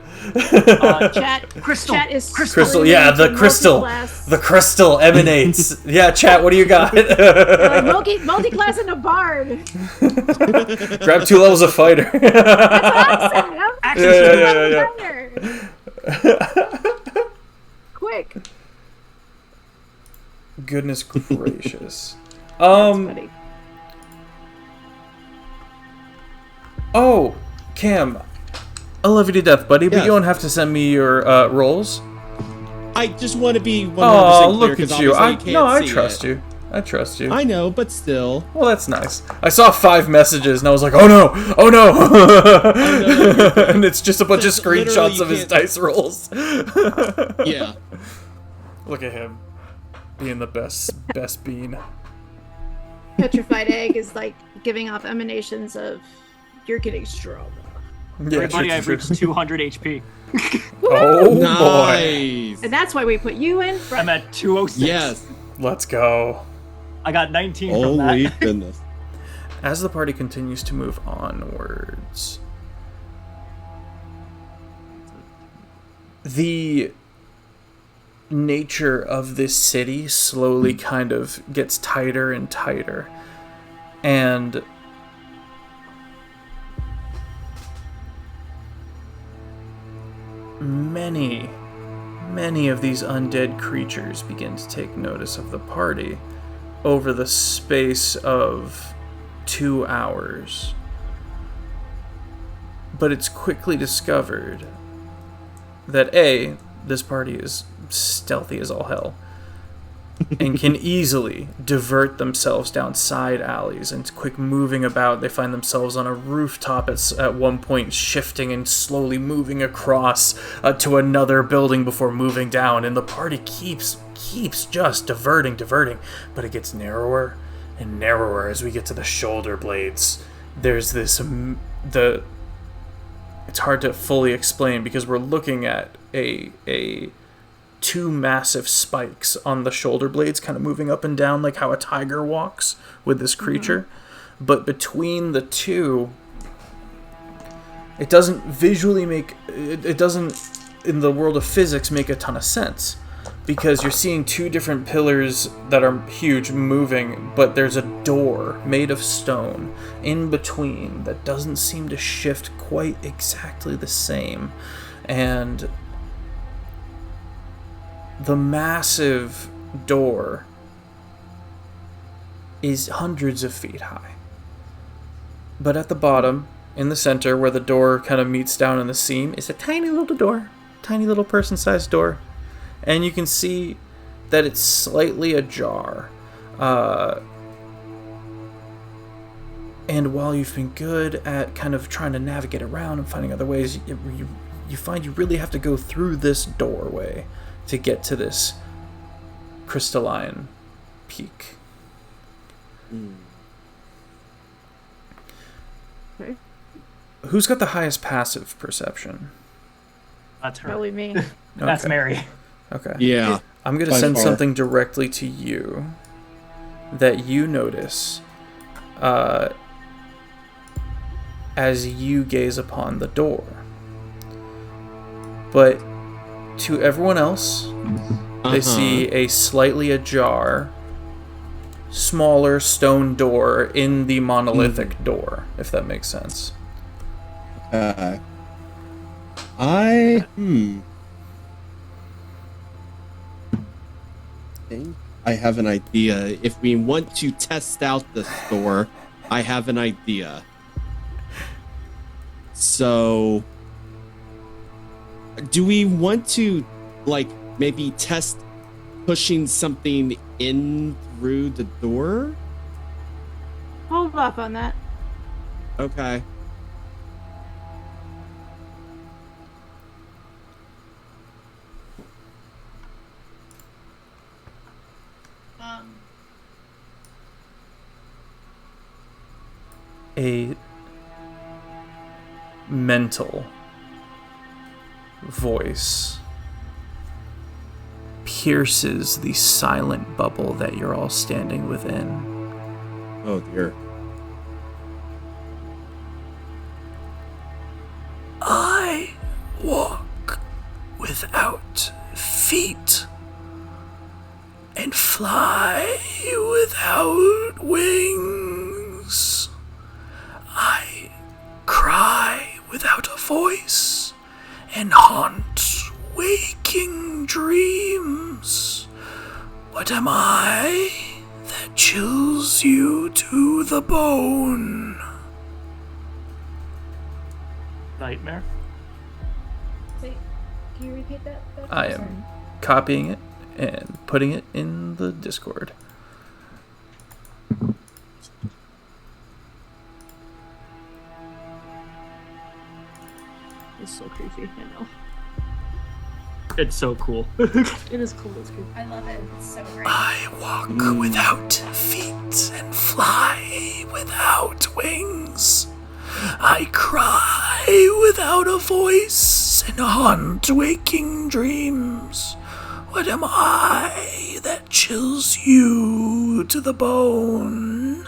Chat. Crystal. Chat is Crystal, yeah, the crystal. multi-class. The crystal emanates. Yeah, chat, what do you got? Multi-class and a bard. Grab 2 levels of fighter. Yeah. Quick. Goodness gracious. Funny. Oh, Cam, I love you to death, buddy, but Yes. you don't have to send me your rolls. I just want to be 100% Oh, clear, look 'cause at you. obviously can't I see trust it. you. I trust you. I know, but still. Well, that's nice. I saw 5 messages and I was like, oh no, and it's just a bunch of Literally, screenshots you of his can't- dice rolls. Yeah. Look at him being the best bean. Petrified egg is like giving off emanations of you're getting stronger. Yeah, Everybody, true, I've true, reached true. 200 HP. Oh boy. Nice. And that's why we put you in I'm front. at 206. Yes. Let's go. I got 19 from Holy that. goodness. As the party continues to move onwards, the nature of this city slowly kind of gets tighter and tighter. And many of these undead creatures begin to take notice of the party over the space of 2 hours. But it's quickly discovered that A, this party is stealthy as all hell and can easily divert themselves down side alleys and quick moving about. They find themselves on a rooftop at one point, shifting and slowly moving across to another building before moving down, and the party keeps just diverting, but it gets narrower and narrower as we get to the shoulder blades. There's this it's hard to fully explain because we're looking at a 2 massive spikes on the shoulder blades, kind of moving up and down like how a tiger walks with this creature. But between the 2, it doesn't visually make it doesn't, in the world of physics, make a ton of sense, because you're seeing 2 different pillars that are huge moving, but there's a door made of stone in between that doesn't seem to shift quite exactly the same. And the massive door is hundreds of feet high. But at the bottom, in the center, where the door kind of meets down in the seam, is a tiny little door. Tiny little person-sized door. And you can see that it's slightly ajar. And while you've been good at kind of trying to navigate around and finding other ways, you find you really have to go through this doorway to get to this crystalline peak. Okay. Who's got the highest passive perception? That's her. Probably me. That's Okay. Mary. Okay. Yeah. I'm going to By send far. something directly to you that you notice as you gaze upon the door. But to everyone else, they see a slightly ajar, smaller stone door in the monolithic door, if that makes sense. I think I have an idea. If we want to test out this door, I have an idea. So, do we want to like maybe test pushing something in through the door? Hold off on that. Okay. A mental voice pierces the silent bubble that you're all standing within. Oh dear. I walk without feet and fly without wings. I cry without a voice and haunt waking dreams. What am I that chills you to the bone? Nightmare. Wait, can you repeat that? I am copying it and putting it in the Discord. It's so creepy, I know. It's so cool. It is cool, it's creepy. I love it. It's so great. I walk without feet and fly without wings. I cry without a voice and haunt waking dreams. What am I that chills you to the bone?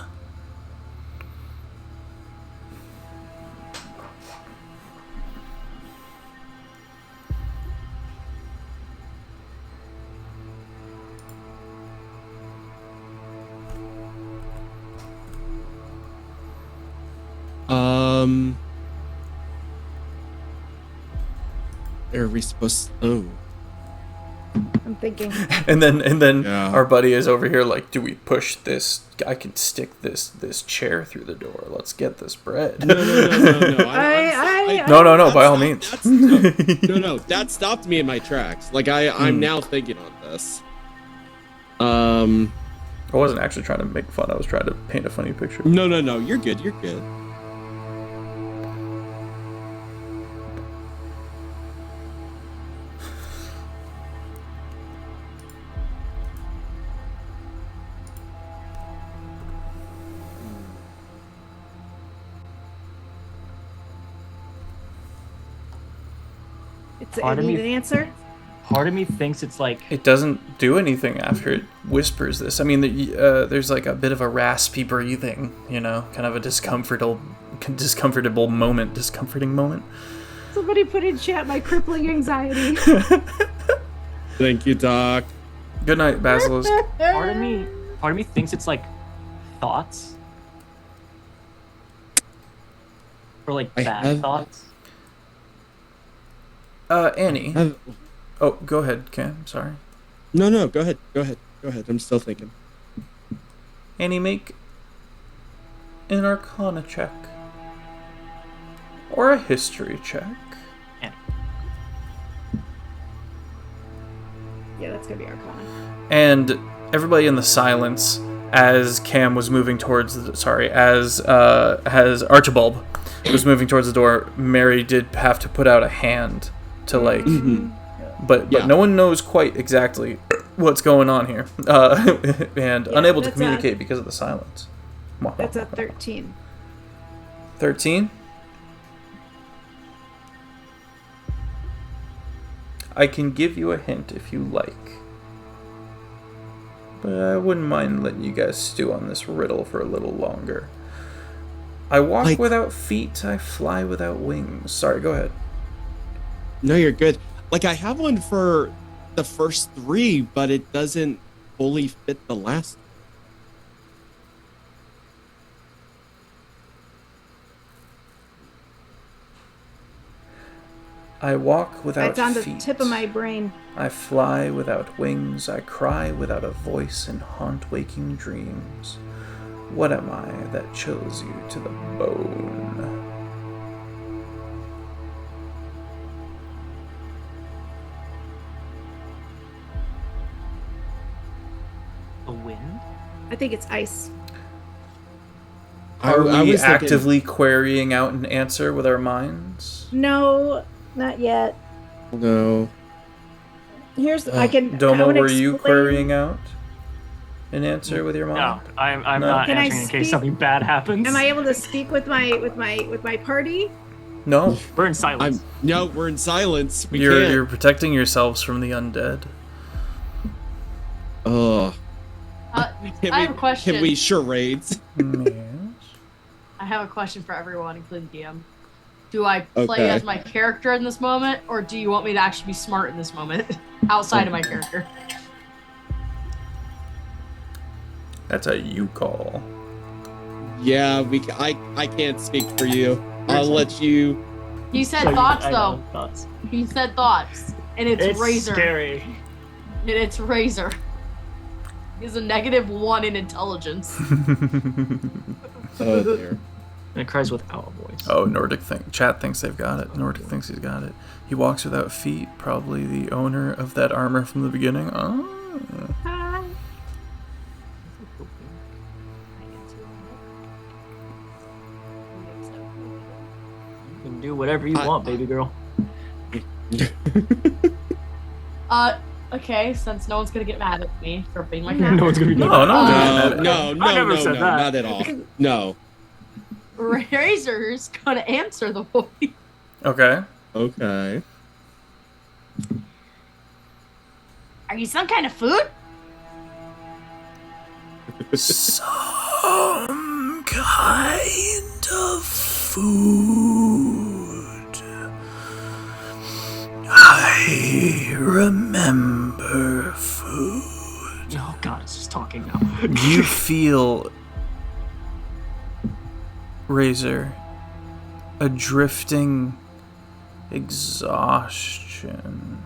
Are we supposed to... Oh. I'm thinking. And then Yeah. our buddy is over here like, do we push this? I can stick this chair through the door. Let's get this bread. No. No, by all means. No, that stopped me in my tracks. Like, I'm now thinking on this. I wasn't actually trying to make fun. I was trying to paint a funny picture. No, you're good. It's Part I of need me- an answer. Part of me thinks it's like It doesn't do anything after it whispers this. I mean, there's like a bit of a raspy breathing, kind of a discomforting moment. Somebody put in chat my crippling anxiety. Thank you, Doc. Good night, Basilisk. part of me thinks it's like thoughts. Or like I bad have- thoughts. Annie. Have- Oh, go ahead, Cam. Sorry. No, go ahead. I'm still thinking. Annie, make an Arcana check. Or a History check. Yeah, that's gonna be Arcana. And everybody in the silence, as Cam was moving towards as Archibald was moving towards the door, Mary did have to put out a hand to but Yeah. no one knows quite exactly what's going on here, and unable to that's communicate because of the silence. That's a 13. 13. I can give you a hint if you like, but I wouldn't mind letting you guys stew on this riddle for a little longer. I walk without feet, I fly without wings. Sorry, go ahead. No, you're good. Like, I have one for the first three, but it doesn't fully fit the last. I walk without It's on the feet. tip of my brain. I fly without wings, I cry without a voice and haunt waking dreams. What am I that chills you to the bone? I think it's ice. Are I we was thinking- actively querying out an answer with our minds? No, not yet. No. Here's I can. Doma, I wanna were you explain- querying out an answer with your mind? No, I'm No. not Can I answering in case speak? something bad happens. Am I able to speak with my party? No. We're in silence. No, we're in silence. We You're can't. protecting yourselves from the undead. Oh. I have a question. Can we charades? Yes. I have a question for everyone, including DM. Do I play Okay. as my character in this moment, or do you want me to actually be smart in this moment, outside of my character? That's a you call. Yeah, I can't speak for you. I'll let you. He said So thoughts, I though. know, thoughts. He said thoughts, and it's Razor. Scary. And it's Razor. He's a -1 in intelligence. Oh dear. And it cries without a voice. Oh, Chat thinks they've got it. Nordic thinks he's got it. He walks without feet. Probably the owner of that armor from the beginning. Oh. Hi. You can do whatever you want, baby girl. Okay, since no one's gonna get mad at me for being my No character. No one's gonna be No, mad. no, No, no. no, I never no, said no, that. not at all. No. Razor's gonna answer the voice. Okay. Okay. Are you some kind of food? Some kind of food. I remember food. Oh god, it's just talking now. You feel, Razor, a drifting exhaustion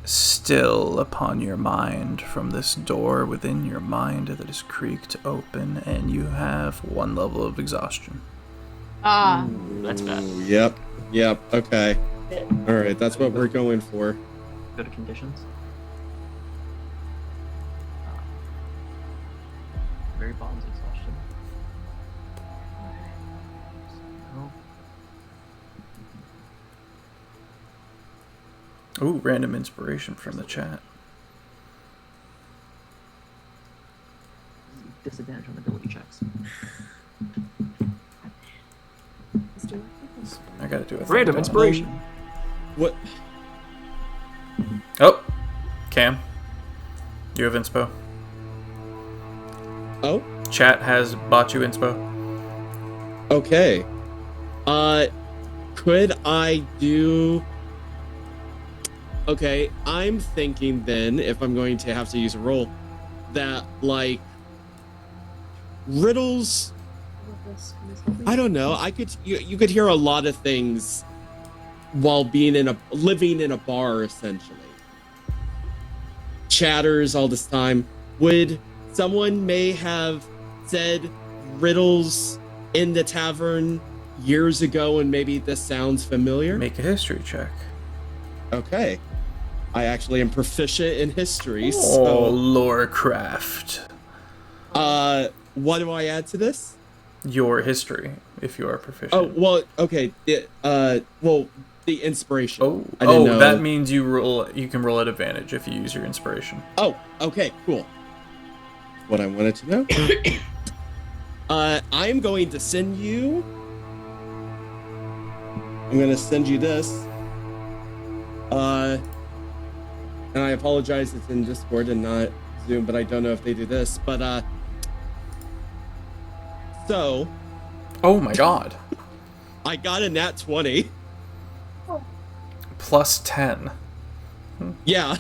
still upon your mind from this door within your mind that is creaked open, and you have 1 level of exhaustion. That's bad. Ooh, Yep. Okay. All right, that's what we're going for. Go to conditions. Very bottom's exhaustion. No. Ooh, random inspiration from the chat. Disadvantage on ability checks. I gotta do a Random thing. inspiration. What? Oh, Cam, you have inspo. Oh. Chat has bought you inspo. Okay. Could I do? Okay, I'm thinking then, if I'm going to have to use a roll, that like riddles. I don't know. You could hear a lot of things while living in a bar, essentially. Chatters all this time. Would someone may have said riddles in the tavern years ago, and maybe this sounds familiar? Make a history check. Okay. I actually am proficient in history, Oh, so lorecraft. what do I add to this? Your history, if you are proficient. Oh, well, okay. Well, the inspiration. Oh, I didn't know. that means you can roll at advantage if you use your inspiration. Oh, okay, cool. What I wanted to know. I'm going to send you. I'm going to send you this. And I apologize, it's in Discord and not Zoom, but I don't know if they do this. But so. Oh my god. I got a nat 20. Plus 10. Yeah.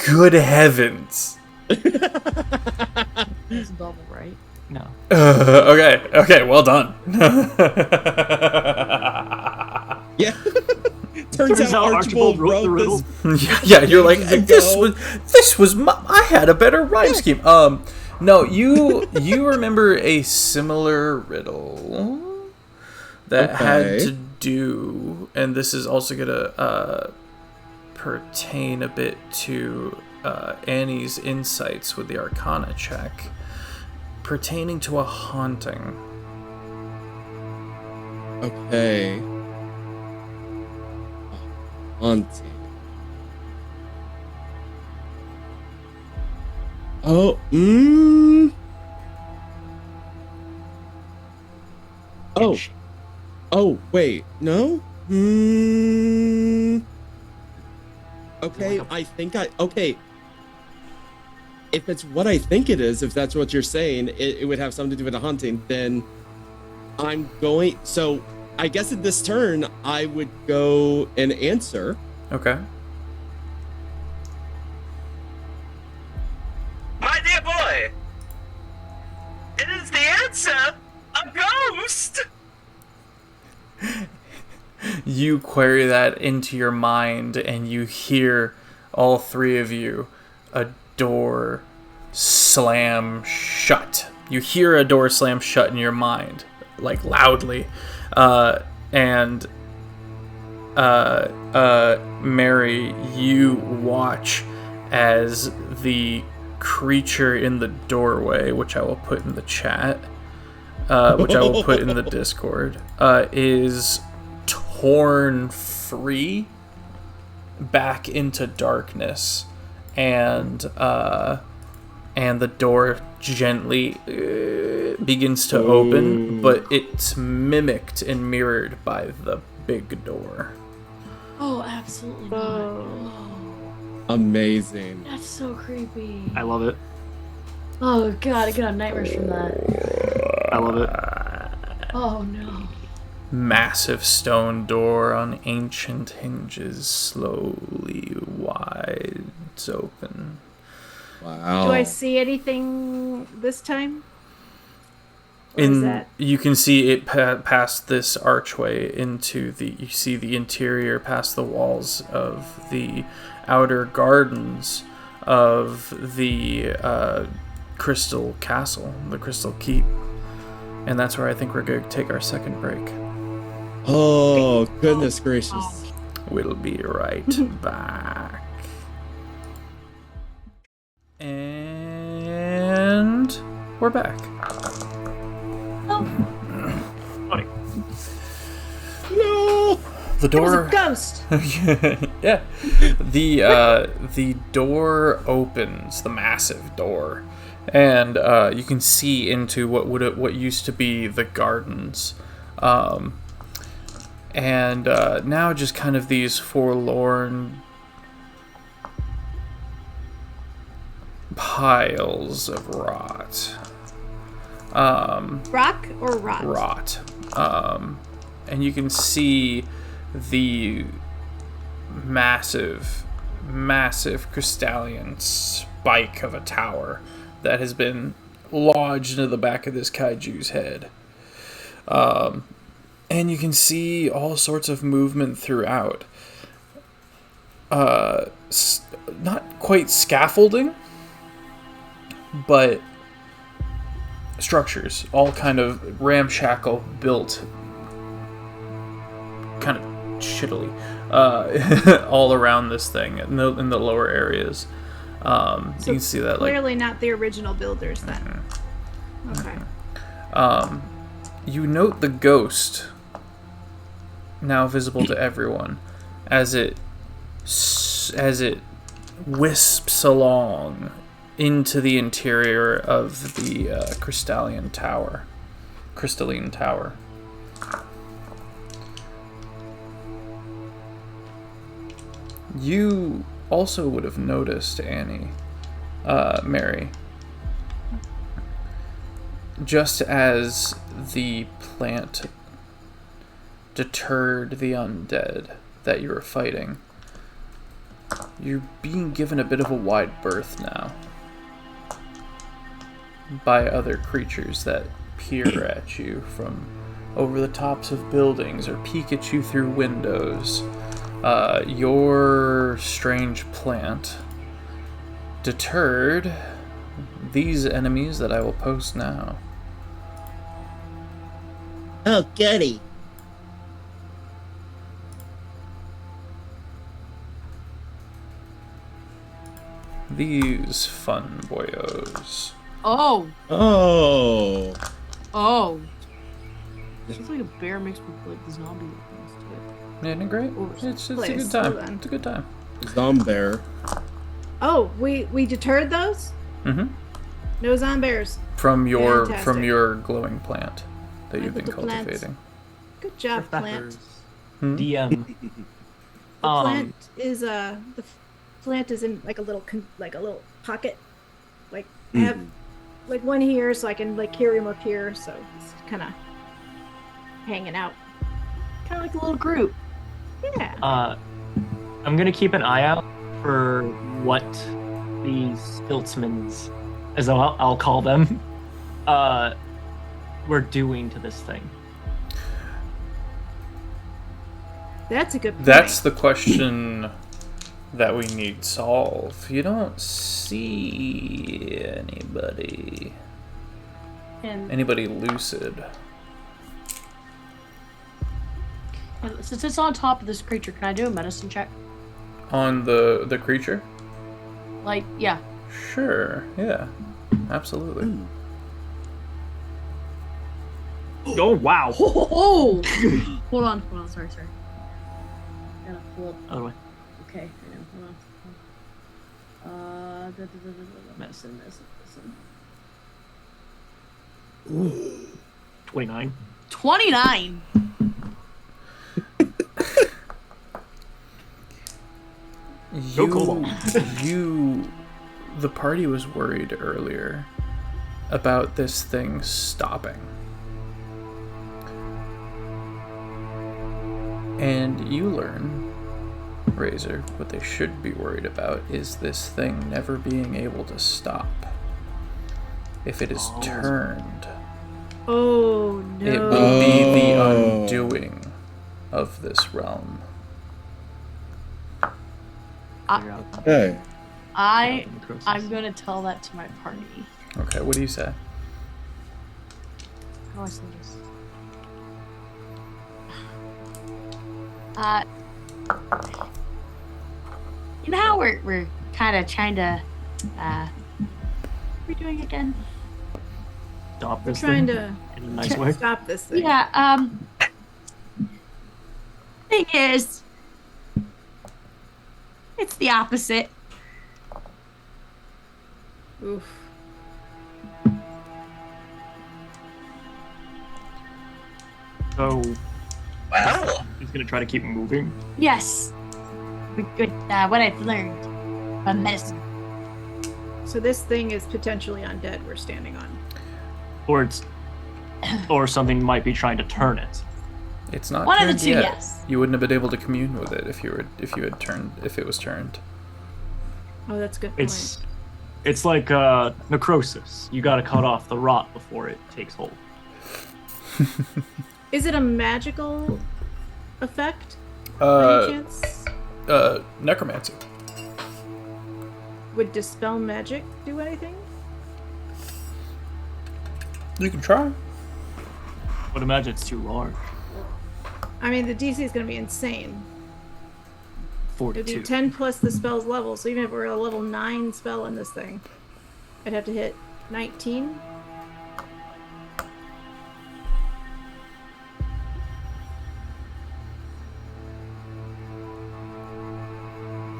Good heavens. It's double, right? No. Okay, well done. Yeah. Turns out Archibald wrote riddle. this. Yeah, you're like, Ages ago. this was I had a better rhyme scheme. No, you remember a similar riddle that had Okay. to do, and this is also gonna pertain a bit to Annie's insights with the Arcana check pertaining to a haunting. Okay. Haunting. Oh, Oh, wait, no? Okay, okay. If it's what I think it is, if that's what you're saying, it would have something to do with a haunting, then so I guess at this turn, I would go and answer. Okay. My dear boy, it is the answer, a ghost! You query that into your mind, and you hear, all three of you, a door slam shut. You hear a door slam shut in your mind, like loudly. Mary, you watch as the creature in the doorway, which I will put in the chat, which I will put in the Discord, is torn free back into darkness, and the door gently begins to open, but it's mimicked and mirrored by the big door. Oh, absolutely not. Amazing. That's so creepy. I love it. Oh god, I get nightmares from that. I love it. Oh no. Massive stone door on ancient hinges slowly wides open. Wow. Do I see anything this time? Or is that... You can see it past this archway into you see the interior past the walls of the outer gardens of the Crystal Castle, the Crystal Keep. And that's where I think we're going to take our second break. Oh, goodness gracious. We'll be right back. And we're back. Funny. No! The door. It was a ghost. Yeah. The door opens, the massive door, and you can see into what used to be the gardens. And now just kind of these forlorn piles of rot. Rock or rot? Rot. And you can see the massive crystalline spike of a tower that has been lodged into the back of this kaiju's head. And you can see all sorts of movement throughout. Not quite scaffolding, but structures, all kind of ramshackle, built kind of shittily, all around this thing in the lower areas. You can see that clearly not the original builders then. Okay. You note the ghost, now visible to everyone, as it wisps along into the interior of the crystalline tower. You also would have noticed, Annie, Mary, just as the plant deterred the undead that you were fighting, you're being given a bit of a wide berth now by other creatures that peer at you from over the tops of buildings or peek at you through windows. Your strange plant deterred these enemies that I will post now. Oh, goody. these fun boyos. Oh. Oh. Oh. It's like a bear mixed with like the zombie things to it. Isn't it great? It's a good time. It's a good time. Zombear. Oh, we deterred those? Mm-hmm. No zombears. From your Fantastic. glowing plant that you've been little plants. cultivating. Good job, plant. DM. The plant is in like a little pocket. Like I have like one here, so I can like carry him up here. So it's kind of hanging out. Kind of like a little group. Yeah. I'm gonna keep an eye out for what these stiltsmans, as I'll call them, were doing to this thing. That's a good point. That's the question that we need solve. You don't see anybody lucid. Since it's on top of this creature, can I do a medicine check? On the creature? Like, yeah. Sure, yeah. Absolutely. Oh wow! Oh! Hold on, sorry. Gotta pull up. Other way. Okay, I know, hold on. Medicine. 29. 29! The party was worried earlier about this thing stopping. And you learn, Razor, what they should be worried about is this thing never being able to stop. If it is turned, Oh no. it will be the undoing of this realm. Okay. I'm gonna tell that to my party. Okay, what do you say? How do I say this? You know how we're kind of trying to, what are we doing again? Stop this Trying thing. to In a nice way. stop this thing. Yeah, thing is, it's the opposite. Oof. So Well, he's gonna try to keep moving. Yes. Good, what I've learned from medicine. So this thing is potentially undead we're standing on. Or something might be trying to turn it. It's not One of the turned two, yet. yes. You wouldn't have been able to commune with it if it was turned. Oh, that's a good point. It's like necrosis. You gotta cut off the rot before it takes hold. Is it a magical effect? By any chance? Necromancy. Would dispel magic do anything? You can try. Would imagine it's too large. I mean, the DC is going to be insane. It'd 42. be 10 plus the spell's level, so even if we're a level 9 spell on this thing, I'd have to hit 19.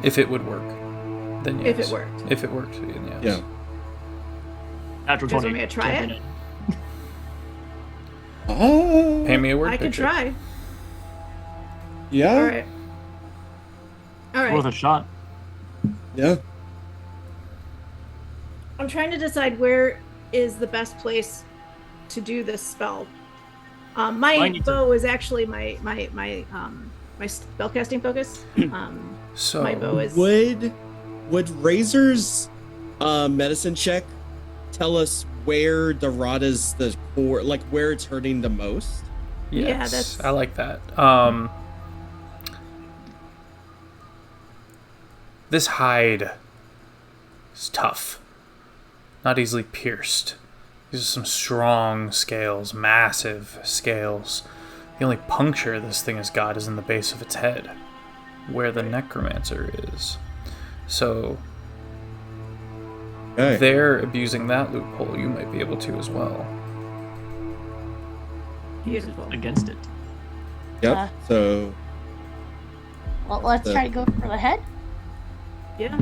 If it would work, then yes. If it worked. If it worked, then yes. Yeah. Natural You guys 20. want me to try it? Jumping in. Oh. Pay me a word I could picture. try. Yeah. Alright. Worth Alright. a shot. Yeah. I'm trying to decide where is the best place to do this spell. I My need to- bow is actually my spellcasting focus. So My bow is Would Razor's medicine check tell us where the rot is the core, like where it's hurting the most? yes, Yeah, that's- I like that. This hide is tough, not easily pierced. These are some strong scales, massive scales. The only puncture this thing has got is in the base of its head, where the necromancer is. So, they're abusing that loophole, you might be able to as well. Beautiful. Against it. Yep. So. Well, let's try to go for the head. Yeah.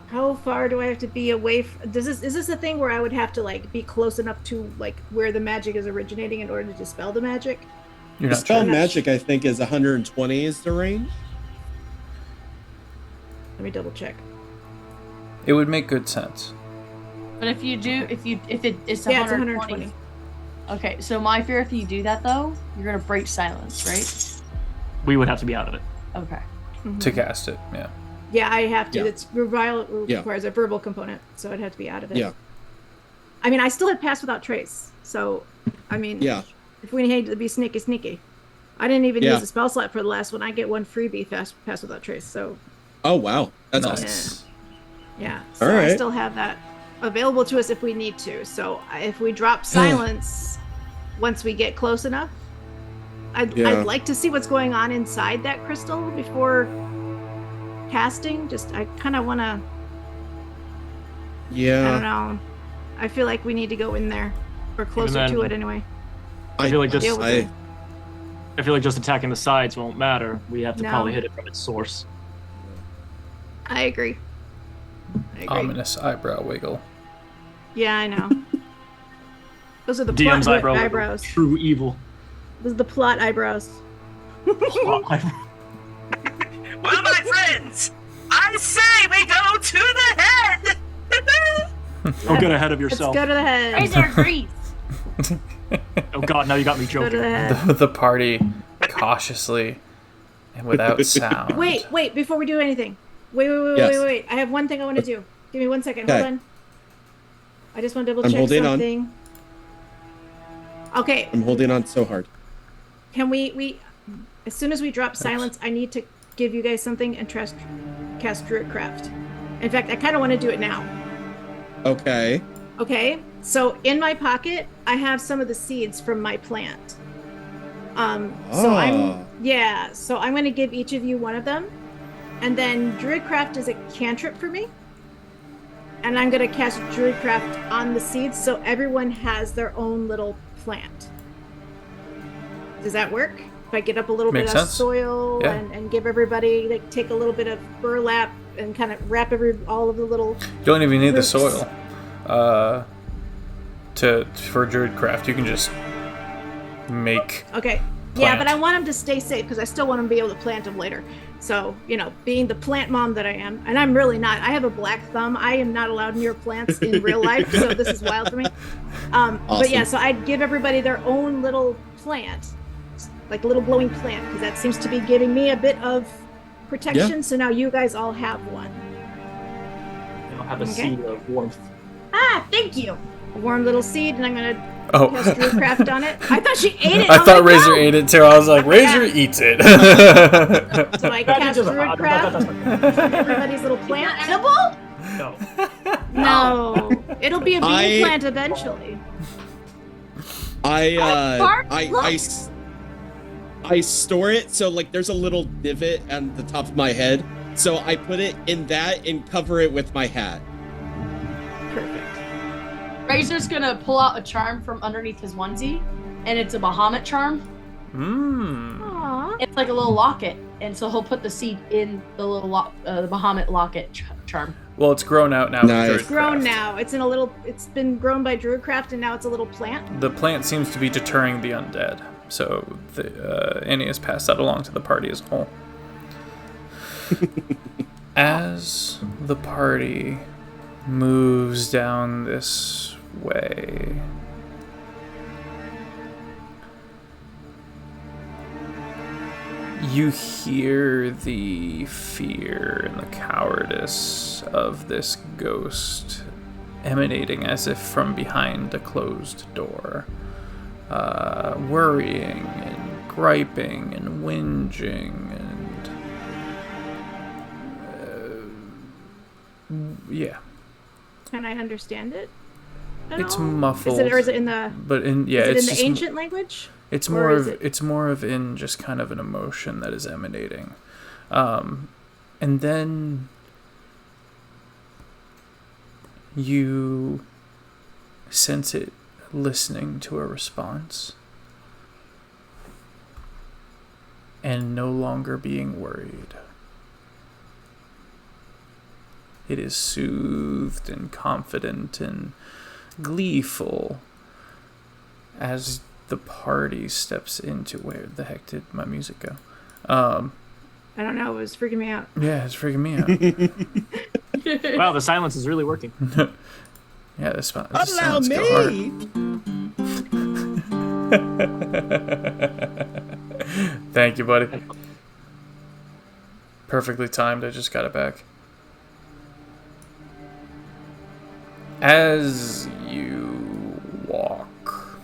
How far do I have to be away from... Is this a thing where I would have to, like, be close enough to, like, where the magic is originating in order to dispel the magic? Dispel magic, I think, is 120 is the range. Let me double check. It would make good sense. But if you do, it's It's 120. Okay, so my fear, if you do that though, you're gonna break silence, right? We would have to be out of it. Okay. To cast it, yeah. Yeah, I have to. Yeah. It's requires a verbal component, so I'd have to be out of it. Yeah. I mean, I still have pass without trace, so I mean, if we need to be sneaky, I didn't even use a spell slot for the last one. I get one freebie pass without trace. So. Oh wow, that's nice. awesome. Yeah. So I still have that available to us if we need to. So if we drop silence once we get close enough, I'd like to see what's going on inside that crystal before casting. I kind of want to. Yeah. I don't know. I feel like we need to go in there, or closer to it anyway. I feel like just attacking the sides won't matter. We have to probably hit it from its source. I agree. Ominous eyebrow wiggle. Yeah, I know. Those are the DM's plot eyebrows. True evil. Those are the plot eyebrows. Well, my friends, I say we go to the head. Don't get ahead of yourself. Let's go to the head. Razor grease. Oh god, now you got me joking. Go to the head. The party cautiously and without sound. Wait, before we do anything. Wait. I have one thing I want to do. Give me 1 second. Hold on. I just want to double check something. Okay. I'm holding on so hard. Can we as soon as we drop silence, I need to give you guys something and cast Druidcraft. In fact, I kind of want to do it now. Okay. Okay. So in my pocket, I have some of the seeds from my plant. So I'm going to give each of you one of them. And then Druidcraft is a cantrip for me. And I'm going to cast Druidcraft on the seeds so everyone has their own little plant. Does that work? If I get up a little bit of soil and give everybody, like, take a little bit of burlap and kind of wrap all of the little... You don't even need the soil for Druidcraft. You can just make... Okay. Yeah, but I want them to stay safe because I still want them to be able to plant them later. So, being the plant mom that I am, and I'm really not. I have a black thumb. I am not allowed near plants in real life, so this is wild for me. Awesome. But yeah, so I'd give everybody their own little plant, like a little glowing plant, because that seems to be giving me a bit of protection. Yeah. So now you guys all have one. You'll have a seed of warmth. Thank you. A warm little seed, and I'm going to cast Druidcraft on it. I thought she ate it. I thought Razor ate it too. I was like, Razor eats it. So I cast Druidcraft on everybody's little plant. Edible? No. It'll be a bee plant eventually. I store it so, like, there's a little divot on the top of my head, so I put it in that and cover it with my hat. Perfect. Razor's gonna pull out a charm from underneath his onesie, and it's a Bahamut charm. Aww. It's like a little locket, and so he'll put the seed in the little the Bahamut locket charm. Well, it's grown out now. Nice. It's grown now. It's been grown by Druidcraft, and now it's a little plant. The plant seems to be deterring the undead, so Annie has passed that along to the party as a whole. As the party moves down this way, you hear the fear and the cowardice of this ghost emanating as if from behind a closed door, worrying and griping and whinging and yeah. Can I understand it? It's muffled. Is it in the? But is it in the ancient language? It's more of in just kind of an emotion that is emanating, and then You sense it listening to a response and no longer being worried. It is soothed and confident and gleeful as the party steps into... Where the heck did my music go? I don't know. It was freaking me out. Yeah, it's freaking me out. Wow, the silence is really working. Yeah, this Allow sounds me. go hard. Thank you, buddy. Perfectly timed. I just got it back. As you walk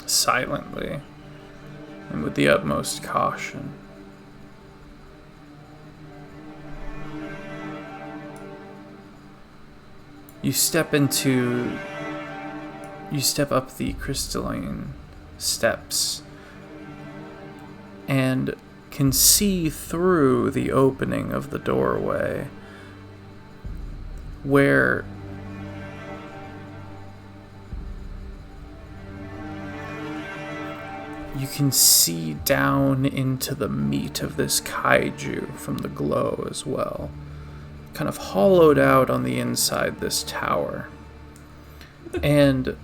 silently and with the utmost caution, you step up the crystalline steps and can see through the opening of the doorway where you can see down into the meat of this kaiju from the glow as well. Kind of hollowed out on the inside this tower. And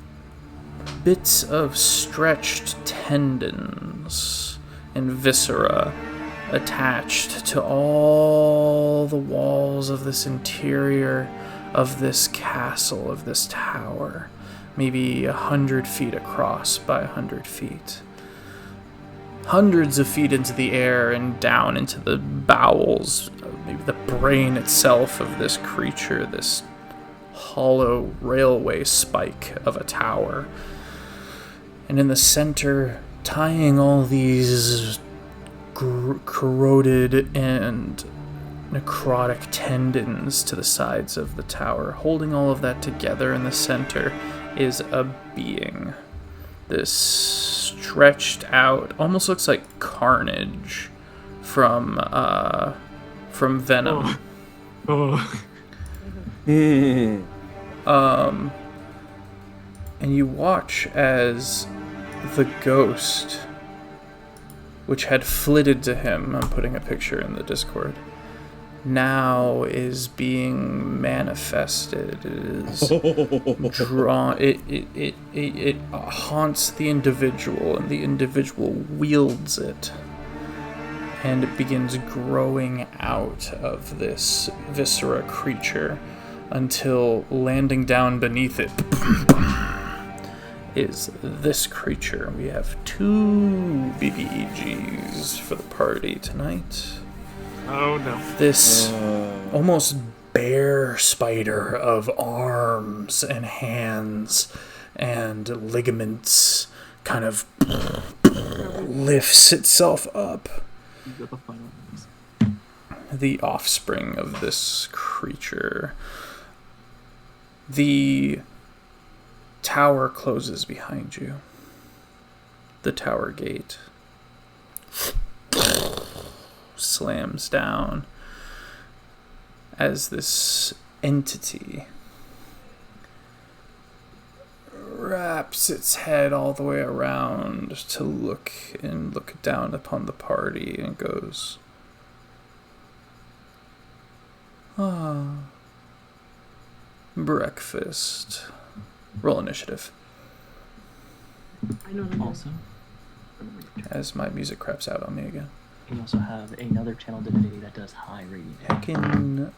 bits of stretched tendons and viscera attached to all the walls of this interior of this castle, of this tower. Maybe 100 feet across by 100 feet. Hundreds of feet into the air and down into the bowels, maybe the brain itself of this creature, this hollow railway spike of a tower. And in the center, tying all these corroded and necrotic tendons to the sides of the tower, holding all of that together in the center, is a being. This stretched out, almost looks like Carnage from Venom. Oh. And you watch as the ghost, which had flitted to him, I'm putting a picture in the Discord, now is being manifested. It is drawn. It haunts the individual, and the individual wields it, and it begins growing out of this viscera creature until landing down beneath it is this creature. We have 2 BBEGs for the party tonight. Oh no. This almost bear spider of arms and hands and ligaments kind of lifts itself up. The offspring of this creature. The tower closes behind you. The tower gate slams down as this entity wraps its head all the way around to look down upon the party and goes, breakfast. Roll initiative. I know them Also, As my music craps out on me again. we also have another channel divinity that does high rating. Heckin'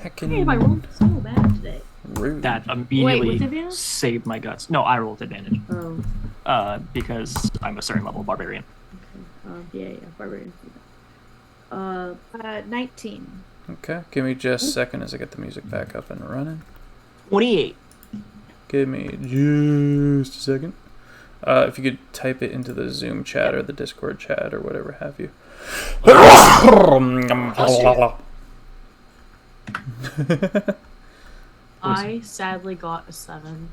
Hey, I rolled so bad today. rude. That Wait, with immediately advantage? saved my guts. No, I rolled advantage. Oh, Because I'm a certain level of barbarian. okay. Yeah, barbarian. 19. Okay, give me just a second as I get the music back up and running. 28. Give me just a second. If you could type it into the Zoom chat or the Discord chat or whatever have you. I sadly got a 7.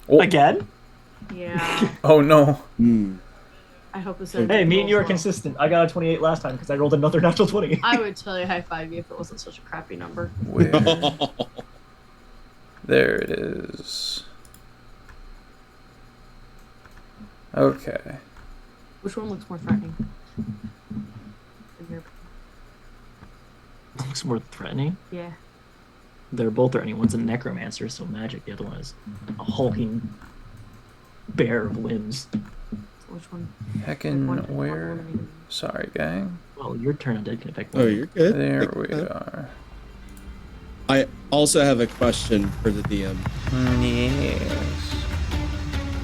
Oh. Again? Yeah. Oh no. I hope this. Hey, me and you are consistent. I got a 28 last time because I rolled another natural 20. I would tell you high five you if it wasn't such a crappy number. Where? There it is. Okay. Which one looks more threatening? Looks more threatening. Yeah. They're both threatening. One's a necromancer, so magic. The other one is a hulking bear of limbs. So which one? Heckin' where? Sorry, gang. Well, your turn on dead can affect. Oh, you're good. There we are. I also have a question for the DM. Yes.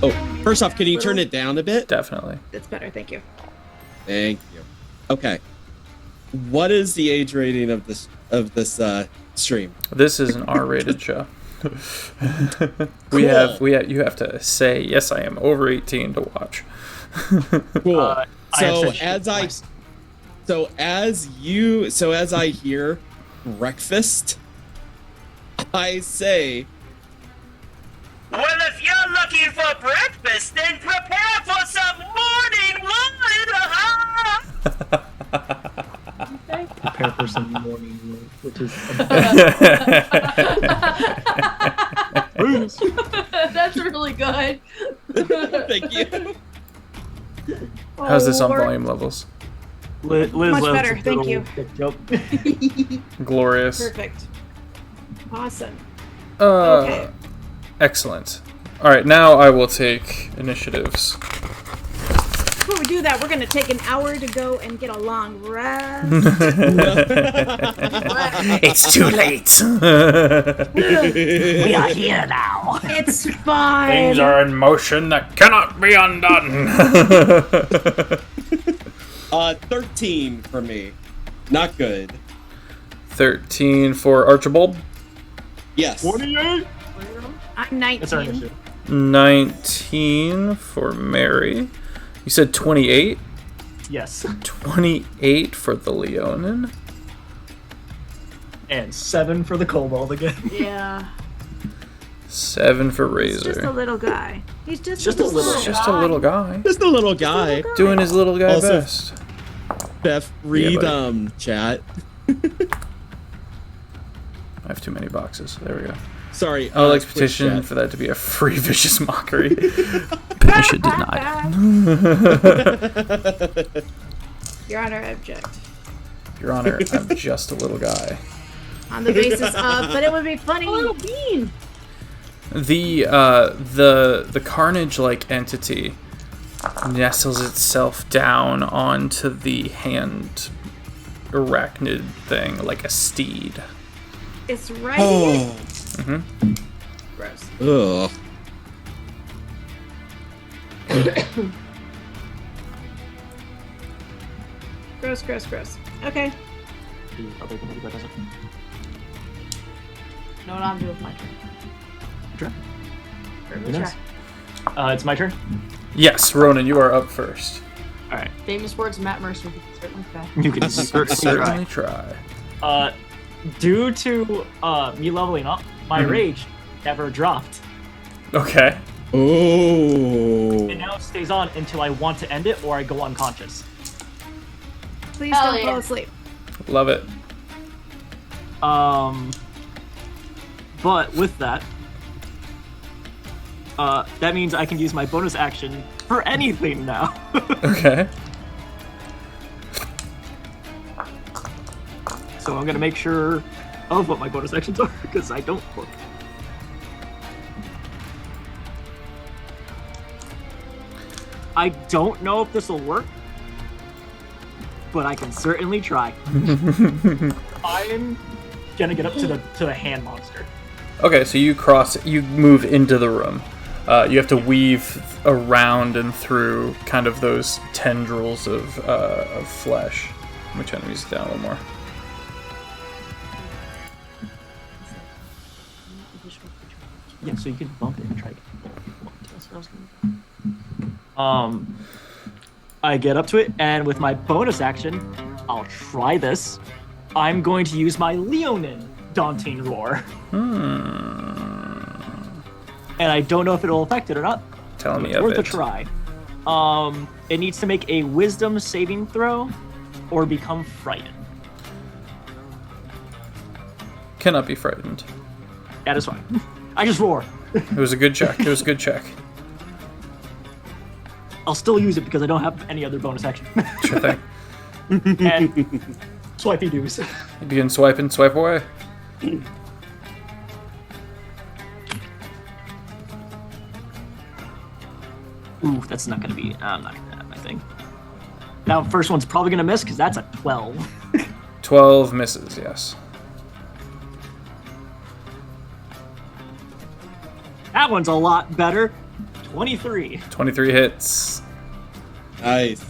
Oh, first off, can you turn it down a bit? Definitely. It's better, thank you. Thank you. Okay. What is the age rating of this stream? This is an R-rated show. Cool. You have to say, yes, I am over 18 to watch. Cool. So as I hear breakfast, I say, Well, if you're looking for breakfast, then prepare for some morning wood! Prepare for some morning wood, which is. That's really good. thank you. How's this on Lord. volume levels? Liz Much loves better, a thank good you. old dick joke. Glorious. Perfect. Awesome. Uh, Okay. Excellent. All right, now I will take initiatives. Before we do that, we're going to take an hour to go and get a long rest. It's too late. We are here now. It's fine. Things are in motion that cannot be undone. 13 for me. Not good. 13 for Archibald. Yes. 28. I'm That's our 19. initiative. 19 for Mary. You said 28? Yes. 28 for the Leonin. And 7 for the kobold again. Yeah. 7 for He's just a Razor. little guy. He's just a little guy. Just a little guy. Just a little guy. Doing his little guy Also- best. Beth, read buddy. chat. I have too many boxes. There we go. Sorry. I would like to quick petition chat. for that to be a free vicious mockery. Petition denied. Your Honor, I object. Your Honor, I'm just a little guy. On the basis of, but it would be funny. A little bean. The carnage-like entity nestles itself down onto the hand arachnid thing like a steed. It's right. Gross. Ugh. Gross, gross, gross. Okay. Know what I'm doing with my turn. Sure. Very Nice. try. It's my turn. Yes, Ronan, you are up first. All right. Famous words of Matt Mercer. You can certainly try. You can Certainly try. Due to me leveling up, my rage never dropped. Okay. Oh. It now stays on until I want to end it or I go unconscious. Please Hell don't yeah. fall asleep. Love it. But with that, that means I can use my bonus action for anything now. Okay. So I'm gonna make sure of what my bonus actions are because I don't look. I don't know if this will work, but I can certainly try. I'm gonna get up to the hand monster. Okay, so you move into the room. You have to weave around and through kind of those tendrils of flesh. Let me turn the music down a little more. Yeah, so you can bump it and try. I get up to it, and with my bonus action, I'll try this. I'm going to use my Leonin Daunting Roar. And I don't know if it'll affect it or not. Tell me It's of worth a it. try. It needs to make a wisdom saving throw or become frightened. Cannot be frightened. That is fine. I just roar. It was a good check. It was a good check. I'll still use it because I don't have any other bonus action. Sure thing. And swipey doos. You begin swiping, swipe away. Ooh, that's not gonna be. I'm not gonna have my thing. Now, first one's probably gonna miss because that's a 12. 12 misses, yes. That one's a lot better. 23. 23 hits. Nice.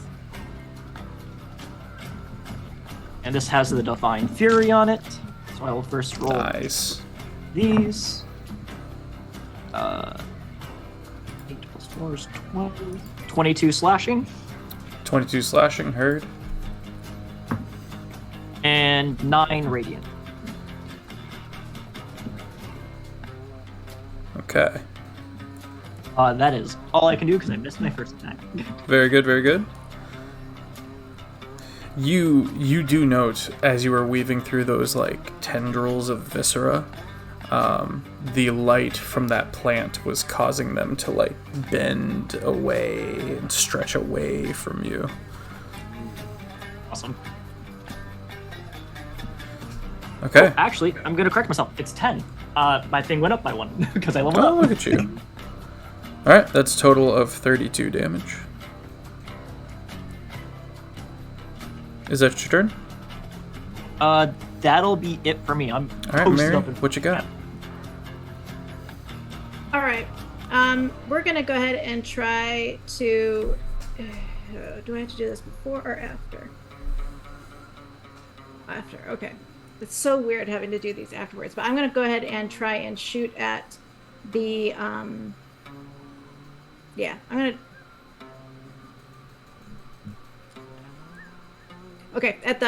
And this has the Divine Fury on it. So I will first roll Nice. these. 8 plus 4 is 12. 22 slashing. 22 slashing, heard. And 9 radiant. Okay. That is all I can do because I missed my first attack. Very good, very good. You do note, as you are weaving through those, like, tendrils of viscera, the light from that plant was causing them to, like, bend away and stretch away from you. Awesome. Okay. Actually, I'm going to correct myself. It's 10. My thing went up by 1 because I leveled Oh, up. look at you. Alright, that's a total of 32 damage. Is that your turn? That'll be it for me. I'm Alright, posted Mary, up in- what you got? All right. We're gonna go ahead and try to. Do I have to do this before or after? After. Okay. It's so weird having to do these afterwards, but I'm gonna go ahead and try and shoot at the. Yeah, I'm gonna. Okay, at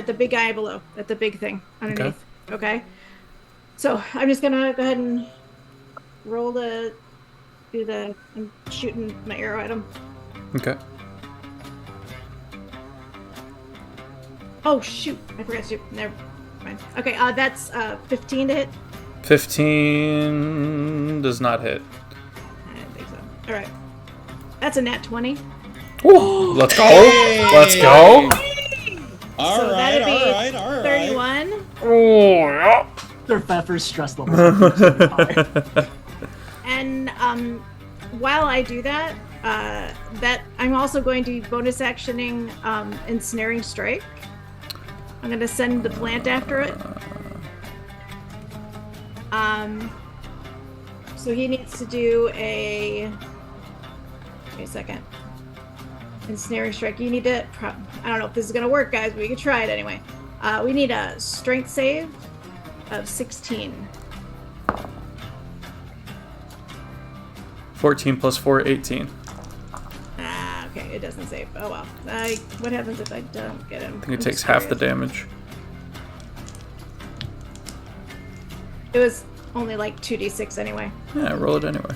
the big guy below, at the big thing underneath. Okay. So I'm just gonna go ahead and roll the. I'm shooting my arrow at him. Okay. Oh shoot! I forgot to. Never mind. Okay, that's 15 to hit. 15 does not hit. I didn't think so. All right, that's a nat 20. Woo, let's go! Let's go! All So right, that'd be all right, all right. 31. Oh, yeah. Sir Feffers' stress level. is really high. And while I do that, that I'm also going to be bonus actioning ensnaring strike. I'm going to send the plant after it. So he needs to do a. Wait a second. Ensnaring strike. You need to. I don't know if this is going to work, guys, but we can try it anyway. We need a strength save of 16. 14 plus 4, 18. Okay, it doesn't save. Oh well. What happens if I don't get him? I think it takes half the damage. It was only like 2d6 anyway. Yeah, roll it anyway.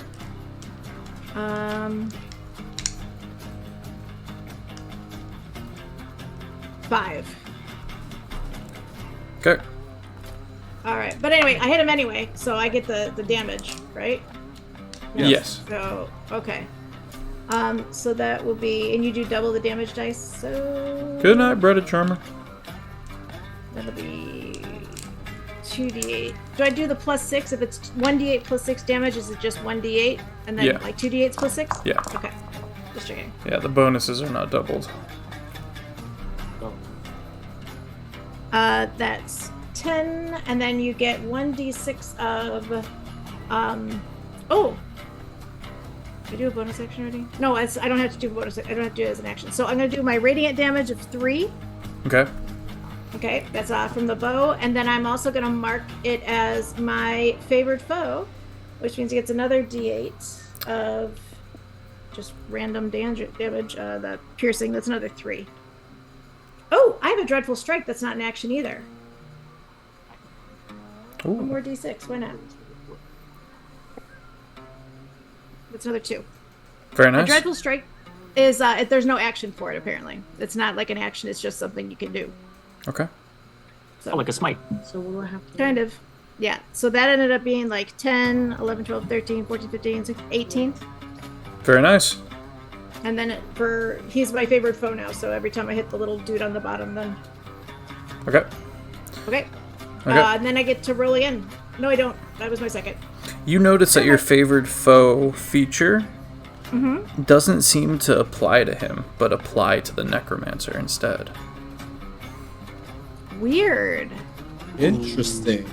5. Okay. All right, but anyway, I hit him anyway, so I get the damage, right? Yes. So okay. So that will be, and you do double the damage dice. So Good night, Breaded Charmer. that'll be 2d8. Do I do the plus 6? If it's 1d8 plus 6 damage, is it just 1d8 and then Yeah. like 2d8s plus 6? Yeah. Okay. Just checking. Yeah, the bonuses are not doubled. That's 10, and then you get 1d6 of, oh! Did I do a bonus action already? No, I don't have to do a bonus. I don't have to do it as an action. So I'm going to do my radiant damage of 3. Okay. Okay, that's from the bow, and then I'm also going to mark it as my favored foe, which means it gets another d8 of just random damage. The piercing, that's another 3. Oh, I have a dreadful strike. That's not an action either. Ooh. One more d6. Why not? That's another 2. Very A nice. dreadful strike is there's no action for it, apparently. It's not like an action, it's just something you can do. Okay. So, Oh, like a smite. So we'll have to. kind of. Yeah. So that ended up being like 10, 11, 12, 13, 14, 15, 16, 18. Very nice. And then he's my favorite foe now, so every time I hit the little dude on the bottom, then. Okay. Okay. Okay. And then I get to roll again. No, I don't. That was my second. You notice that your favored foe feature doesn't seem to apply to him, but apply to the necromancer instead. Weird. Interesting.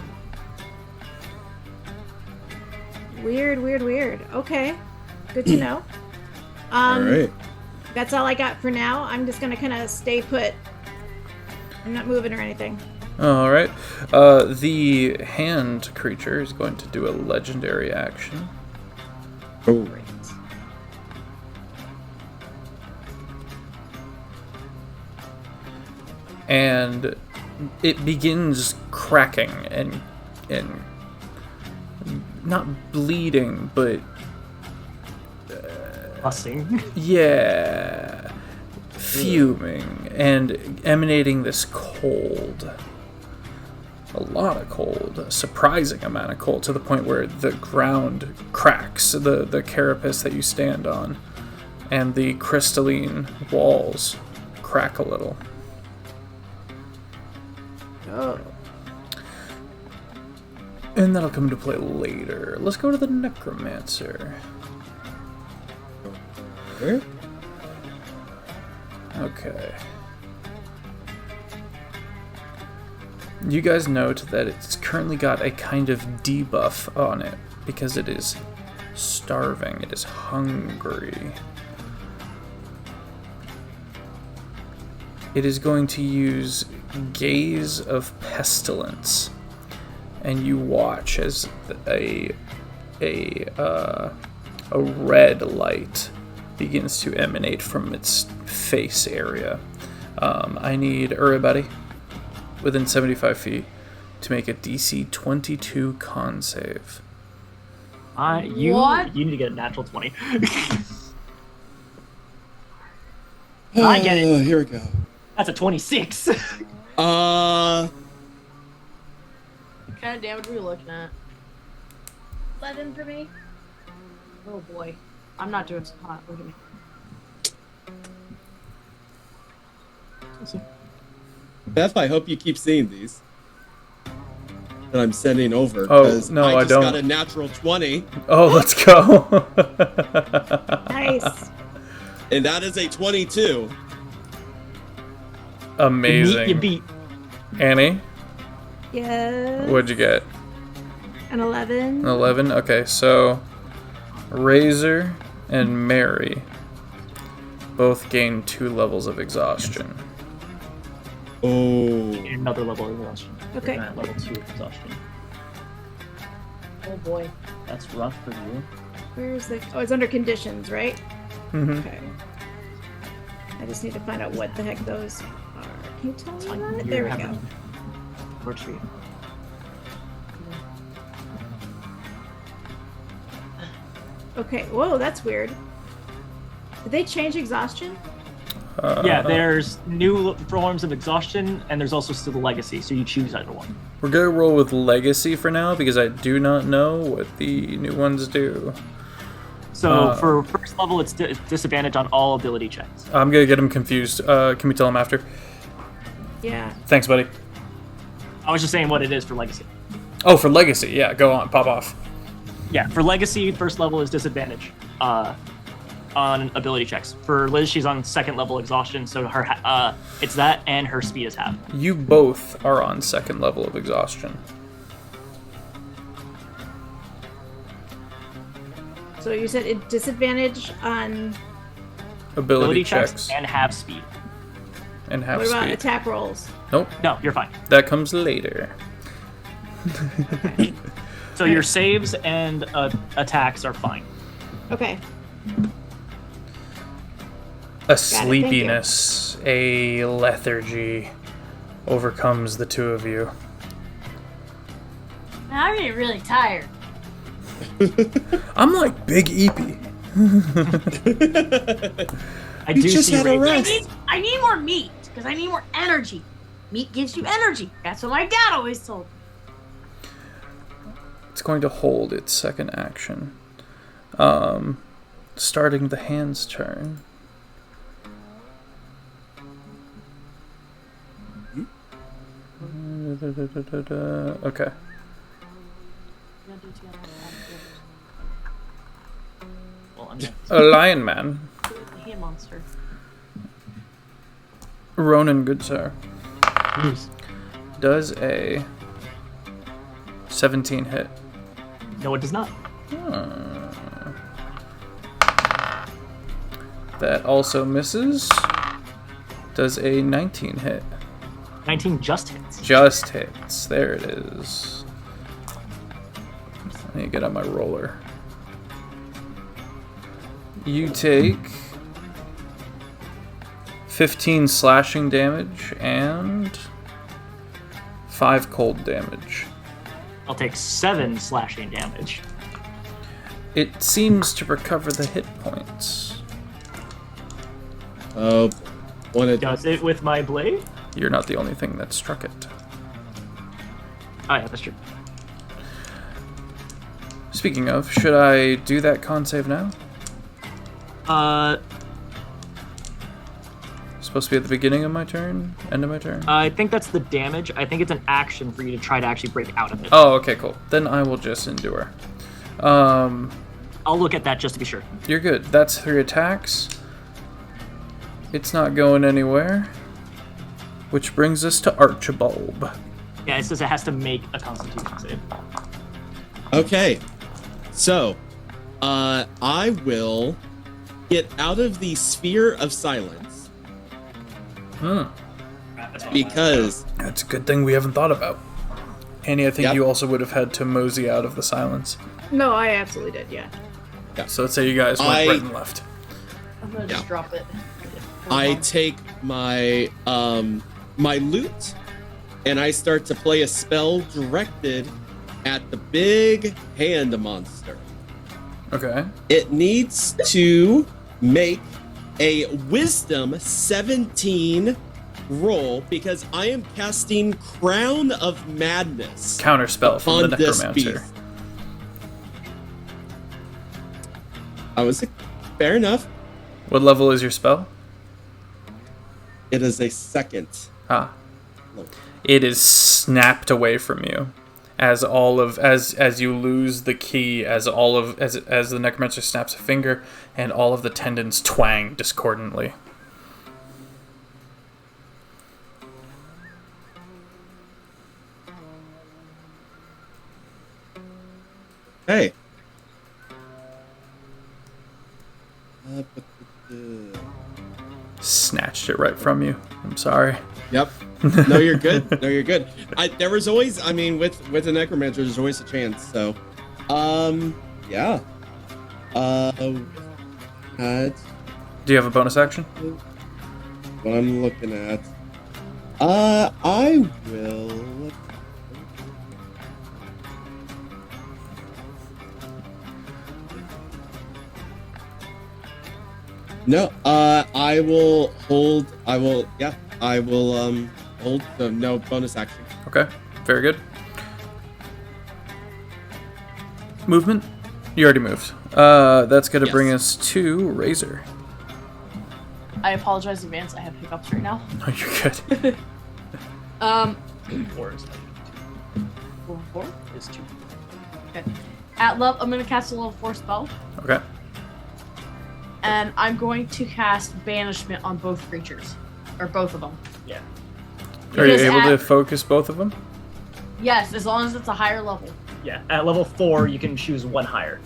Weird. Okay. Good to know. All right. That's all I got for now. I'm just gonna kind of stay put. I'm not moving or anything. All right. The hand creature is going to do a legendary action. Oh. Great. And it begins cracking and not bleeding, but Busting. yeah, fuming and emanating this cold. A lot of cold, a surprising amount of cold, to the point where the ground cracks, the carapace that you stand on, and the crystalline walls crack a little. Oh. And that'll come into play later. Let's go to the necromancer. Okay. You guys note that it's currently got a kind of debuff on it because it is starving, it is hungry. It is going to use Gaze of Pestilence, and you watch as a red light begins to emanate from its face area. I need everybody within 75 feet to make a DC 22 con save. You What? need to get a natural 20. I get it. Here we go. That's a 26. Uh, What kind of damage are we looking at? 11 for me. Oh boy. I'm not doing so hot. Look at me. Beth, I hope you keep seeing these that I'm sending over. Oh, 'cause no, I I just don't. got a natural 20, Oh, let's go. Nice. and that is a 22. Amazing. You beat. Annie, Yes. what'd you get? An 11. An 11? Okay, so Razor and Mary both gain 2 levels of exhaustion. Oh. Another level of exhaustion. Okay. You're at level 2 of exhaustion. Oh boy. That's rough for you. Where's the? Oh, it's under conditions, right? Mm-hmm. Okay. I just need to find out what the heck those are. Can you tell me Fine, about it? you There we have go. it. Works for you. Okay. Whoa, that's weird. Did they change exhaustion? Yeah, there's new forms of exhaustion, and there's also still the legacy, so you choose either one. We're gonna roll with Legacy for now because I do not know what the new ones do. So for first level, it's disadvantage on all ability checks. I'm gonna get him confused. Can we tell him after? Yeah. Thanks, buddy. I was just saying what it is for legacy. Oh, for Legacy, yeah, go on, pop off. Yeah, for legacy, first level is disadvantage on ability checks. For Liz, she's on second level exhaustion, so her it's that and her speed is half. You both are on second level of exhaustion. So you said it disadvantage on. Ability checks checks and half speed. and half What about speed. attack rolls? Nope, No, you're fine. that comes later. So your saves and attacks are fine. Okay. A thank you. sleepiness, a lethargy overcomes the two of you. I'm getting really tired. I'm like Big Eepy. I You do just see had a Raven. rest. I need more meat because I need more energy. Meat gives you energy. That's what my dad always told me. It's going to hold its second action. Starting the hand's turn. Okay. Well, I'm not- A lion man. The hand monster. Ronan, good sir. Does a 17 hit. No, it does not. That also misses. Does a 19 hit. 19 just hits. Just hits. There it is. Let me get on my roller. You take 15 slashing damage and 5 cold damage. I'll take 7 slashing damage. It seems to recover the hit points. Oh, Does it with my blade? You're not the only thing that struck it. Oh, yeah, that's true. Speaking of, should I do that con save now? Supposed to be at the beginning of my turn? End of my turn? I think that's the damage. I think it's an action for you to try to actually break out of it. Oh, okay, cool. Then I will just endure. I'll look at that just to be sure. You're good. That's 3 attacks. It's not going anywhere. Which brings us to Archibald. Yeah, it says it has to make a Constitution save. okay. So, I will get out of the sphere of silence because That's a good thing we haven't thought about. Annie, I think Yep. you also would have had to mosey out of the silence. No, I absolutely did. Yeah. So let's say you guys went I- right and left. I'm gonna just Yeah. drop it. I take my my loot and I start to play a spell directed at the big hand monster. Okay. It needs to make a wisdom 17 roll because I am casting Crown of Madness Counterspell from on the this Necromancer. beast. I was fair enough. What level is your spell? It is a second. Ah. It is snapped away from you. As you lose the key, as the Necromancer snaps a finger, and all of the tendons twang discordantly. Hey. Snatched it right from you. I'm sorry. Yep. No, you're good. No, you're good. There was always, I mean, with a necromancer, there's always a chance. So, yeah. That's Do you have a bonus action? what I'm looking at. I will. No, I will hold. I will hold. So no bonus action. Okay, very good. Movement? You already moved. That's going to Yes. bring us to Razor. I apologize in advance. I have hiccups right now. Oh, you're good. 4 is 4. is 2. Okay. At level, I'm gonna cast a level 4 spell, Okay. and I'm going to cast banishment on both creatures, or both of them. Yeah. Are you Because able to at- focus both of them? Yes, as long as it's a higher level. Yeah. At level 4, you can choose one higher.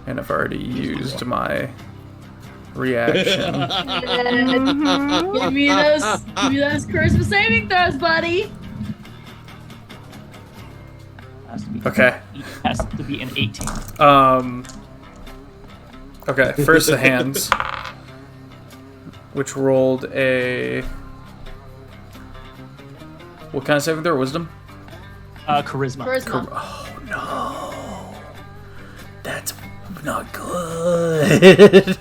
And I've already used my reaction. Give me those charisma saving throws, buddy. Okay. Has to be an 18. Okay, first the hands. Which rolled a... What kind of saving throw? Wisdom? Charisma. Charisma. Oh no. That's Not good.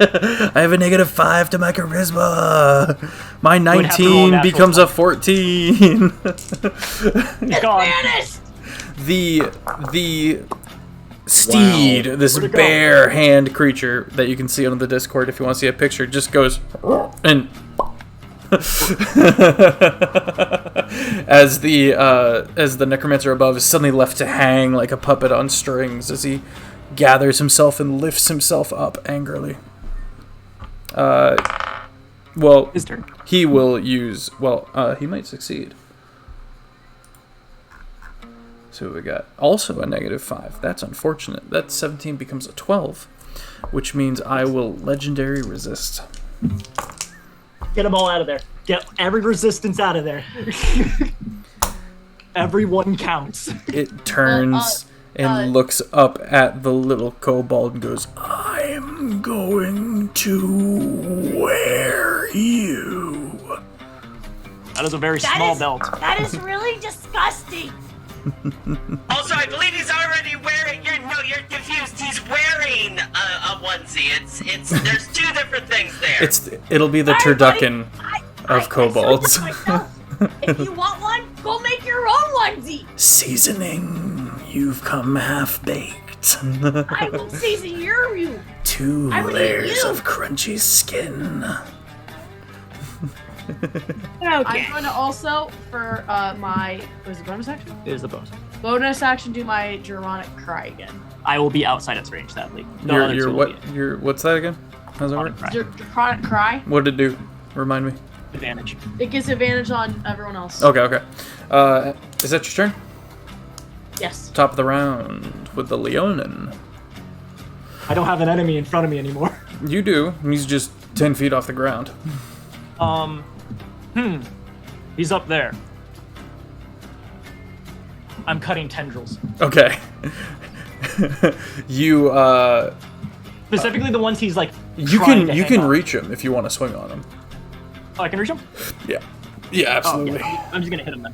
I have a -5 to my charisma. My 19 becomes a 14. Vanished! The steed, this bear hand creature that you can see on the Discord if you want to see a picture, just goes and as the necromancer above is suddenly left to hang like a puppet on strings as he gathers himself and lifts himself up angrily. Well, His turn. he will use. Well, he might succeed. So we got also a -5. That's unfortunate. That 17 becomes a 12, which means I will legendary resist. Get them all out of there. Get every resistance out of there. Everyone counts. It turns and looks up at the little kobold and goes, "I'm going to wear you." That is a very small belt. That is really disgusting. Also, I believe he's already wearing. You're confused. He's wearing a onesie. It's. There's two different things there. It'll be the turducken of kobolds. If you want one, go make your own onesie. Seasoning, you've come half-baked. I will season you. 2 I will eat layers you. of crunchy skin. I'm going to also, for my, was it bonus action? It is the bonus. Bonus action, do my Germanic Cry again. I will be outside its range, sadly. What's that again? How's that work? Draconic Cry. What did it do? Remind me. Advantage. It gives advantage on everyone else. Okay. Is that your turn? Yes. Top of the round with the Leonin. I don't have an enemy in front of me anymore. You do. He's just 10 feet off the ground. He's up there. I'm cutting tendrils. Okay. You Specifically the ones he's like. you trying can to hang on. reach him if you want to swing on him. Oh, I can reach him? Yeah, absolutely. Oh, yeah. I'm just gonna hit him then.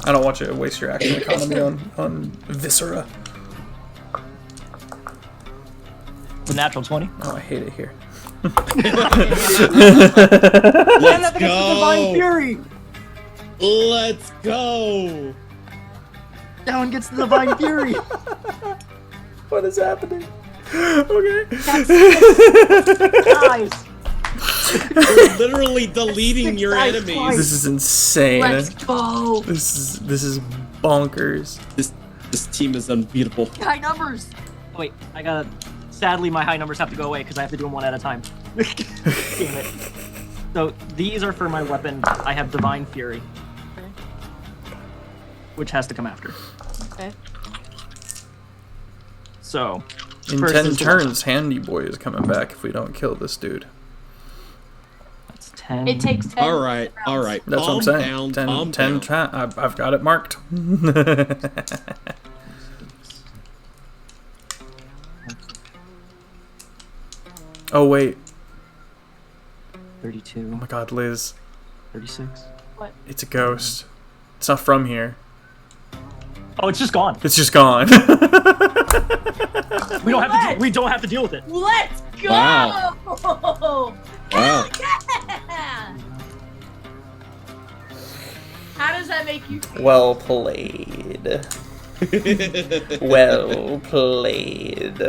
I don't want you to waste your action economy on Viscera. The natural 20. Oh, I hate it here. Let's Divine go. Fury. Let's go. That one gets the Divine Fury. What is happening? Okay. Guys. You're literally deleting your Guys, enemies. twice. This is insane. Let's go. This is bonkers. This team is unbeatable. High numbers. Oh, wait, I gotta. Sadly, my high numbers have to go away because I have to do them one at a time. Damn it. So these are for my weapon. I have Divine Fury, which has to come after. Okay. So In first 10 is the turns, Handy Boy is coming back if we don't kill this dude. That's 10. It takes 10. All right. That's what I'm saying. 10 I've got it marked. Oh, wait. 32. Oh my god, Liz. 36. It's a ghost. It's not from here. Oh, it's just gone. It's just gone. We don't have to deal with it. Let's go! Wow. Hell Wow. yeah! How does that make you feel? Well played. Well played.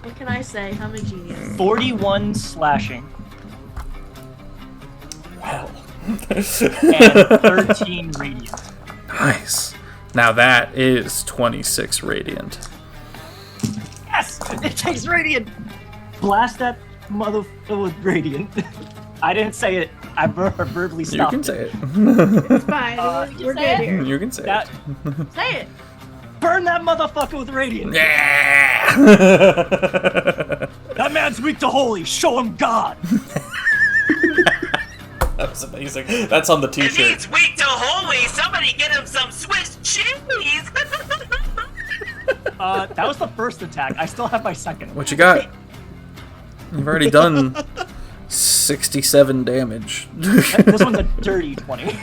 What can I say? I'm a genius. 41 slashing Wow. and 13 radiant. Nice. Now that is 26 radiant. Yes! It takes radiant! Blast that motherfucker with radiant. I didn't say it. I verbally You stopped. can say it. It's fine. We're say good it? here. You can say That, it. Say it. burn that motherfucker with radiant. Yeah. That man's weak to holy. Show him God. That was amazing. That's on the If t-shirt. he's weak to holy, somebody get him some Swiss cheese. That was the first attack. I still have my second. What you got? You've already done 67 damage. This one's a dirty 20.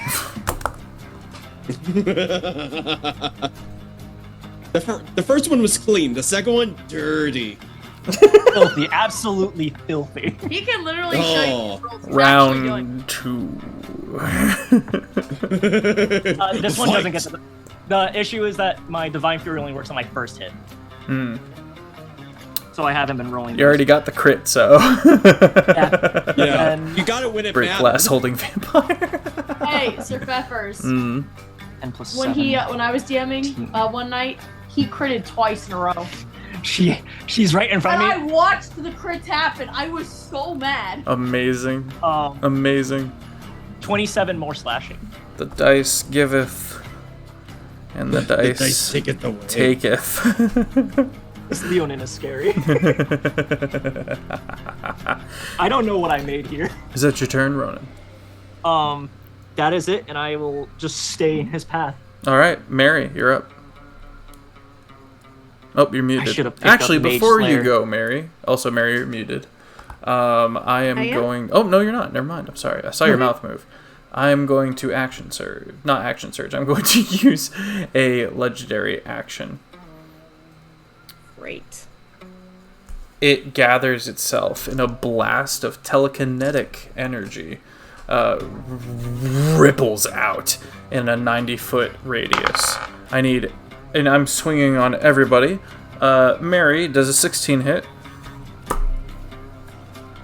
The first one was clean. The second one, dirty. Filthy, absolutely filthy. He can literally show you. Oh. what he's actually doing. Round 2. This one doesn't get to the issue is that my Divine Fury only works on my first hit. So I haven't been rolling. You already got the crit, so. Yeah. And You got to win it Break matters. glass holding vampire. Hey, Sir Feffers. Mm. and plus When 7. when I was DMing one night, he critted twice in a row. She's right in front And of I me. watched the crits happen. I was so mad. Amazing. Amazing. 27 more slashing. The dice giveth, and the dice taketh away. taketh. This Leonin is scary. I don't know what I made here. Is that your turn, Ronan? That is it, and I will just stay in his path. All right, Mary, you're up. Oh, you're muted. should've picked Actually, up Mage before you Slayer. go, Mary. Also, Mary, you're muted. I am going. Oh no, you're not. Never mind. I'm sorry. I saw your mouth move. I am going to action surge. Not action surge. I'm going to use a legendary action. Great. It gathers itself in a blast of telekinetic energy, ripples out in a 90-foot radius. And I'm swinging on everybody. Mary, does a 16 hit?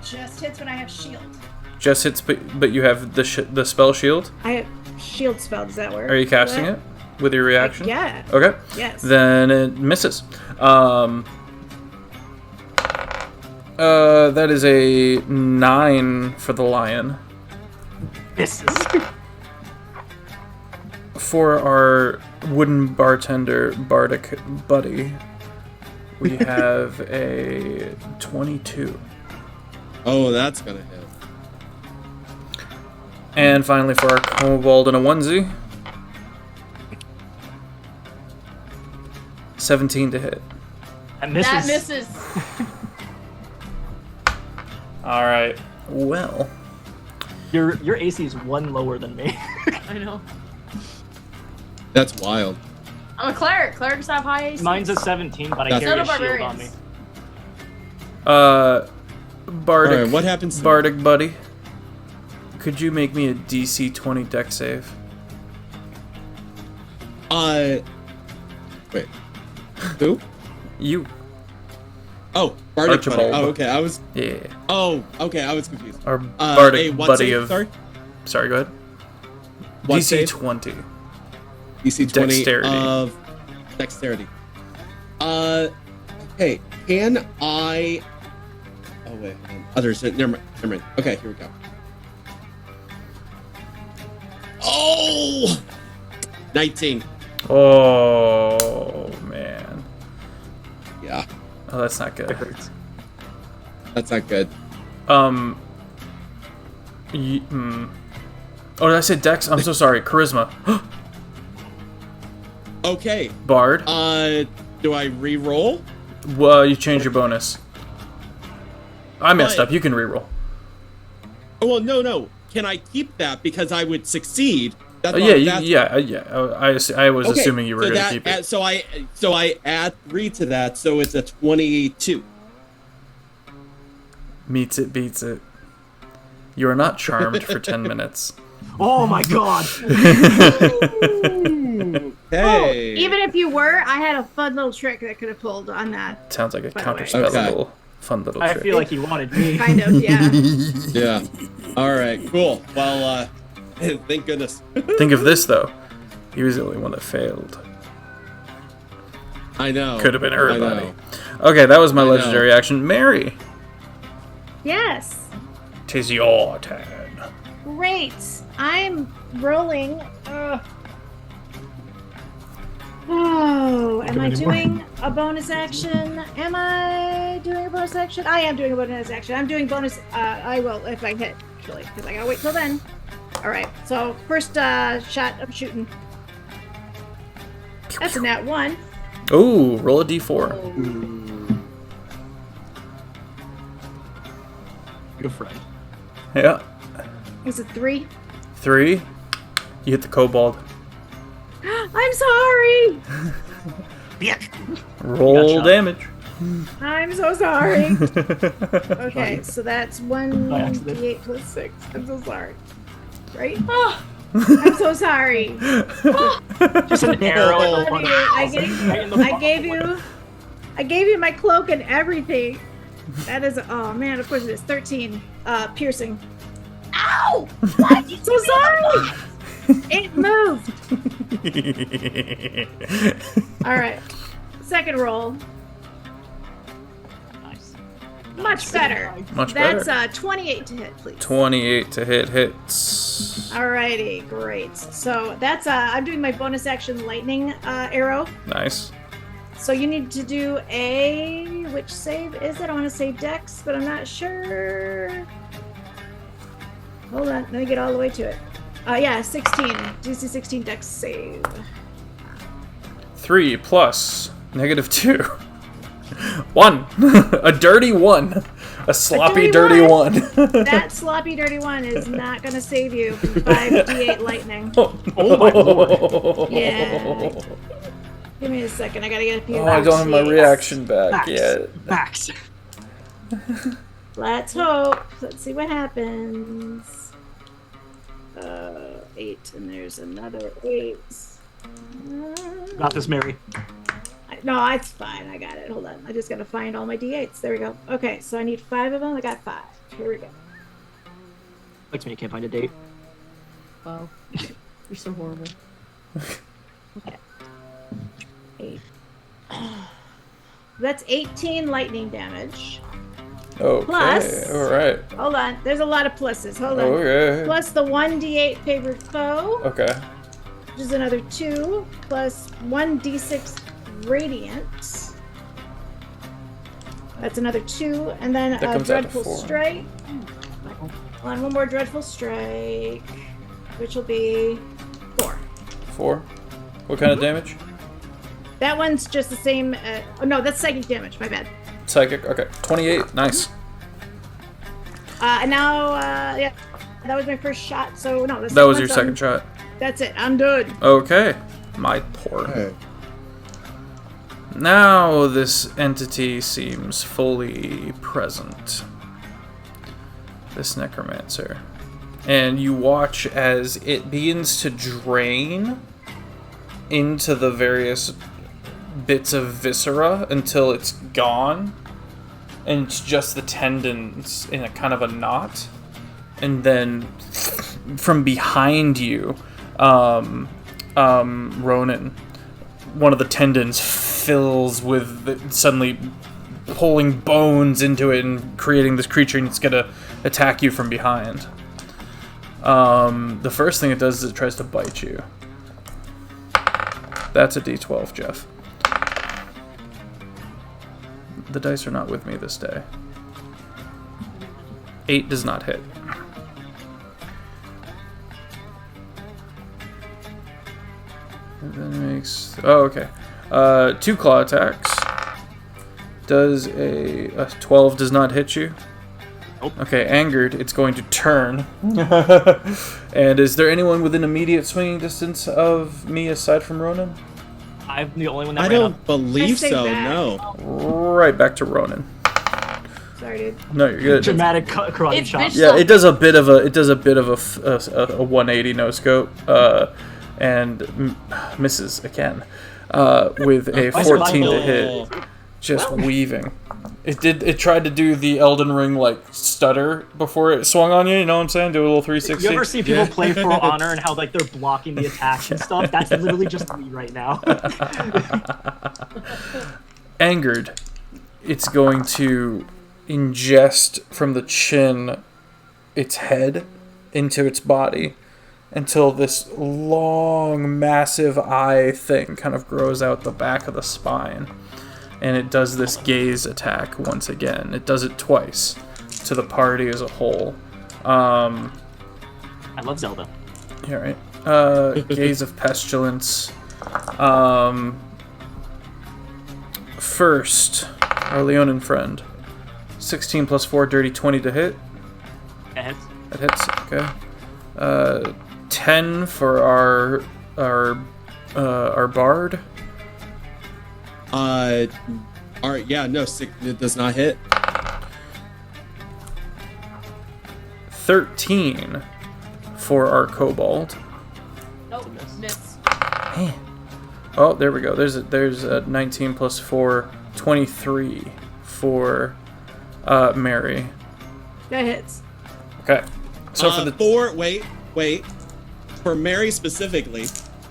Just hits when I have shield. Just hits, but you have the spell shield? I have shield spell. Does that work? Are you casting it with your reaction? Yeah. Okay. Yes. Then it misses. That is a 9 for the lion. Misses. For our wooden bartender bardic buddy, we have a 22. Oh, that's gonna hit. And finally for our kobold in a onesie, 17 to hit. That misses. That misses. Alright, well. Your AC is 1 lower than me. I know. That's wild. I'm a cleric. Clerics have high AC. Mine's a 17, but I That's- carry So a do shield on me. barbarians. Bardic, Alright, what happens to bardic buddy, could you make me a DC 20 deck save? Wait. Who? You. Oh, Bardic Buddy. Archibald. Oh, okay. Yeah. Oh, okay. I was confused. Our bardic hey, what buddy save? of... Sorry? Sorry, go ahead. What DC save? 20. DC 20 Dexterity. of dexterity. Okay. Can I... Oh, wait. Others. Never mind. Okay, here we go. Oh! 19. Oh, man. Yeah, Oh, that's not good. that's not good. Oh, did I say Dex? I'm so sorry. Charisma. Okay. Bard. Do I re-roll? Well, you change your bonus. I messed But- up. You can reroll. Oh, well, no. Can I keep that because I would succeed? That's Yeah, that's- I was Okay, assuming you were so going to that- keep it. So I add 3 to that, so it's a 22. Meets it, beats it. You are not charmed for 10 minutes. Oh my god! Hey. Even if you were, I had a fun little trick that could have pulled on that. Sounds like a By the way. counterspellable, fun little I trick. feel like he wanted me. Kind of, yeah. Yeah. All right. Cool. Well, thank goodness. Think of this, though. He was the only one that failed. I know. Could have been I everybody. know. Okay, that was my I know. legendary action. Mary, Yes. 'tis your turn. Great. I'm rolling. Oh, am I doing a bonus action? Am I doing a bonus action? I am doing a bonus action. I'm doing bonus. I will if I hit, actually, because I gotta wait till then. All right. So first shot I'm shooting. That's a nat 1. Ooh, roll a d4. Good friend. Yeah. It's a 3. 3. You hit the kobold. I'm sorry. Roll damage. I'm so sorry. Okay, so that's 1d8 plus 6. I'm so sorry. Right? I'm so sorry. Just an arrow in the one. I gave you my cloak and everything. That is, oh man, of course it is 13 piercing. Ow! I'm so sorry. It moved. All right, second roll. Nice. Much better. Much better. That's 28 to hit, please. 28 to hits. Alrighty, great. So that's I'm doing my bonus action lightning arrow. Nice. So you need to do which save is it? I want to say Dex, but I'm not sure. Hold on, let me get all the way to it. Yeah, 16. DC 16 Dex save. 3 plus -2. 1. A dirty 1. A sloppy dirty 1. That sloppy dirty 1 is not gonna save you from 5d8 lightning. Oh my lord. Yeah. Give me a second. I gotta get a few. I don't have my reaction back yet. Max. Let's hope. Let's see what happens. 8, and there's another 8. Got this, Mary. No, it's fine. I got it. Hold on. I just gotta find all my d8s. There we go. Okay, so I need 5 of them. I got 5. Here we go. Likes me, you can't find a date. Wow. You're so horrible. Okay. 8. That's 18 lightning damage. Okay. Plus- Alright. Hold on. There's a lot of pluses. Hold on. Okay. Plus the 1d8 favored foe, Okay. which is another 2, plus 1d6 radiant. That's another 2, and then That a comes out to dreadful 4. strike. Hold on, one more dreadful strike, which will be 4. 4. What kind of damage? That one's just the same. Oh no, that's psychic damage. My bad. Psychic. Okay. 28. Nice. And now, yeah, that was my first shot. So no, That was your second shot. That's it. I'm done. Okay. My poor. Okay. Now this entity seems fully present. This necromancer. And you watch as it begins to drain into the various bits of viscera until it's gone. And it's just the tendons in a kind of a knot. And then from behind you, Ronan, one of the tendons fills with suddenly pulling bones into it and creating this creature, and it's gonna attack you from behind. The first thing it does is it tries to bite you. That's a D12, Jeff. The dice are not with me this day. 8 does not hit. And then it makes... Oh, okay. 2 claw attacks. Does a 12 does not hit you? Nope. Okay, angered, it's going to turn. And is there anyone within immediate swinging distance of me aside from Ronan? I'm the only one that I ran don't up. believe I say so, back. no. Right back to Ronan. Sorry, dude. No, you're good. Dramatic karate It's chop. bitch- Yeah, it does a bit of a 180 no scope, and misses again with a 14 to hit, just weaving. It tried to do the Elden Ring like stutter before it swung on you. You know what I'm saying? Do a little 360. You ever see people play For Honor and how like they're blocking the attacks and stuff? That's literally just me right now. Angered, it's going to ingest from the chin its head into its body until this long, massive eye thing kind of grows out the back of the spine. And it does this gaze attack once again. It does it twice to the party as a whole. I love Zelda. Yeah, right. Gaze of Pestilence. First, our Leonin friend. 16 plus 4, dirty 20 to hit. That hits. That hits, okay. 10 for our bard. Alright, yeah, no, it does not hit. 13 for our kobold. Nope, miss. Man. Oh, there we go. There's a 19 plus 4, 23 for Mary. That hits. Okay. So wait. For Mary specifically,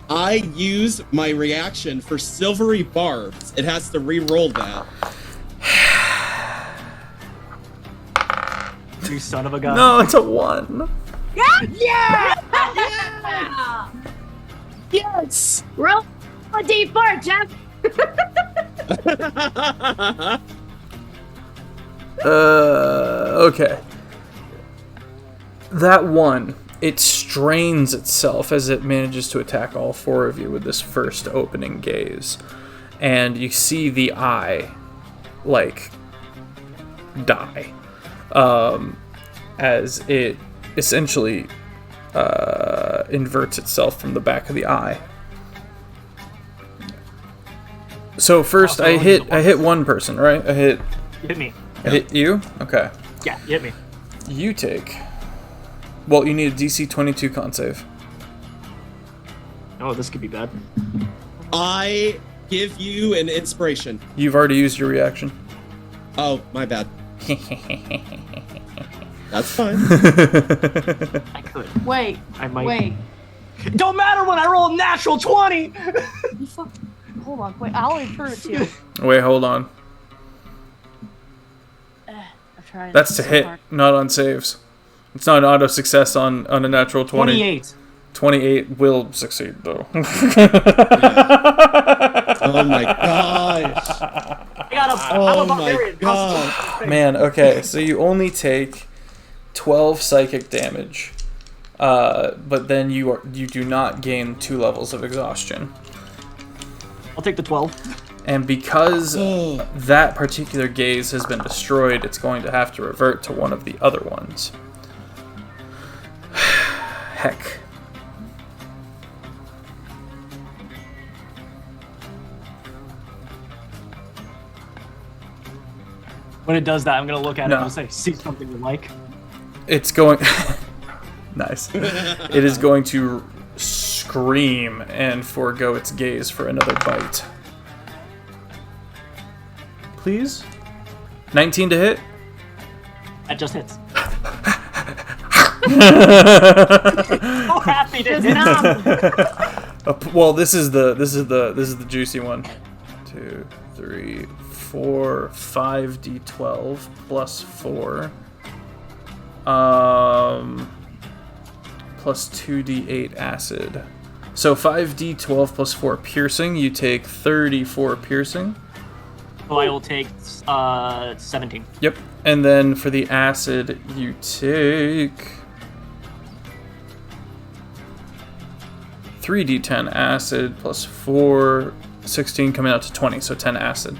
I use my reaction for silvery barbs. It has to re-roll that. You son of a gun. No, it's a 1. Yeah! Yes! Roll a D4, Jeff. Okay. That 1, it strains itself as it manages to attack all 4 of you with this first opening gaze. And you see the eye, like, die. As it essentially inverts itself from the back of the eye. So first, I hit one person, right? You hit me. I hit you? Okay. Yeah, you hit me. You take... Well, you need a DC 22 con save. Oh, this could be bad. I give you an inspiration. You've already used your reaction. Oh, my bad. That's fine. I could. Wait. I might. Wait. Don't matter when I roll a natural 20! You fuck. Hold on. Wait. I'll refer it to you. Wait, hold on. I'm trying. That's to hit, not on saves. It's not an auto success on a natural 20. 28. 28 will succeed, though. Oh my gosh. I got a, Oh I'm a my barbarian. god. Man, okay, so you only take 12 psychic damage, but then you do not gain 2 levels of exhaustion. I'll take the 12. And because that particular gaze has been destroyed, it's going to have to revert to one of the other ones. Heck. When it does that, I'm going to look at No. it and say, see something you like. It's going... Nice. It is going to scream and forego its gaze for another bite. Please? 19 to hit? That just hits. So happy to hit. Well, this is the juicy one. 2, 3, 4, 5 d12 plus 4. Plus 2d8 acid. So 5d12 plus 4 piercing. You take 34 piercing. So I will take 17. Yep. And then for the acid, you take 3d10 acid plus 4, 16 coming out to 20, so 10 acid.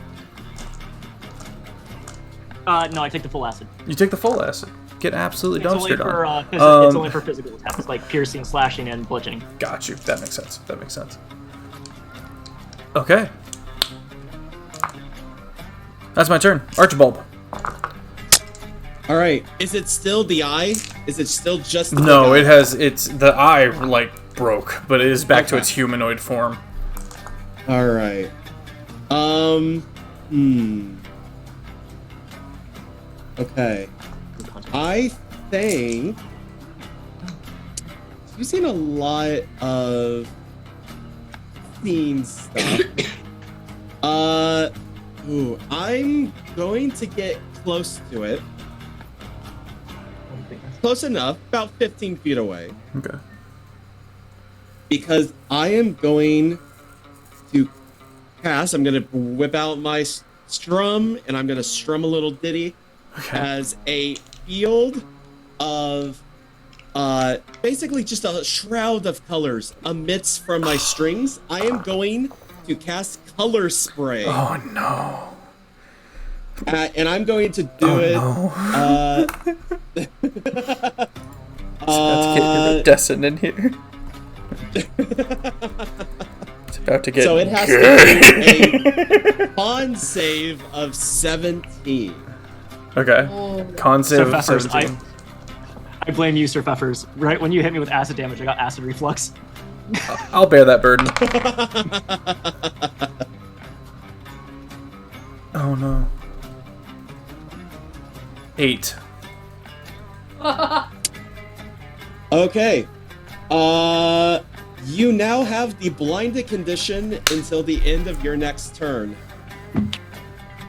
No, I take the full acid. You take the full acid. Get absolutely It's only, dumpstered for, on. it's only for physical attacks, like piercing, slashing, and bludgeoning. Got you. That makes sense. That makes sense. Okay. That's my turn. Archibald. All right. Is it still the eye? Is it still just the No, eye? it has. It's the eye like broke, but it is back to its humanoid form. All right. Okay. I think you've seen a lot of scene stuff. I'm going to get close to it. Close enough, about 15 feet away. Okay. Because I am going to cast, I'm going to whip out my strum, and I'm going to strum a little ditty as a field of basically just a shroud of colors amidst from my strings. I am going to cast color spray. Oh no. And I'm going to do No. Uh, Let's get iridescent in here. About to get So it has to be a con save of 17. Okay. Oh. Con Sir save of Feffers, 17. I blame you, Sir Feffers. Right when you hit me with acid damage, I got acid reflux. I'll bear that burden. Oh no. 8. Okay. You now have the blinded condition until the end of your next turn.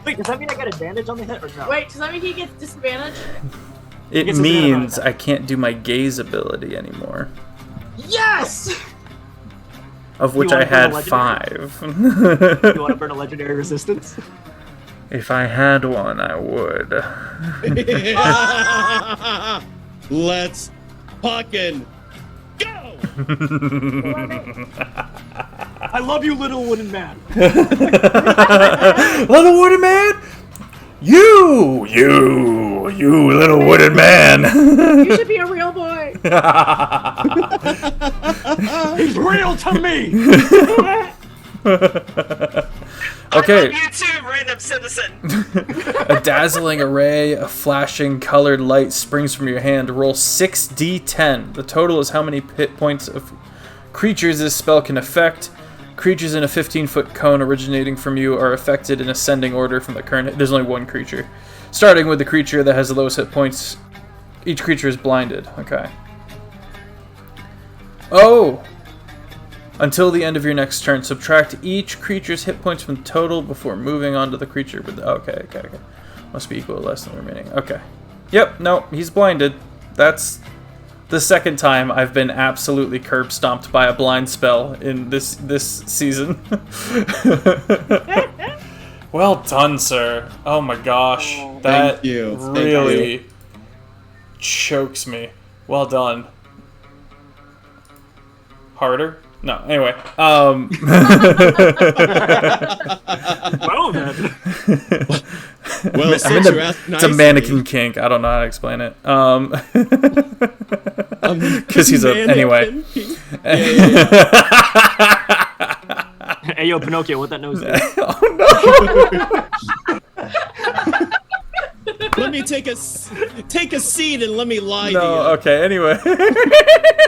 Wait, does that mean I get advantage on the hit or no? Wait, does that mean he gets disadvantage? It gets a means bit of I can't do my gaze ability anymore. Yes! Of which You I wanna burn a had legendary? 5. You want to burn a legendary resistance? If I had one, I would. Let's fucking go! I love you, little wooden man. Little wooden man? You little wooden man. You should be a real boy. He's real to me. Okay. I love you too, random citizen. A dazzling array of flashing colored light springs from your hand. Roll 6d10. The total is how many hit points of creatures this spell can affect. Creatures in a 15-foot cone originating from you are affected in ascending order from the current... There's only one creature. Starting with the creature that has the lowest hit points. Each creature is blinded. Okay. Oh! Until the end of your next turn, subtract each creature's hit points from the total before moving on to the creature with... Okay. Must be equal to less than the remaining. Okay. Yep, no, he's blinded. That's the second time I've been absolutely curb stomped by a blind spell in this season. Well done, sir. Oh my gosh. That Thank you. really chokes me. Well done. Harder? No, anyway. Well then. Well, since you asked It's a mannequin kink. I don't know how to explain it. Because he's a... Anyway. Hey, yo, Pinocchio, what that nose do? Oh no! Let me take a seat and let me lie to No, you. okay, anyway.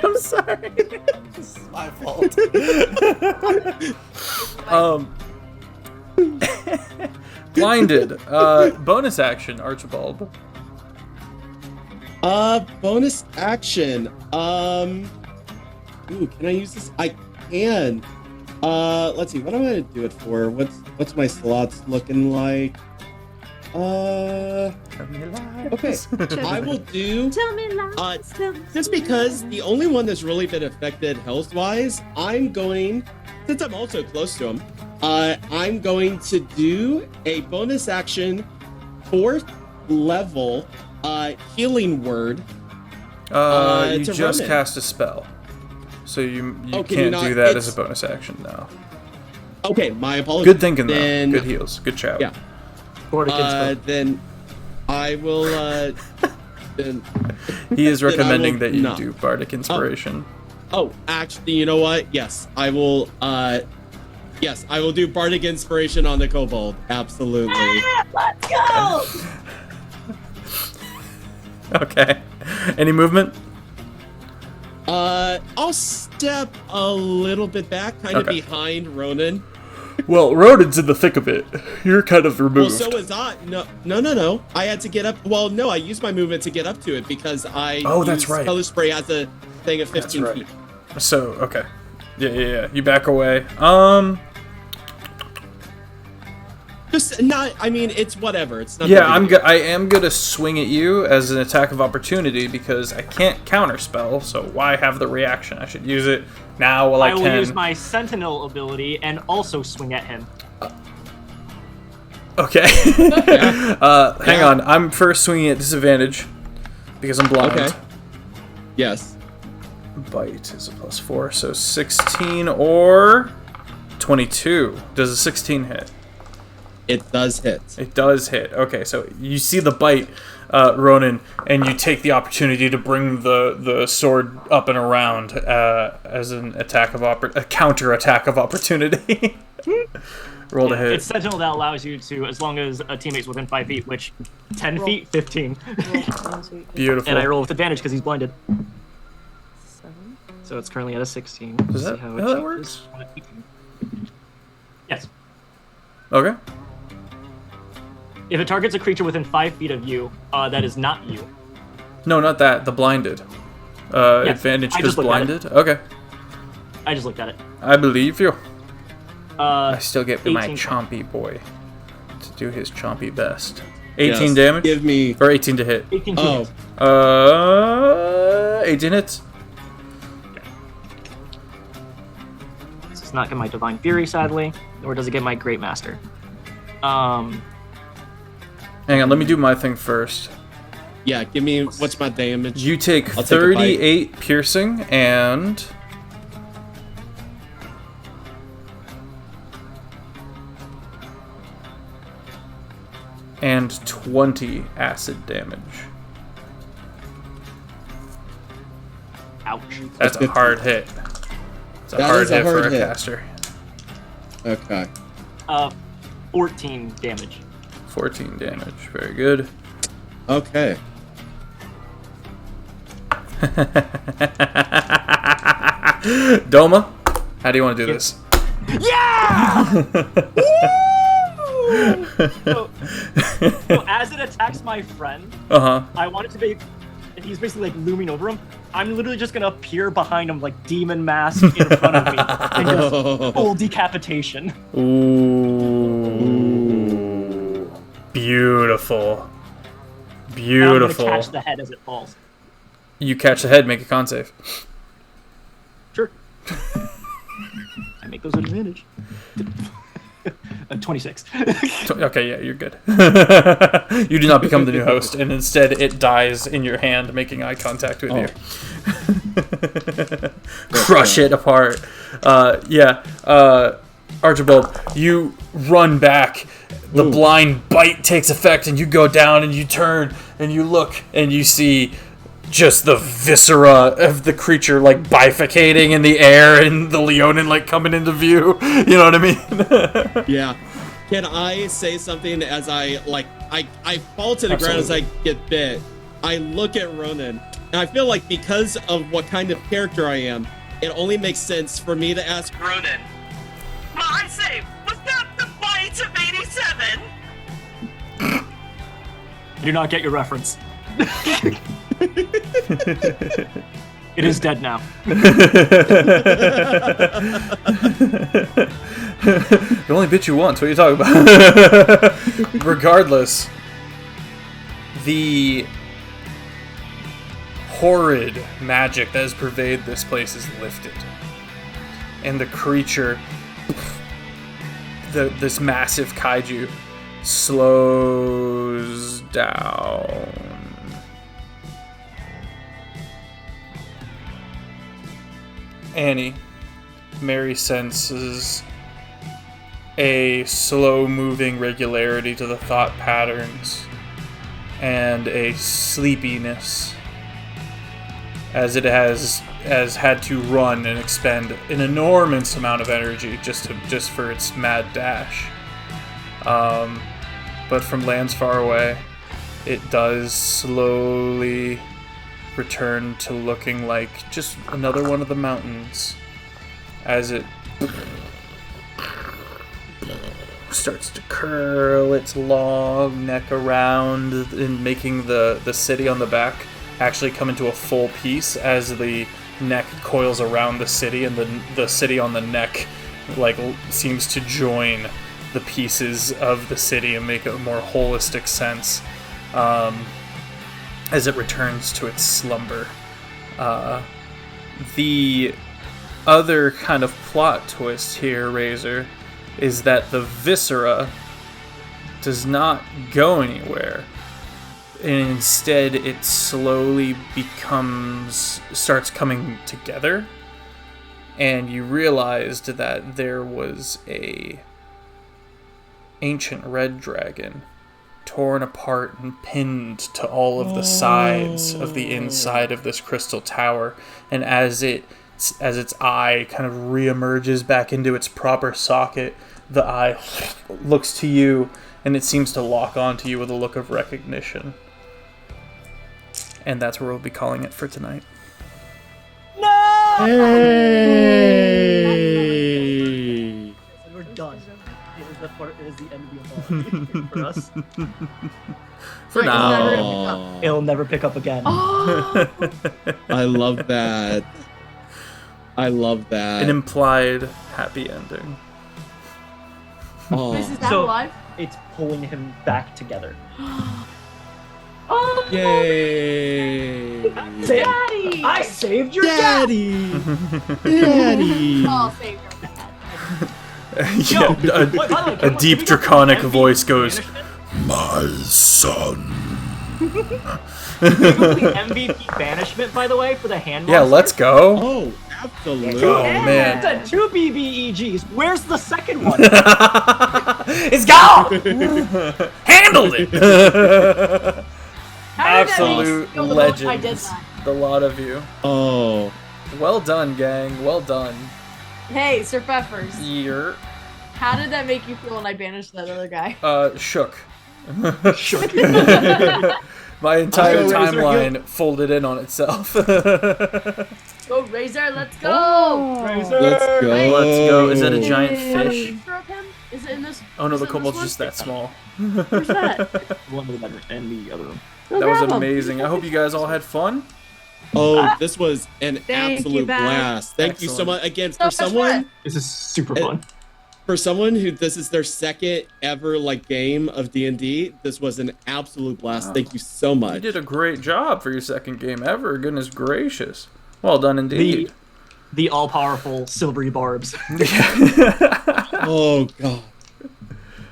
I'm sorry. This is my fault. Blinded. Bonus action, Archibald. Bonus action. Ooh, can I use this? I can. Let's see. What am I gonna do it for? What's my slots looking like? Okay. I will do. Tell me lies. Just because the only one that's really been affected health-wise, I'm going, since I'm also close to him, I'm going to do a bonus action 4th level healing word. You to just Ronan. cast a spell. So you Can you can't not- do that as it's- a bonus action now. Okay, my apologies. Good thinking, though. Then, Good heals. Good shout. Yeah. Then I will, then... He is then I recommending will that you not. do Bardic Inspiration. Oh, actually, you know what? Yes, I will, yes, I will do Bardic Inspiration on the Kobold. Absolutely. Let's go! Okay. Any movement? I'll step a little bit back, kind of Okay. behind Ronan. Well, Rodin's in the thick of it. You're kind of Well, removed. so was I. No. I had to get up. Well, no, I used my movement to get up to it because I. Oh, that's used right. Color spray has a thing of 15 right. feet. So, okay. Yeah. You back away. Just not. I mean, it's whatever. It's not. Yeah, that big a deal. I am gonna swing at you as an attack of opportunity because I can't counterspell. So why have the reaction? I should use it now while I I will can. use my Sentinel ability and also swing at him. Okay. Hang on. I'm first swinging at disadvantage because I'm blind. Okay. Yes. Bite is a +4, so 16 or 22. Does a 16 hit? It does hit. It does hit. Okay, so you see the bite, Ronan, and you take the opportunity to bring the sword up and around as an a counter attack of opportunity. Roll to hit. It's Sentinel that allows you to, as long as a teammate's within 5 feet, which 10 feet, 15. Beautiful. And I roll with advantage because he's blinded. 7. So it's currently at a 16. Does that, how that works? Yes. Okay. If it targets a creature within 5 feet of you, that is not you. No, not that. The blinded. Yes, advantage I because just looked at blinded? Okay. I just looked at it. I believe you. I still get 18 my chompy boy to do his chompy best. 18 Yes. damage? Give me. Or 18 to hit? 18 to Oh. hit. 18 hits. This does not get my Divine Fury, sadly, nor does it get my Great Master. Hang on, let me do my thing first. Yeah, give me. What's my damage? You take I'll take a bite. 38 piercing and... and 20 acid damage. Ouch. That's a hard hit. It's a That hard is a hit for hard a hit. caster. Okay. 14 damage. 14 damage. Very good. Okay. Doma, how do you want to do this? So as it attacks my friend, Uh-huh. I want it to be... If he's basically like looming over him, I'm literally just gonna appear behind him like demon mask in front of me and just full decapitation. Ooh. Beautiful. And Beautiful. I'm gonna catch the head as it falls. You catch the head, make a con save. Sure. I make those at advantage. 26. Okay, yeah, you're good. You do not become the new host, and instead it dies in your hand, making eye contact with you. Crush it apart. Archibald, you run back. The blind bite takes effect, and you go down, and you turn, and you look, and you see just the viscera of the creature like bifurcating in the air, and the Leonin like coming into view. You know what I mean? Yeah. Can I say something as I fall to the ground as I get bit? I look at Ronan, and I feel like because of what kind of character I am, it only makes sense for me to ask Ronan. Well, I say, was that the bite of 87? I do not get your reference. It is dead now. It only bit you once. What are you talking about? Regardless, the horrid magic that has pervaded this place is lifted. And the creature, this massive kaiju, slows down. Annie, Mary senses a slow-moving regularity to the thought patterns and a sleepiness as it has had to run and expend an enormous amount of energy just for its mad dash. But from lands far away, it does slowly return to looking like just another one of the mountains as it starts to curl its long neck around and making the city on the back actually come into a full piece as the neck coils around the city, and the city on the neck like seems to join the pieces of the city and make a more holistic sense as it returns to its slumber. The other kind of plot twist here, Razor, is that the viscera does not go anywhere. And instead, it slowly starts coming together. And you realized that there was ancient red dragon, torn apart and pinned to all of the sides of the inside of this crystal tower. And as its eye kind of reemerges back into its proper socket, the eye looks to you, and it seems to lock onto you with a look of recognition. And that's where we'll be calling it for tonight. No! Hey! We're done. It is the end of the apology for us. For now. It'll never pick up again. I love that. I love that. An implied happy ending. Oh. This is that So- alive? It's pulling him back together. Oh, Yay! Daddy! I saved your Daddy! Daddy! Oh, save your dad. Yeah, a deep draconic voice goes, My son. MVP banishment, by the way, for the hand yeah, monster. let's go. Oh, absolutely. Oh, man. It's a 2 BBEGs. Where's the second one? It's gone! Handled it! How did that make you Absolute feel the most I did legends. that? The lot of you. Oh. Well done, gang. Well done. Hey, Sir Feffers, Year. how did that make you feel when I banished that other guy? Shook. Shook. My entire Go, Razor, timeline folded in on itself. Go, Razor, let's go! Razor. Let's go. Let's go. Is that a giant Is fish? there a picture of him? Is it in this? Oh no, is the it in kobold's this just that small. one? Where's that? One in the bedroom and the other room. Go That was grab him. amazing. I hope you guys all had fun. Oh, this was an Thank you, absolute Beth. blast. Thank you so Excellent. much. Again, So for much someone fun. This is super It- fun. for someone who this is their second ever game of D&D, this was an absolute blast. Wow. Thank you so You much. did a great job for your second game ever. Goodness gracious. Well done indeed. The all-powerful silvery barbs. Oh god.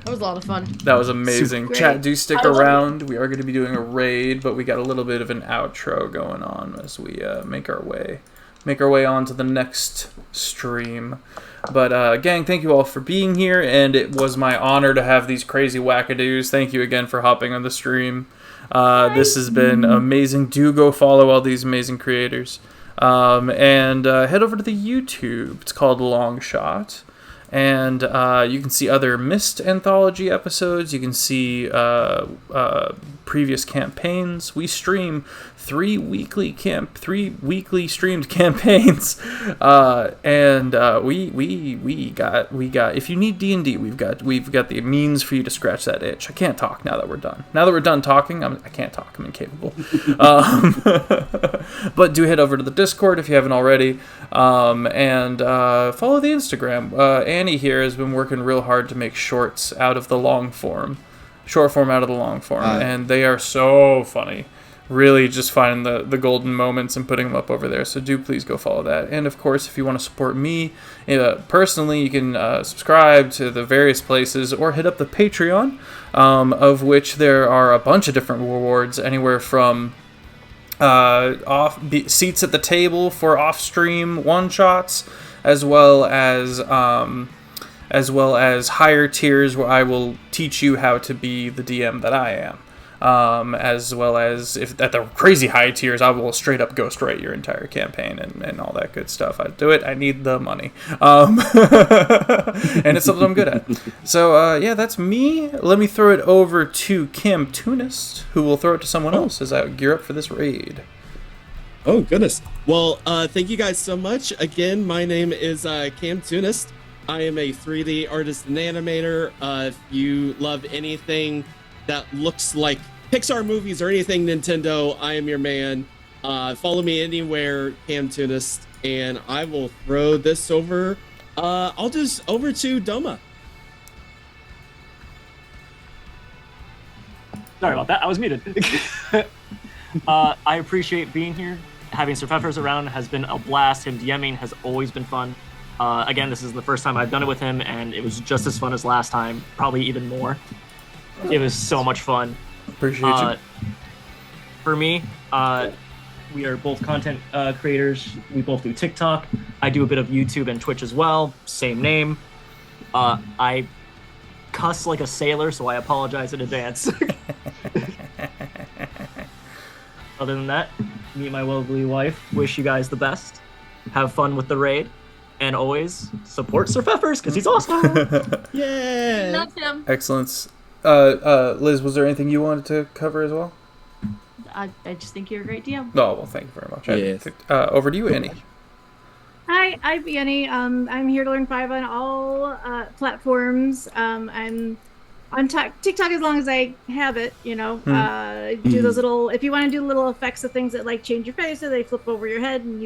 That was a lot of fun. That was amazing. Super Chat, great. do stick I love around. We are going to be doing a raid, but we got a little bit of an outro going on as we make our way on to the next stream. But gang, thank you all for being here, and it was my honor to have these crazy wackadoos. Thank you again for hopping on the stream. This has been amazing. Do go follow all these amazing creators. And head over to the YouTube. It's called Longshot. And you can see other Mist Anthology episodes. You can see previous campaigns. We stream three weekly streamed campaigns, and we got. If you need D&D, we've got the means for you to scratch that itch. I can't talk now that we're done. Now that we're done talking, I can't talk. I'm incapable. But do head over to the Discord if you haven't already, and follow the Instagram. Annie here has been working real hard to make shorts out of the long form. Short form out of the long form, and they are so funny. Really just finding the golden moments and putting them up over there. So do please go follow that. And of course, if you want to support me personally, you can subscribe to the various places or hit up the Patreon, of which there are a bunch of different rewards, anywhere from seats at the table for off-stream one-shots, as well as higher tiers where I will teach you how to be the DM that I am. As well as if at the crazy high tiers, I will straight up ghostwrite your entire campaign and all that good stuff. I do it. I need the money. And it's something I'm good at. So, yeah, that's me. Let me throw it over to Camtoonist, who will throw it to someone else as I gear up for this raid. Oh goodness. Well, thank you guys so much. Again, my name is Camtoonist. I am a 3D artist and animator. If you love anything that looks like Pixar movies or anything Nintendo, I am your man. Follow me anywhere, Camtoonist, and I will throw this over. I'll just over to Doma. Sorry about that. I was muted. I appreciate being here. Having Sir Feffers around has been a blast. Him DMing has always been fun. Again, this is the first time I've done it with him, and it was just as fun as last time, probably even more. It was so much fun. Appreciate you. For me, we are both content creators. We both do TikTok. I do a bit of YouTube and Twitch as well. Same name. I cuss like a sailor, so I apologize in advance. Other than that, meet my lovely wife. Wish you guys the best. Have fun with the raid. And always support Sir Feffers, because he's awesome. Yeah. Love him. Excellence. Liz, was there anything you wanted to cover as well? I just think you're a great DM. Oh, well, thank you very much. Yes. Over to you, Annie. Hi, I'm Annie. I'm here to learn 5 on all platforms. I'm on TikTok as long as I have it, you know. Do those little, if you want to do little effects of things that like change your face or they flip over your head and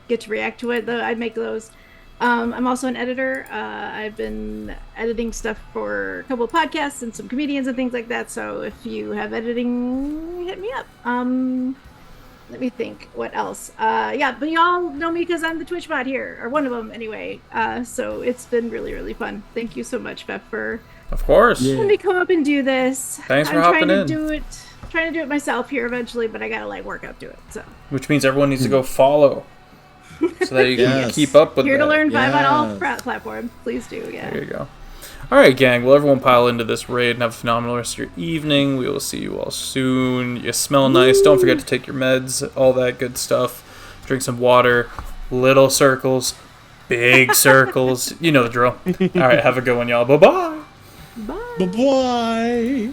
get to react to it, I'd make those. I'm also an editor. I've been editing stuff for a couple of podcasts and some comedians and things like that. So if you have editing, hit me up. Let me think. What else? Yeah, but y'all know me because I'm the Twitch bot here, or one of them anyway. So it's been really, really fun. Thank you so much, Beth, for Of course. letting me come up and do this. Thanks for I'm hopping trying to in. trying to do it myself here eventually, but I gotta work up to it. So Which means everyone needs to go follow, so that you can Yes. keep up with here to that. learn 5 on all Yes. platforms. Please do. Yeah. There you go. All right, gang. Well, everyone pile into this raid and have a phenomenal rest of your evening. We will see you all soon. You smell nice. Don't forget to take your meds, all that good stuff. Drink some water. Little circles, big circles. You know the drill. All right, have a good one, y'all. Bye-bye. Bye. Bye-bye.